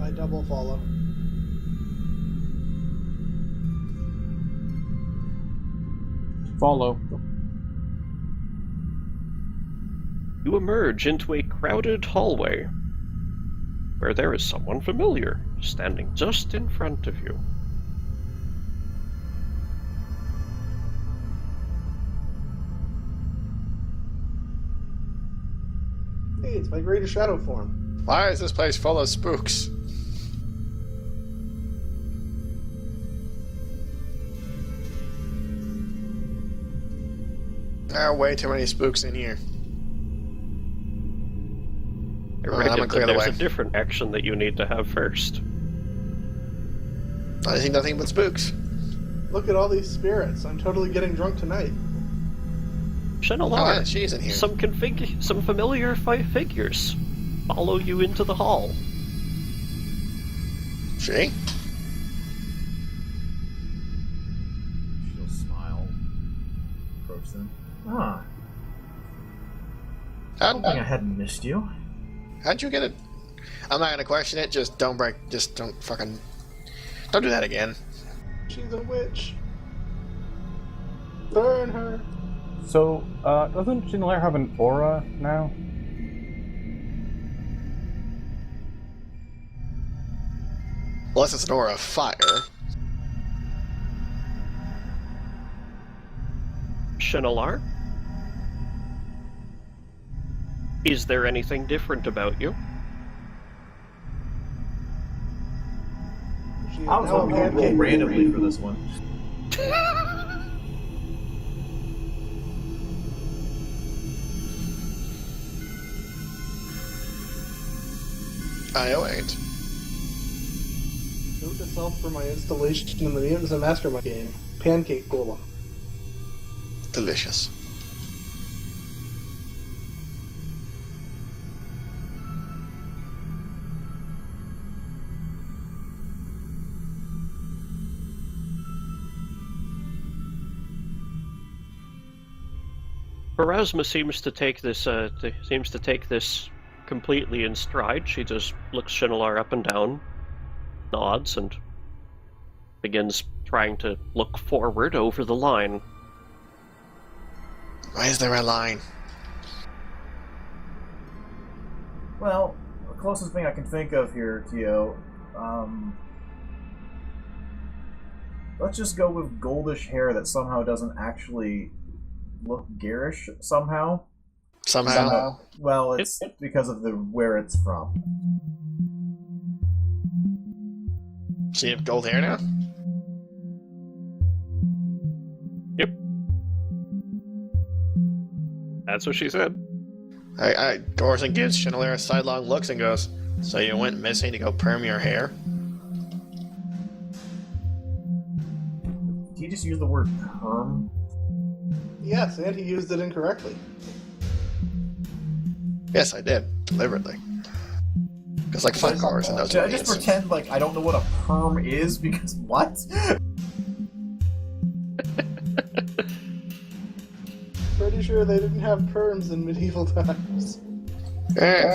I double follow. Follow. You emerge into a crowded hallway where there is someone familiar standing just in front of you. Hey, it's my greatest shadow form. Why is this place full of spooks? There are way too many spooks in here. I I'm reckon gonna that clear the there's way. a different action that you need to have first. I see nothing but spooks. Look at all these spirits. I'm totally getting drunk tonight. Oh, Shenalar, yeah, she's in here. some familiar figures follow you into the hall. She? She'll smile. Approach them. Ah, I don't think I hadn't missed you. How'd you get it? I'm not gonna question it, just don't do that again. She's a witch. Burn her. So, doesn't Chandelier have an aura now? Unless it's an aura of fire. Shenalar? Is there anything different about you? She is I was now a hoping you'd roll pancake. randomly for this one. I wait. Note to self for my installation in the Mutants and Mastermind game. Pancake Golem. Delicious. Pharasma seems to take this completely in stride. She just looks Shenalar up and down, nods, and begins trying to look forward over the line. Why is there a line? Well, the closest thing I can think of here, Tio, let's just go with goldish hair that somehow doesn't actually look garish somehow. Somehow. Well, it's because of where it's from. She have gold hair now? Yep. That's what she said. Gorson gives Chandelier sidelong looks and goes, "So you went missing to go perm your hair?" Did you just use the word perm? Yes, and he used it incorrectly. Yes, I did. Deliberately. Because like fuck cars and those Should I just idiots. pretend like I don't know what a perm is? Because what? Pretty sure they didn't have perms in medieval times.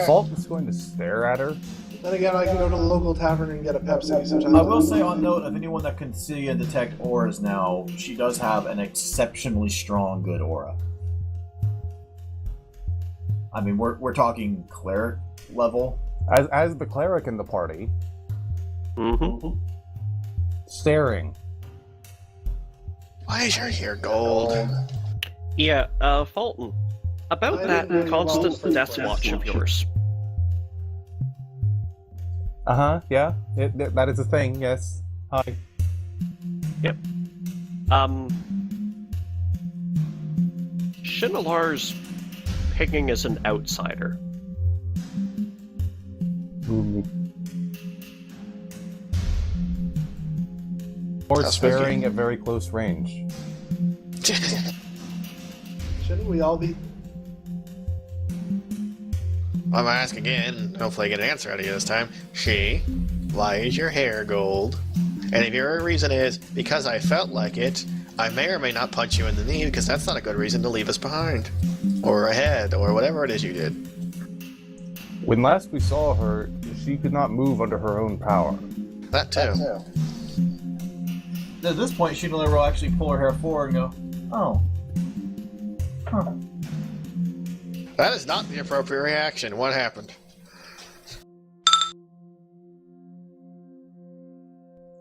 Fault is going to stare at her. Then again, I can go to the local tavern and get a Pepsi. So I will say on note of anyone that can see and detect auras now, she does have an exceptionally strong good aura. I mean, we're talking cleric level. As the cleric in the party, Mm-hmm. staring. Why is your hair gold? Yeah, Fulton, about I that didn't really constant roll for death death watch of watch. yours. Yeah, that is a thing, yes. Hi. Yep. Shinalar's picking as an outsider. Or That's staring at very close range. shouldn't we all be? I'm gonna ask again. Hopefully, I get an answer out of you this time. Why is your hair gold? And if your reason is because I felt like it, I may or may not punch you in the knee because that's not a good reason to leave us behind, or ahead, or whatever it is you did. When last we saw her, she could not move under her own power. That too. At this point, Shinola will actually pull her hair forward and go, "Oh, huh." That is not the appropriate reaction. What happened?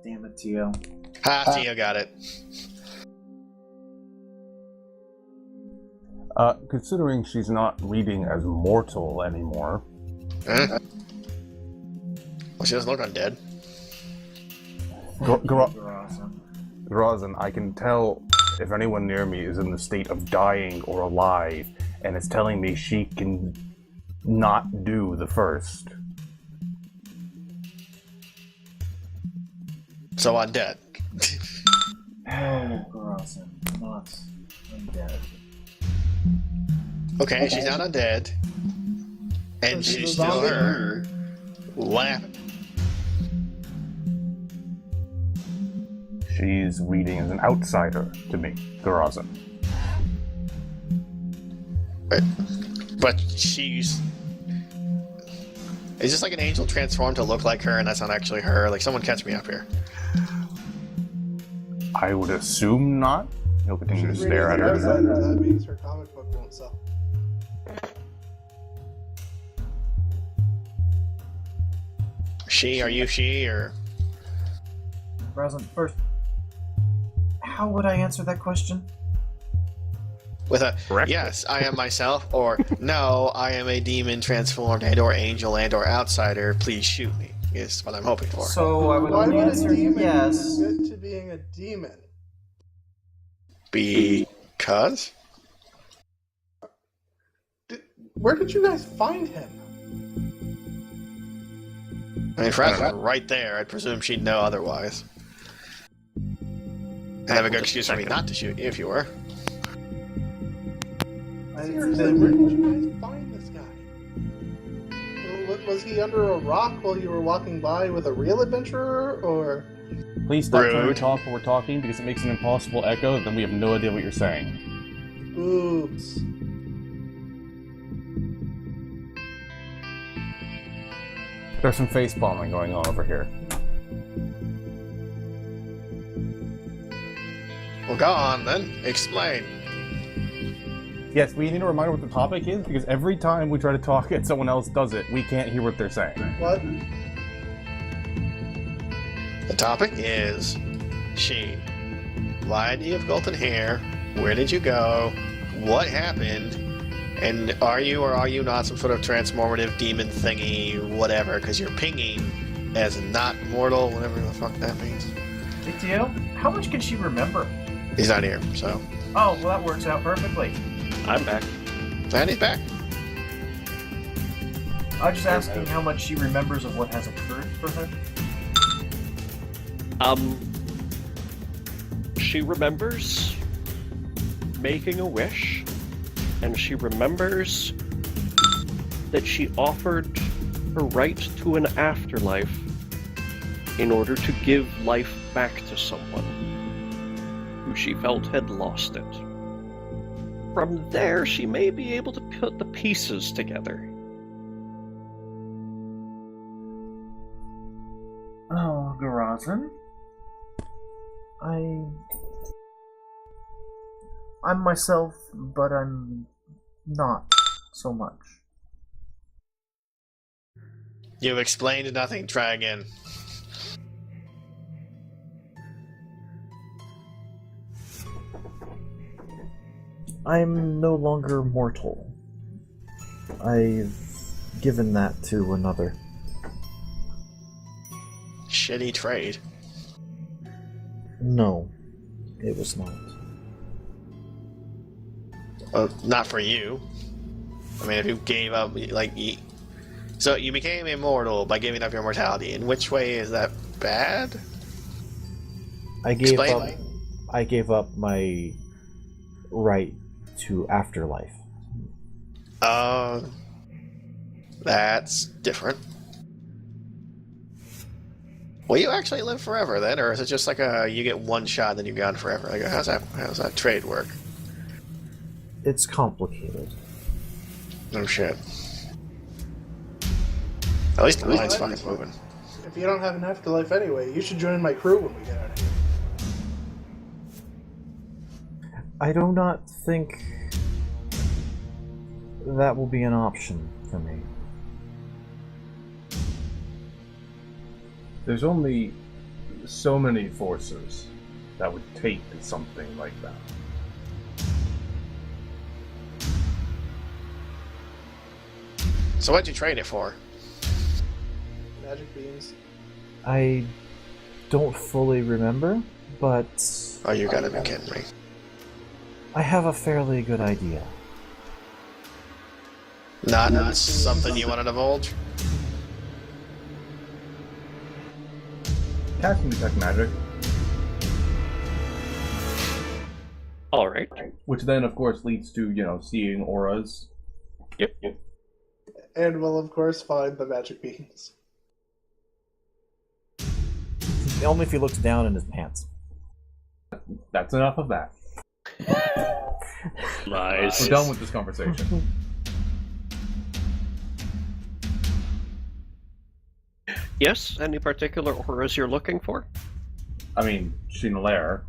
Damn it, Tio." Ha, Tio got it. Considering she's not reading as mortal anymore, Huh? Well, she doesn't look undead. Grazan, I can tell if anyone near me is in the state of dying or alive, and it's telling me she can not do the first. So undead. No, Grazan, not undead. Okay, she's not undead. And So she's she's a still zombie? her. What happened? She's reading as an outsider to me, Grazan. But she's... Is this like an angel transformed to look like her and that's not actually her? Like, someone catch me up here. I would assume not. He'll continue to She's stare at reading the her. outsider, that means her comic book won't sell. Are you she, or... Grazan, first, how would I answer that question? With a, Correctly. yes, I am myself, or no, I am a demon transformed and or angel and or outsider, please shoot me, is what I'm hoping for. So I would Why only would a answer demon yes. admit to being a demon? Because? Where did you guys find him? I mean, Pharasma right there, I'd presume she'd know otherwise. And have a good excuse for me not to shoot you if you were. Seriously, where did you guys find this guy? Was he under a rock while you were walking by with a real adventurer, or...? Please stop trying to Rude. talk while we're talking because it makes an impossible echo, and then we have no idea what you're saying. Oops. There's some face bombing going on over here. Well, go on then. Explain. Yes, we need a reminder what the topic is because every time we try to talk and someone else does it, we can't hear what they're saying. What? The topic is she. Why do you have golden hair? Where did you go? What happened? And are you or are you not some sort of transformative demon thingy, whatever, because you're pinging as not mortal, whatever the fuck that means. Hey, Tio, how much can she remember? He's not here, so. Oh, well, that works out perfectly. I'm back. And he's back. I was just asking how much she remembers of what has occurred for her. She remembers making a wish, and she remembers that she offered her right to an afterlife in order to give life back to someone who she felt had lost it. From there, she may be able to put the pieces together. Oh, Garazan? I'm myself, but I'm not so much. You've explained nothing. Try again. I'm no longer mortal. I've given that to another. Shitty trade. No, it was not. Not for you. I mean, if you gave up, so you became immortal by giving up your mortality. In which way is that bad? I gave up my right to afterlife. That's different. Will you actually live forever then, or is it just like you get one shot then you're gone forever? Like, how's that trade work? It's complicated. No shit. At least the line's fucking moving. If you don't have an afterlife anyway, you should join my crew when we get out of here. I do not think that will be an option for me. There's only so many forces that would take something like that. So what'd you trade it for? Magic beams. I don't fully remember, but Oh, you gotta be kidding me. I have a fairly good idea. Not something you want to divulge? Casting detect magic, Alright. which then of course leads to, seeing auras. Yep. And we'll, of course, find the magic beams. Only if he looks down in his pants. That's enough of that. Nice. We're done with this conversation. Yes, any particular auras you're looking for? I mean, Chenalair.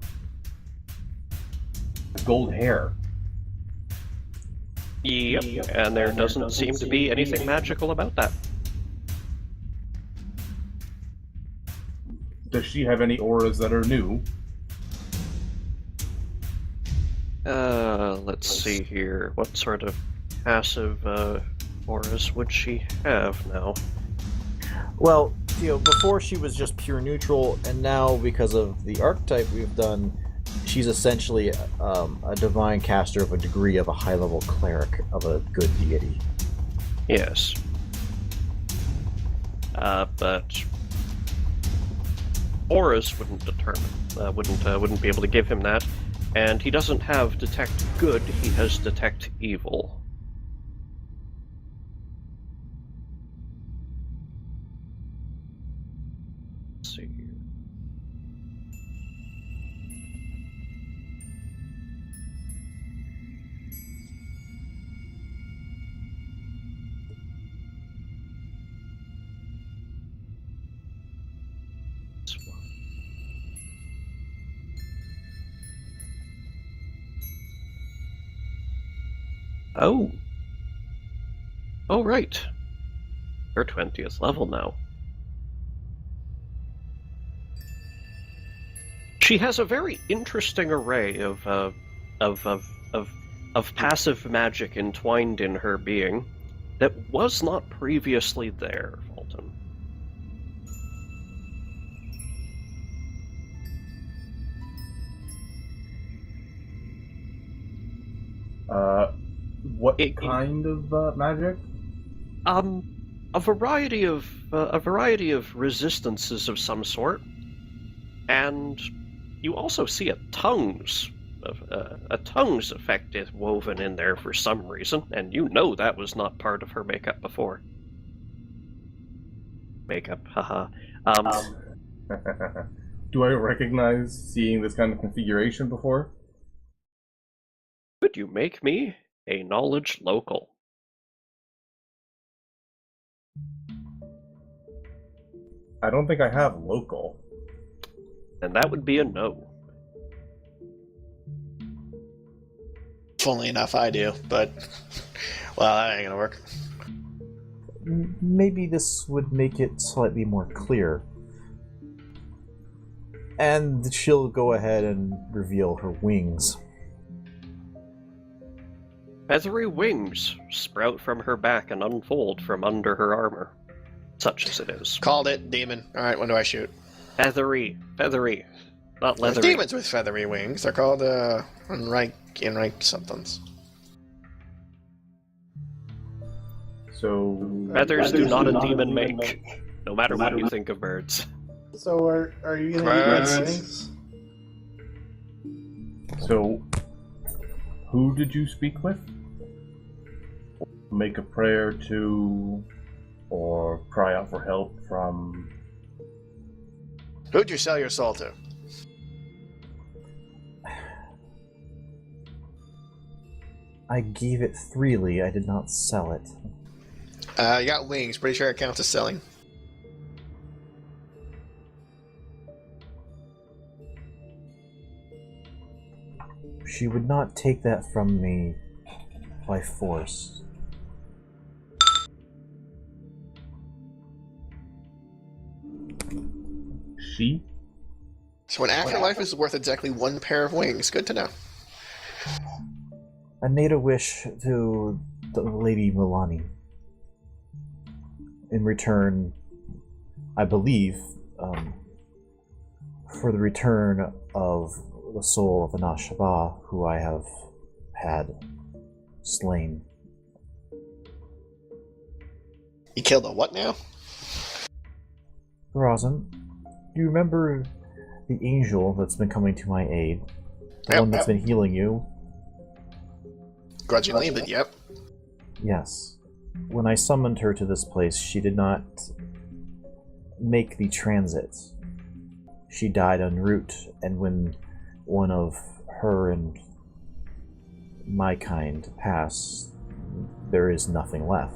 Gold hair. Yep, and there doesn't seem to be anything magical about that. Does she have any auras that are new? Let's see here. What sort of passive auras would she have now? Well, before she was just pure neutral, and now because of the archetype we've done, she's essentially a divine caster of a degree of a high-level cleric of a good deity. Yes. But auras wouldn't determine. Wouldn't be able to give him that. And he doesn't have detect good, he has detect evil. Let's see here. This one. Oh. Oh, right. Her 20th level now. She has a very interesting array of passive magic entwined in her being that was not previously there, Fulton. What kind of magic? A variety of resistances of some sort, and you also see a tongues effect is woven in there for some reason, and you know that was not part of her makeup before. makeup, haha. Do I recognize seeing this kind of configuration before? Could you make me a knowledge local? I don't think I have local. And that would be a no. Funnily enough, I do, but well, that ain't gonna work. Maybe this would make it slightly more clear. And she'll go ahead and reveal her wings. Feathery wings sprout from her back and unfold from under her armor, such as it is. Called it, demon. Alright, when do I shoot? Feathery, not There's leathery. demons with feathery wings. They're called, unranked somethings. So Feathers do not a demon make, no matter what you think of birds. So are you gonna Birds. eat wings? So, who did you speak with? Make a prayer to, or cry out for help from? Who'd you sell your soul to? I gave it freely, I did not sell it. You got wings. Pretty sure it counts as selling. She would not take that from me by force. She? So an afterlife is worth exactly one pair of wings. Good to know. I made a wish to the Lady Milani. In return, I believe, for the return of the soul of Anash Shaba, who I have had slain. You killed a what now? Rosin, do you remember the angel that's been coming to my aid? The Yep, one that's yep. been healing you? Grudgingly, but yep. Yes. When I summoned her to this place, she did not make the transit. She died en route, and when one of her and my kind pass, there is nothing left.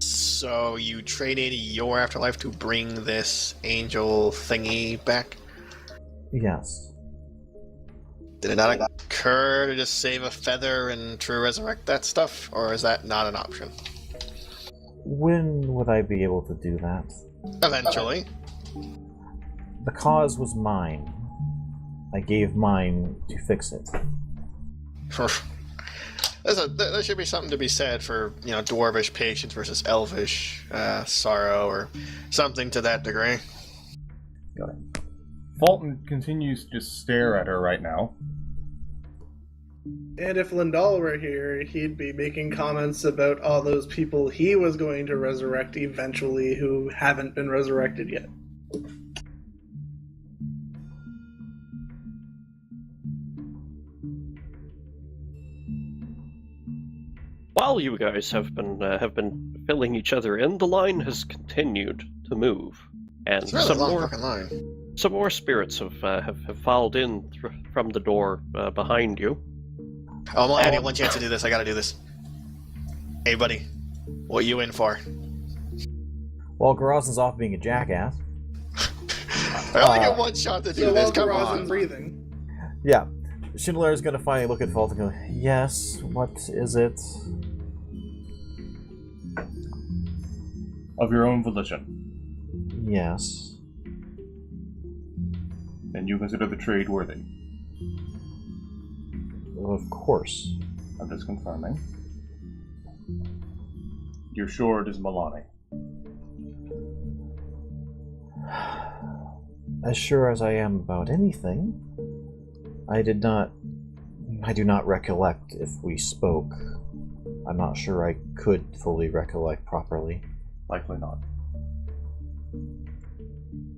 So you traded your afterlife to bring this angel thingy back? Yes. Did it not occur to just save a feather and to resurrect that stuff? Or is that not an option? When would I be able to do that? Eventually. The cause was mine. I gave mine to fix it. There should be something to be said for, dwarvish patience versus elvish sorrow, or something to that degree. Got it. Fulton continues to just stare at her right now. And if Lindahl were here, he'd be making comments about all those people he was going to resurrect eventually who haven't been resurrected yet. While you guys have been filling each other in, the line has continued to move, and It's a really long fucking line. some more spirits have filed in from the door behind you. Oh, I'm only having one chance to do this. I gotta do this. Hey, buddy. What you in for? While Garazan's off being a jackass. I only get one shot to do So this. while Come Garazan's on. breathing. Yeah. Schindler is going to finally look at Fulton and go, yes, what is it? Of your own volition. Yes. And you consider the trade worthy. Of course. I'm just confirming. You're sure it is Milani? As sure as I am about anything. I do not recollect if we spoke. I'm not sure I could fully recollect properly. Likely not.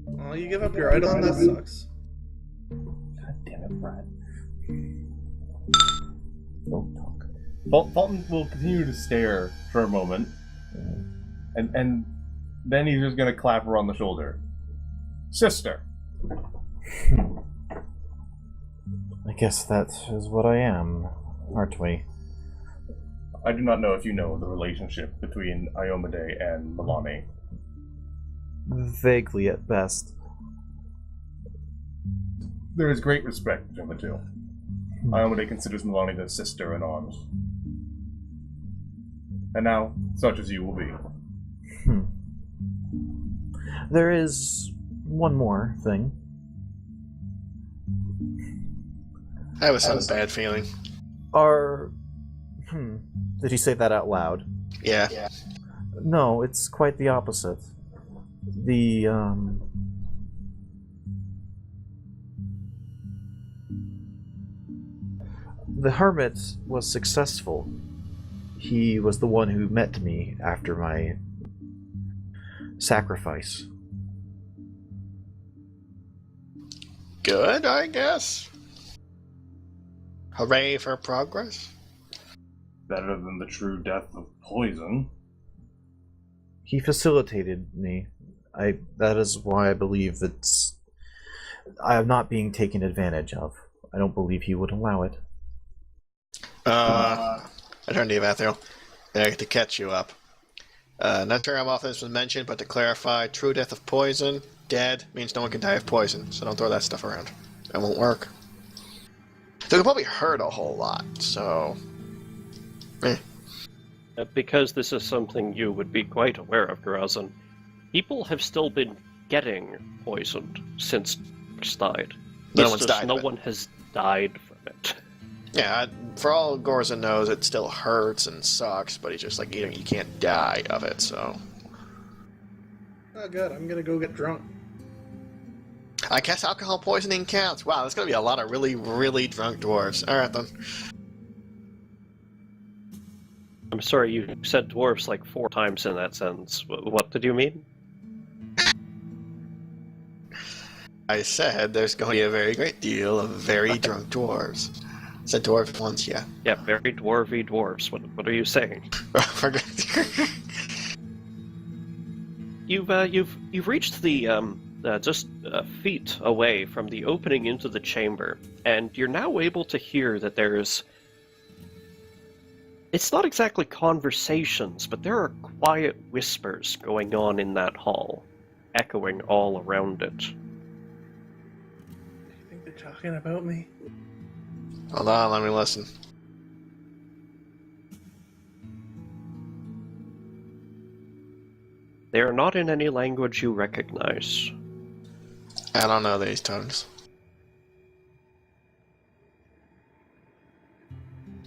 Well, you give up your idol, that sucks. God damn it, Brad. Don't talk. Fulton will continue to stare for a moment, and then he's just gonna clap her on the shoulder. Sister. I guess that is what I am, aren't we? I do not know if you know the relationship between Iomade and Milani. Vaguely at best. There is great respect between the two. Iomade considers Milani their sister in arms. And now, such as you will be. There is one more thing. I have a bad feeling. Did he say that out loud? Yeah. No, it's quite the opposite. The hermit was successful. He was the one who met me after my sacrifice. Good, I guess. Hooray for progress. Better than the true death of poison. He facilitated me. That is why I believe that I am not being taken advantage of. I don't believe he would allow it. I turned to you, Matthew. To catch you up. Not sure how often this was mentioned, but to clarify, true death of poison, dead, means no one can die of poison, so don't throw that stuff around. It won't work. They could probably hurt a whole lot, so... Because this is something you would be quite aware of, Garazan, people have still been getting poisoned since X died. No It's one's just died no of it. one has died from it. Yeah, for all Gorza knows, it still hurts and sucks, but he's just like, you can't die of it, so... Oh, good. I'm gonna go get drunk. I guess alcohol poisoning counts. Wow, there's gonna be a lot of really, really drunk dwarves. Alright then. I'm sorry, you said dwarves like 4 times in that sentence. What did you mean? I said there's going to be a very great deal of very drunk dwarves. Said dwarves once, yeah. Yeah, very dwarvy dwarves. What are you saying? You've reached the just feet away from the opening into the chamber, and you're now able to hear that there's... It's not exactly conversations, but there are quiet whispers going on in that hall, echoing all around it. You think they're talking about me? Hold on, let me listen. They are not in any language you recognize. I don't know these tongues.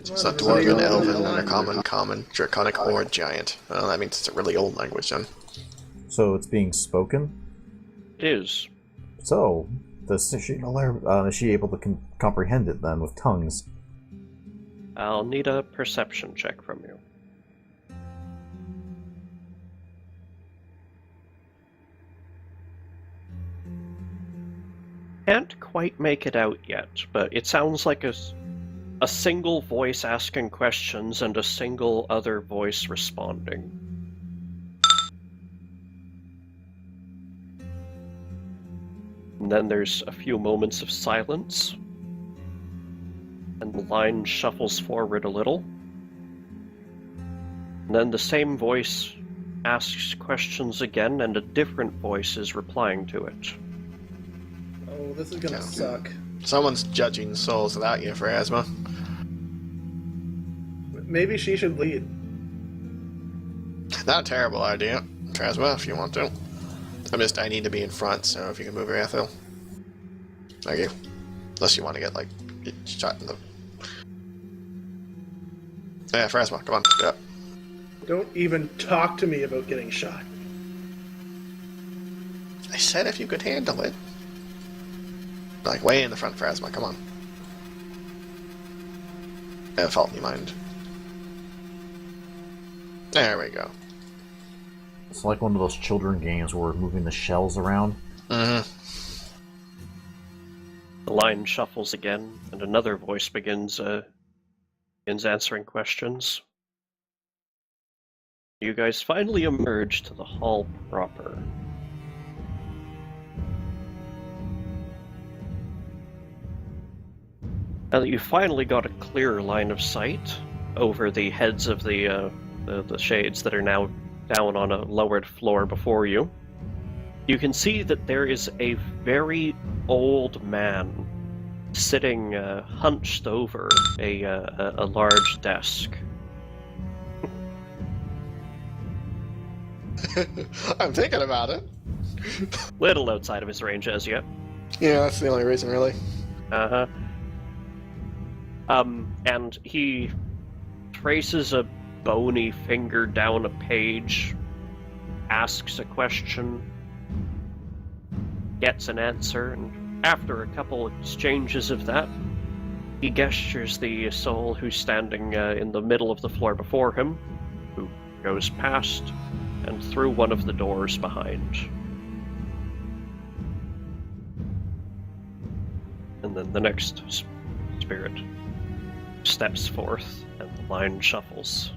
It's not dwarven, elven, common, draconic, or giant. Well, that means it's a really old language then. So it's being spoken? It is. So, is she able to comprehend it then with tongues? I'll need a perception check from you. Can't quite make it out yet, but it sounds like a single voice asking questions and a single other voice responding. And then there's a few moments of silence, and the line shuffles forward a little. And then the same voice asks questions again, and a different voice is replying to it. Oh, this is gonna suck. Someone's judging souls without you, Pharasma. Maybe she should lead. Not a terrible idea, Pharasma, if you want to. I need to be in front, so if you can move your Ethel. Thank you. Unless you want to get shot in the... Yeah, Pharasma, come on, yeah. Don't even talk to me about getting shot. I said if you could handle it. Way in the front, Pharasma, come on. Yeah, fault me mind. There we go. It's like one of those children games where we're moving the shells around. Mm-hmm. The line shuffles again, and another voice begins, begins answering questions. You guys finally emerge to the hall proper. Now that you finally got a clearer line of sight over the heads of the shades that are now down on a lowered floor before you, you can see that there is a very old man sitting hunched over a large desk. I'm thinking about it. Little outside of his range as yet. Yeah, that's the only reason, really. Uh-huh. And he traces a bony finger down a page, asks a question, gets an answer, and after a couple exchanges of that, he gestures the soul who's standing in the middle of the floor before him, who goes past and through one of the doors behind. And then the next spirit steps forth, and the line shuffles.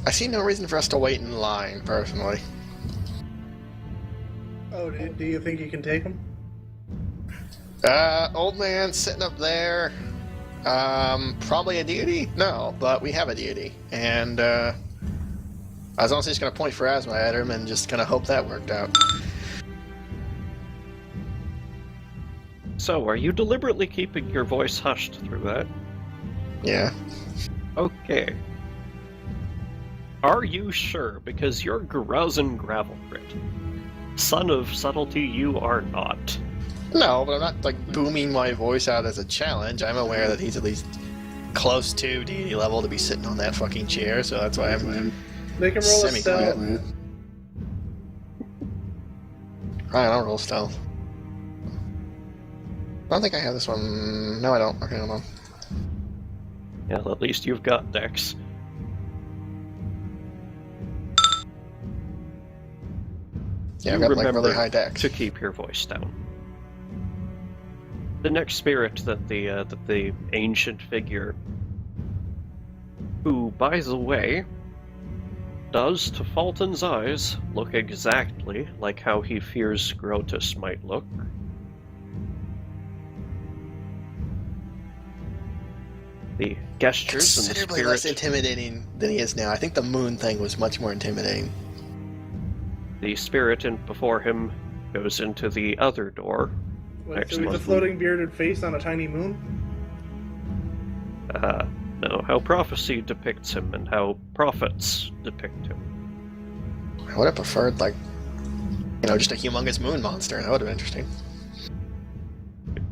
I see no reason for us to wait in line, personally. Oh, do you think you can take him? Old man sitting up there. Probably a deity? No, but we have a deity. And, I was honestly just going to point Pharasma at him and just kind of hope that worked out. So, are you deliberately keeping your voice hushed through that? Yeah. Okay. Are you sure? Because you're Gruzin Gravelcrit. Son of subtlety, you are not. No, but I'm not, like, booming my voice out as a challenge. I'm aware that he's at least close to deity level to be sitting on that fucking chair, so that's why I'm Make him roll a semi-quiet. stealth. I don't roll stealth. I don't think I have this one. No, I don't. Okay, hold on. Yeah, at least you've got Dex. Yeah, I've You got, like, remember really high dex. to keep your voice down. The next spirit that the ancient figure, who, by the way, does, to Fulton's eyes, look exactly like how he fears Grotus might look. The gestures and the Considerably less spirit, intimidating than he is now. I think the moon thing was much more intimidating. the spirit before him goes into the other door. Wait, so he's a floating bearded face on a tiny moon? No, how prophecy depicts him and how prophets depict him. I would have preferred, like, you know, just a humongous moon monster. That would have been interesting.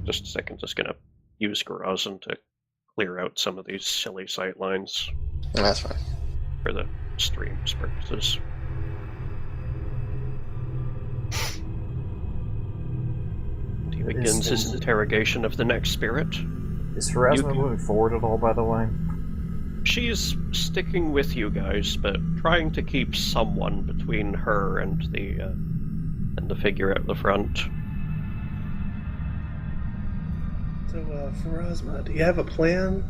Just a second, just gonna use Grozin to clear out some of these silly sight lines No, that's fine. for the stream's purposes. And he begins his interrogation of the next spirit. Is Pharasma moving forward at all, by the way? She's sticking with you guys, but trying to keep someone between her and the figure at the front. So, Pharasma, do you have a plan?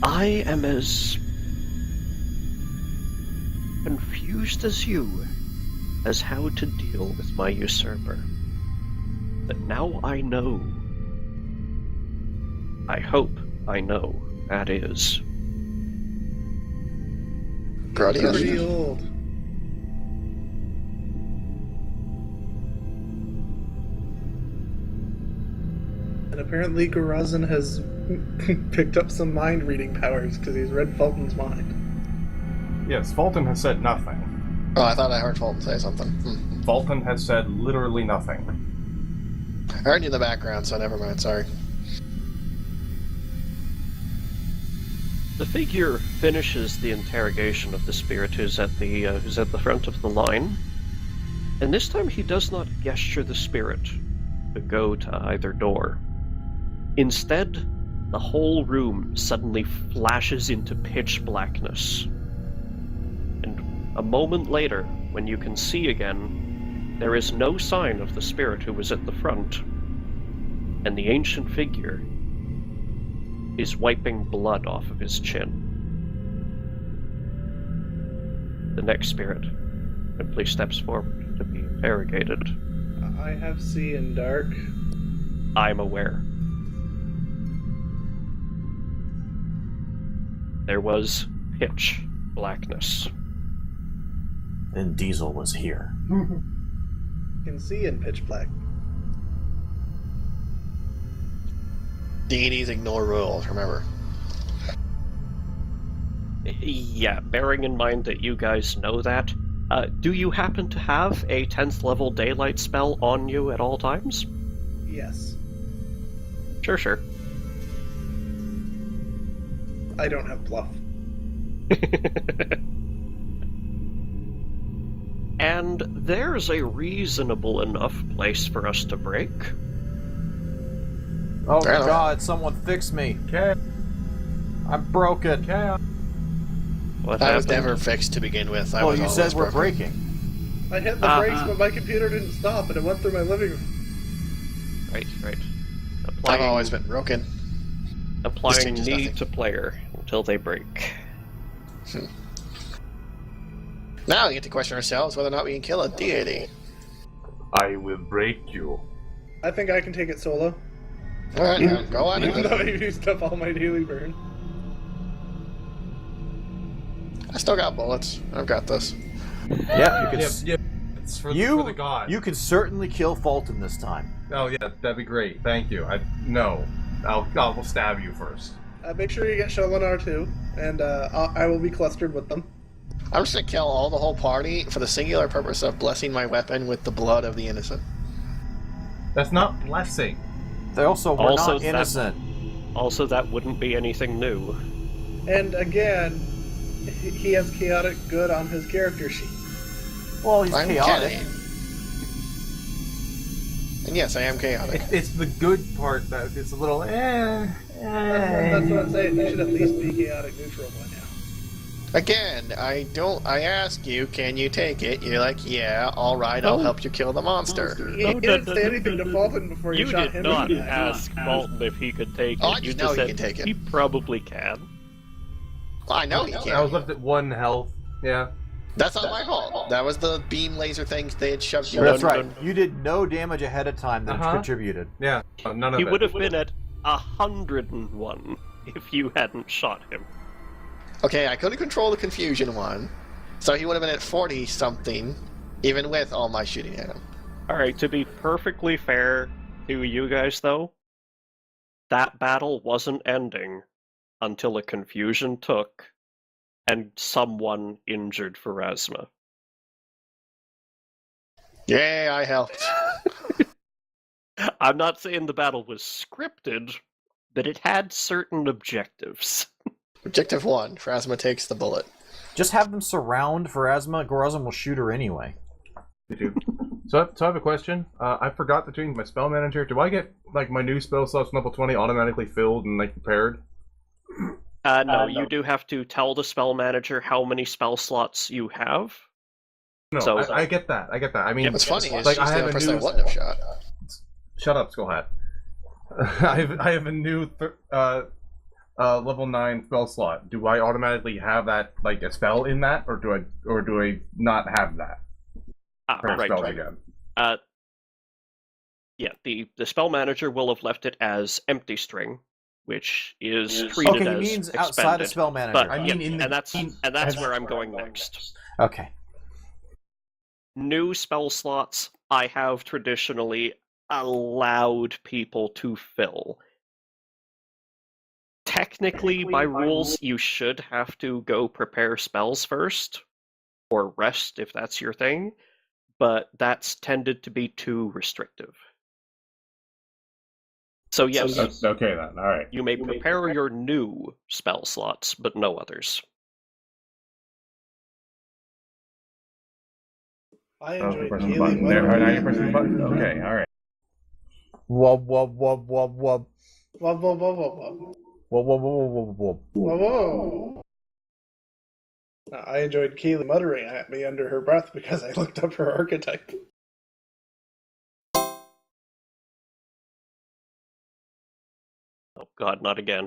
I am as confused as you as how to deal with my usurper. But now I know. I hope I know, that is. Grodius. Pretty old. And apparently Grozin has picked up some mind-reading powers because he's read Fulton's mind. Yes, Fulton has said nothing. Oh, I thought I heard Fulton say something. Fulton has said literally nothing. I heard you in the background, so never mind, sorry. The figure finishes the interrogation of the spirit who's at the front of the line, and this time he does not gesture the spirit to go to either door. Instead, the whole room suddenly flashes into pitch blackness. And a moment later, when you can see again, there is no sign of the spirit who was at the front, and the ancient figure is wiping blood off of his chin. The next spirit simply steps forward to be interrogated. I have see in dark. I'm aware. There was pitch blackness. Then Diesel was here. Can see in pitch black. Deities ignore rules, remember. Yeah, bearing in mind that you guys know that, do you happen to have a 10th level daylight spell on you at all times? Yes. Sure. I don't have bluff. And there's a reasonable enough place for us to break. Oh Fair enough. God! Someone fix me. Okay. I'm broken. What I was happened? never fixed to begin with. I Well, was you always said we're broken. breaking. I hit the brakes, but my computer didn't stop, and it went through my living room. Right. I've always been broken. Applying changes need nothing. to player until they break. Now we get to question ourselves whether or not we can kill a deity. I will break you. I think I can take it solo. Alright, now, go on. Even though I used up all my daily burn. I still got bullets. I've got this. Yeah, you can. It's for You the god. you can certainly kill Fulton this time. Oh yeah, that'd be great. Thank you. I'll stab you first. Make sure you get Sholinar too, and I will be clustered with them. I'm just gonna kill all the whole party for the singular purpose of blessing my weapon with the blood of the innocent. That's not blessing. They also were Also, not innocent. Also, that wouldn't be anything new. And again, he has chaotic good on his character sheet. Well, he's I'm chaotic. kidding. And yes, I am chaotic. It's the good part that it's a little That's what I'm saying. You should at least be chaotic neutral by now. Again, I ask you, can you take it? You're like, yeah, alright, I'll No. help you kill the monster. He didn't say anything to Fulton before you You shot did him. not in the back. ask Malton if he could take Oh, it. I You just just know he said can take it. he probably can. I know you I was can. left at 1 health. Yeah. That's not my fault. That was the beam laser things they had shoved you That's in. right. You did no damage ahead of time that contributed. Yeah. None of He it. would have been at 101 if you hadn't shot him. Okay, I couldn't control the confusion one, so he would have been at 40-something, even with all my shooting at him. Alright, to be perfectly fair to you guys, though, that battle wasn't ending until a confusion took and someone injured Pharasma. Yay, I helped. I'm not saying the battle was scripted, but it had certain objectives. Objective 1, Pharasma takes the bullet. Just have them surround Pharasma. Gorazm will shoot her anyway. Did you? So I have a question. I forgot to change my spell manager. Do I get like my new spell slots level 20 automatically filled and like prepared? No, you do have to tell the spell manager how many spell slots you have. No, So- I get that. I get that. I mean, What's funny is like, she's I the have only a person I new- wouldn't have shot. Shut up, Skullhat. I have a new level 9 spell slot. Do I automatically have that, like a spell in that, or do I not have that? For Right. spells again. Yeah, the spell manager will have left it as empty string, which is treated Okay, as he means expended. outside of spell manager. But I mean, in the and that's game- where I'm going next. Okay. New spell slots I have traditionally allowed people to fill. Technically, by rules, you should have to go prepare spells first, or rest if that's your thing, but that's tended to be too restrictive. So yes, Okay then. All right. you may prepare your new spell slots, but no others. I Oh, enjoy press the dealing button. with There. it. Now you're pressing the button. Okay. All right. Wub wub wub wub wub. Wub, wub, wub, wub, wub. Whoa, whoa, whoa, whoa, whoa, whoa. Whoa. I enjoyed Kaylee muttering at me under her breath because I looked up her archetype. Oh God, not again.